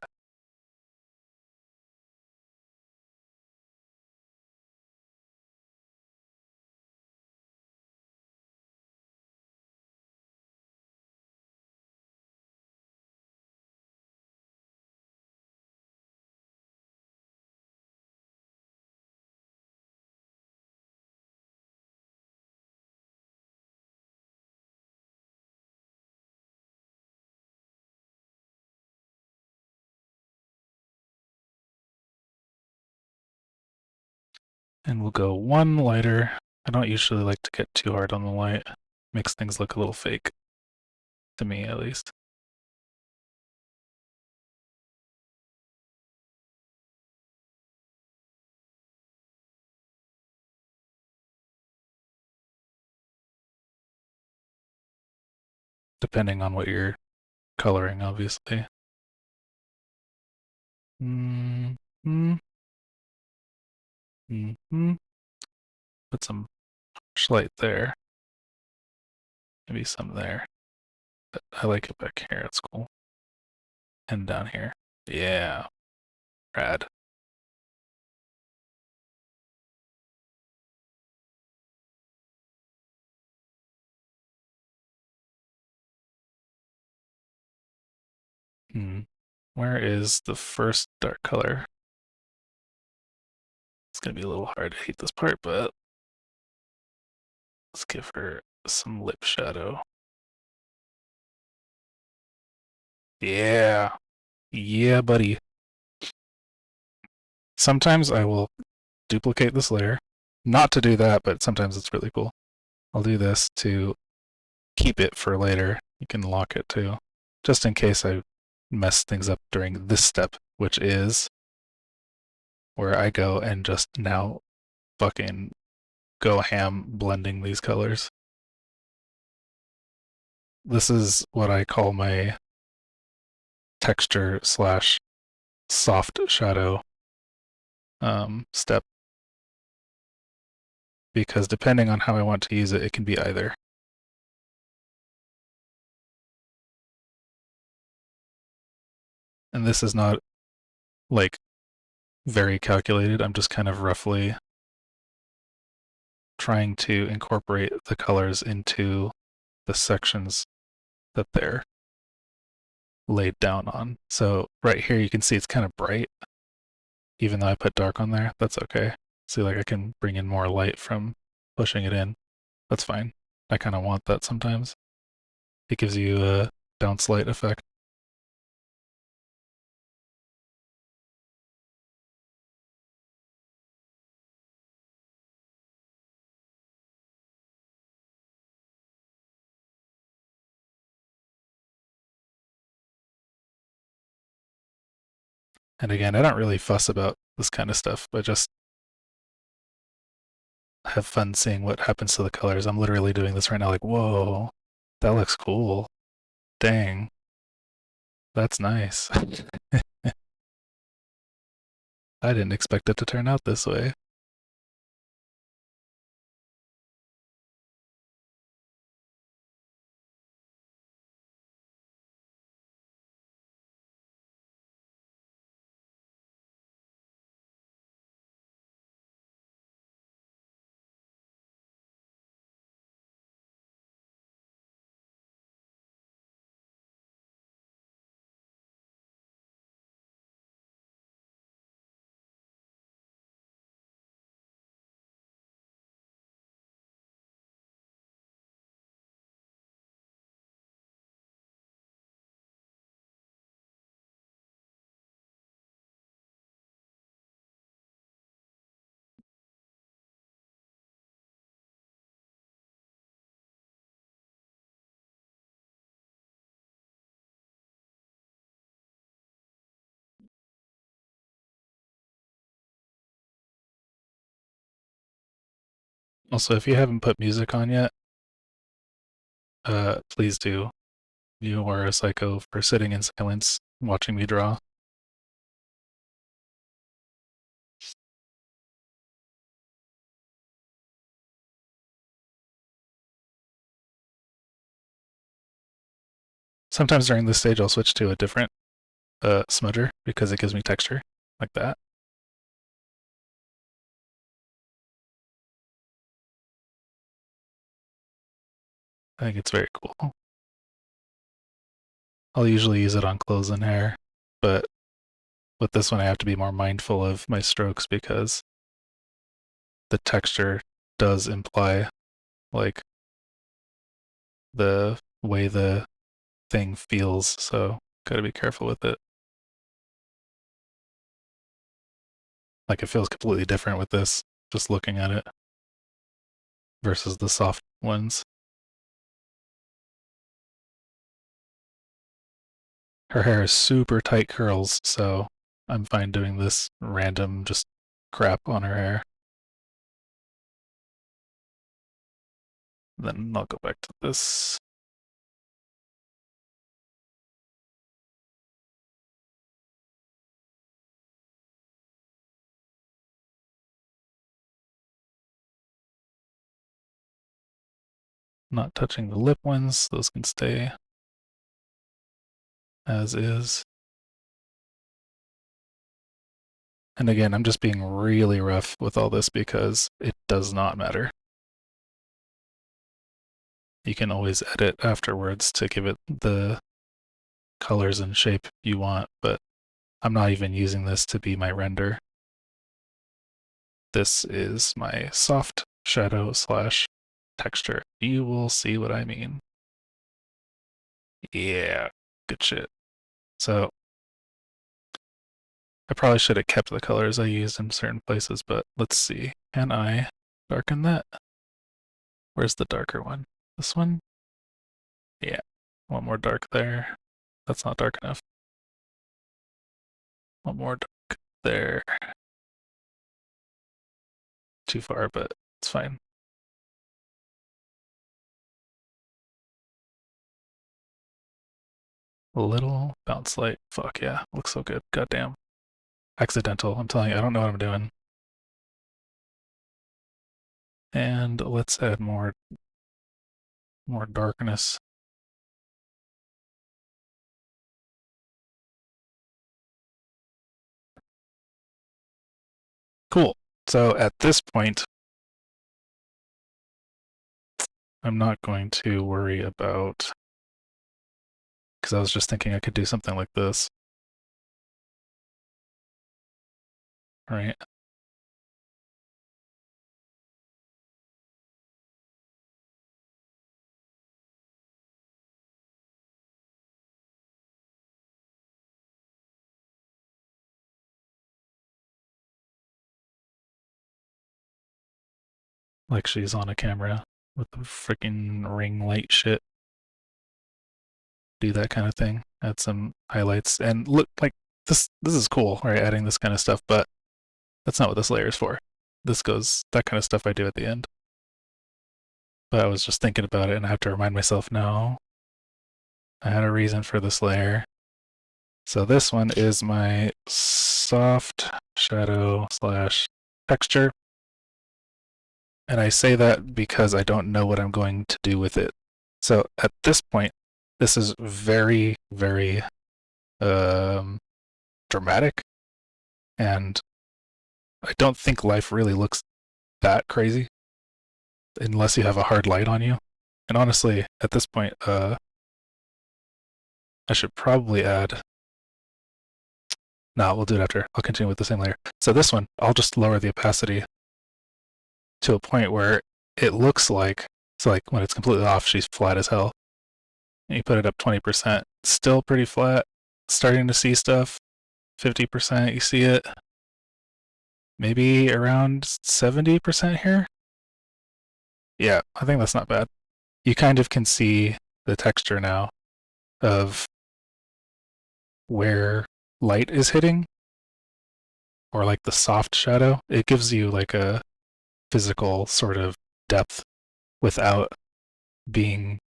And we'll go one lighter. I don't usually like to get too hard on the light. Makes things look a little fake. To me, at least. Depending on what you're coloring, obviously. Mm-hmm. Mm-hmm. Put some light there. Maybe some there. But I like it back here. It's cool. And down here. Yeah. Rad. Where is the first dark color? It's gonna be a little hard to hate this part, but let's give her some lip shadow. Yeah. Yeah, buddy. Sometimes I will duplicate this layer. Not to do that, but sometimes it's really cool. I'll do this to keep it for later. You can lock it too. Just in case I mess things up during this step, which is where I go and just now fucking go ham blending these colors. This is what I call my texture slash soft shadow step, because depending on how I want to use it, it can be either. And this is not like very calculated. I'm just kind of roughly trying to incorporate the colors into the sections that they're laid down on. So right here you can see it's kind of bright. Even though I put dark on there, that's okay. See, like I can bring in more light from pushing it in. That's fine. I kind of want that sometimes. It gives you a bounce light effect. And again, I don't really fuss about this kind of stuff. I just have fun seeing what happens to the colors. I'm literally doing this right now, like, whoa, that looks cool. Dang, that's nice. I didn't expect it to turn out this way. Also, if you haven't put music on yet, please do. You are a psycho for sitting in silence, watching me draw. Sometimes during this stage, I'll switch to a different smudger because it gives me texture, like that. I think it's very cool. I'll usually use it on clothes and hair, but with this one I have to be more mindful of my strokes because the texture does imply like the way the thing feels, so gotta be careful with it. Like it feels completely different with this, just looking at it, versus the soft ones. Her hair is super tight curls, so I'm fine doing this random just crap on her hair. Then I'll go back to this. Not touching the lip ones, those can stay as is. And again, I'm just being really rough with all this because it does not matter. You can always edit afterwards to give it the colors and shape you want, but I'm not even using this to be my render. This is my soft shadow slash texture. You will see what I mean. Yeah, good shit. So I probably should have kept the colors I used in certain places, but let's see. Can I darken that? Where's the darker one? This one? Yeah, one more dark there. That's not dark enough. One more dark there. Too far, but it's fine. A little bounce light. Fuck yeah, looks so good. Goddamn. Accidental. I'm telling you, I don't know what I'm doing. And let's add more darkness. Cool. So at this point, I'm not going to worry about, because I was just thinking I could do something like this. Right? Like she's on a camera with the freaking ring light shit. Do that kind of thing. Add some highlights and look like this is cool, right? Adding this kind of stuff, but that's not what this layer is for. This goes, that kind of stuff I do at the end. But I was just thinking about it and I have to remind myself, no, I had a reason for this layer. So this one is my soft shadow slash texture. And I say that because I don't know what I'm going to do with it. So at this point, this is very, very dramatic. And I don't think life really looks that crazy unless you have a hard light on you. And honestly, at this point, I should probably add. No, we'll do it after. I'll continue with the same layer. So this one, I'll just lower the opacity to a point where it looks like, so like when it's completely off, she's flat as hell. And you put it up 20%, still pretty flat. Starting to see stuff. 50%, you see it. Maybe around 70% here. Yeah, I think that's not bad. You kind of can see the texture now of where light is hitting, or like the soft shadow. It gives you like a physical sort of depth without being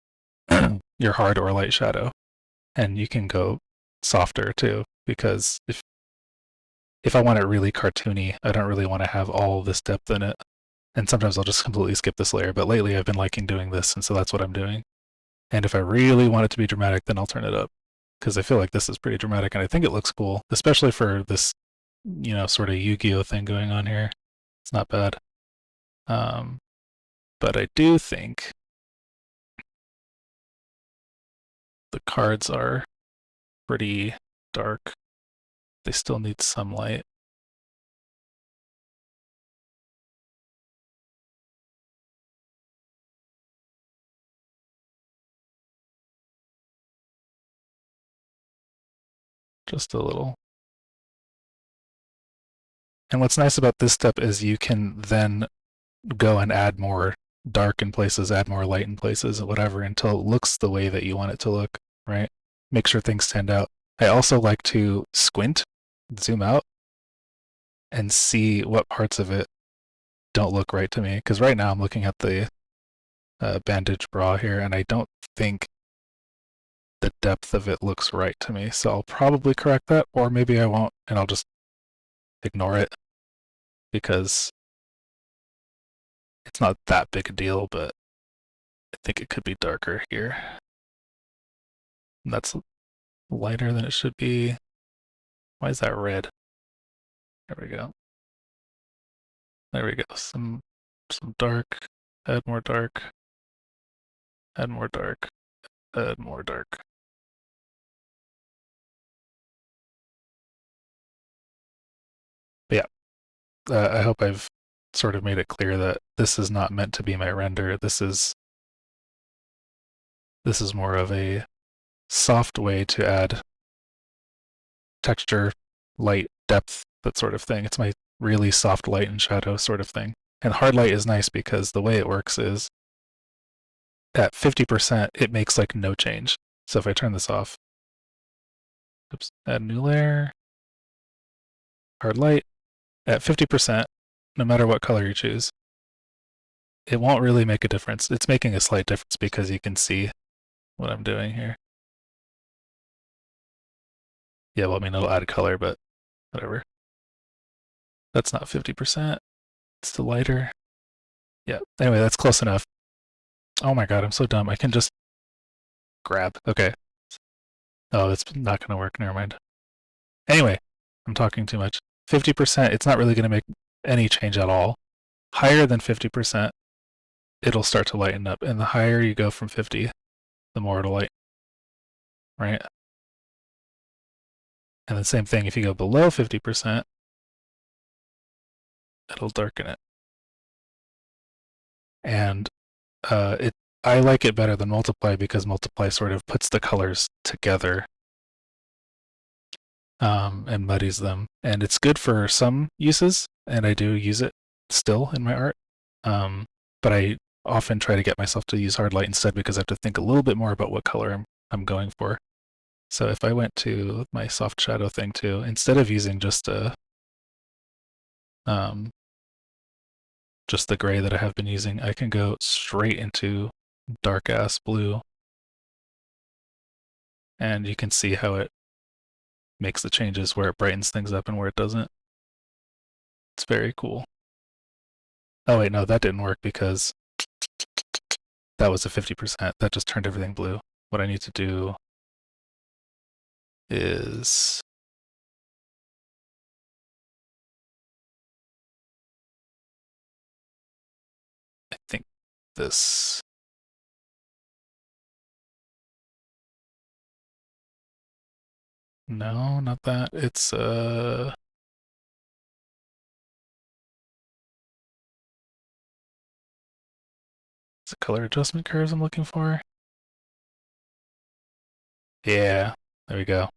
your hard or light shadow. And you can go softer too, because if I want it really cartoony, I don't really want to have all this depth in it. And sometimes I'll just completely skip this layer, but lately I've been liking doing this, and so that's what I'm doing. And if I really want it to be dramatic, then I'll turn it up, because I feel like this is pretty dramatic, and I think it looks cool, especially for this, sort of Yu-Gi-Oh thing going on here. It's not bad. But I do think the cards are pretty dark. They still need some light. Just a little. And what's nice about this step is you can then go and add more dark in places, add more light in places, whatever, until it looks the way that you want it to look, right? Make sure things stand out. I also like to squint, zoom out, and see what parts of it don't look right to me. Because right now I'm looking at the bandage bra here, and I don't think the depth of it looks right to me. So I'll probably correct that, or maybe I won't, and I'll just ignore it, because it's not that big a deal, but I think it could be darker here. And that's lighter than it should be. Why is that red? There we go. There we go. Some dark. Add more dark. Add more dark. Add more dark. But yeah, I hope I've sort of made it clear that this is not meant to be my render. This is more of a soft way to add texture, light, depth, that sort of thing. It's my really soft light and shadow sort of thing. And hard light is nice because the way it works is at 50%, it makes like no change. So if I turn this off, oops, add a new layer, hard light, at 50%, no matter what color you choose, it won't really make a difference. It's making a slight difference because you can see what I'm doing here. Yeah, well, I mean, it'll add a color, but whatever. That's not 50%. It's the lighter. Yeah, anyway, that's close enough. Oh my god, I'm so dumb. I can just grab. Okay. Oh, it's not going to work. Never mind. Anyway, I'm talking too much. 50%, it's not really going to make any change at all. Higher than 50%, it'll start to lighten up. And the higher you go from 50, the more it'll lighten. Right? And the same thing, if you go below 50%, it'll darken it. And I like it better than multiply because multiply sort of puts the colors together and muddies them. And it's good for some uses, and I do use it still in my art. But I often try to get myself to use hard light instead because I have to think a little bit more about what color I'm going for. So if I went to my soft shadow thing too, instead of using just the gray that I have been using, I can go straight into dark ass blue. And you can see how it makes the changes, where it brightens things up and where it doesn't. It's very cool. Oh wait, no, that didn't work because that was a 50%. That just turned everything blue. What I need to do is I think this. No, not that. It's it's the color adjustment curves I'm looking for. Yeah, there we go.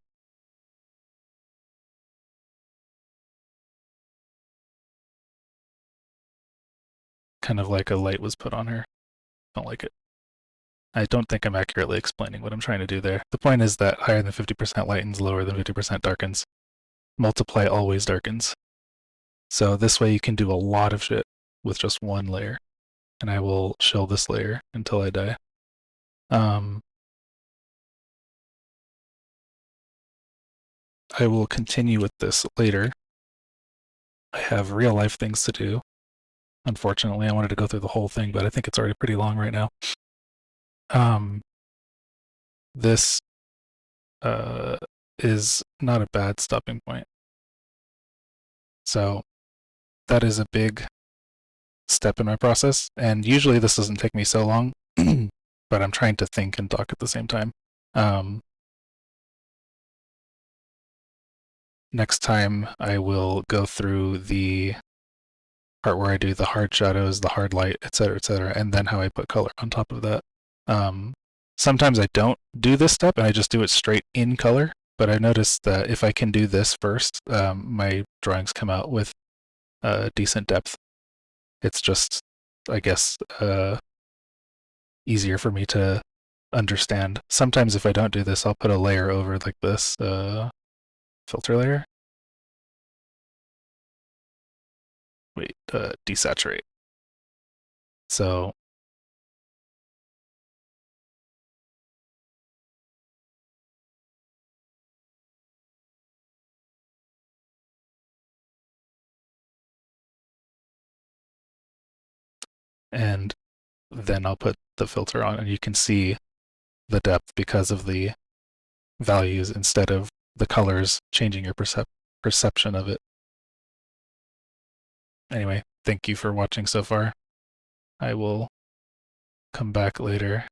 Kind of like a light was put on her. Don't like it. I don't think I'm accurately explaining what I'm trying to do there. The point is that higher than 50% lightens, lower than 50% darkens. Multiply always darkens. So this way you can do a lot of shit with just one layer. and I will shill this layer until I die. I will continue with this later. I have real life things to do. Unfortunately, I wanted to go through the whole thing, but I think it's already pretty long right now. This is not a bad stopping point. So that is a big step in my process, and usually this doesn't take me so long, but I'm trying to think and talk at the same time. Next time I will go through the part where I do the hard shadows, the hard light, etc., and then how I put color on top of that. Sometimes I don't do this step and I just do it straight in color, but I noticed that if I can do this first, my drawings come out with decent depth. It's just, I guess, easier for me to understand. Sometimes if I don't do this, I'll put a layer over like this, filter layer. Wait, desaturate. So and then I'll put the filter on, and you can see the depth because of the values instead of the colors changing your perception of it. Anyway, thank you for watching so far. I will come back later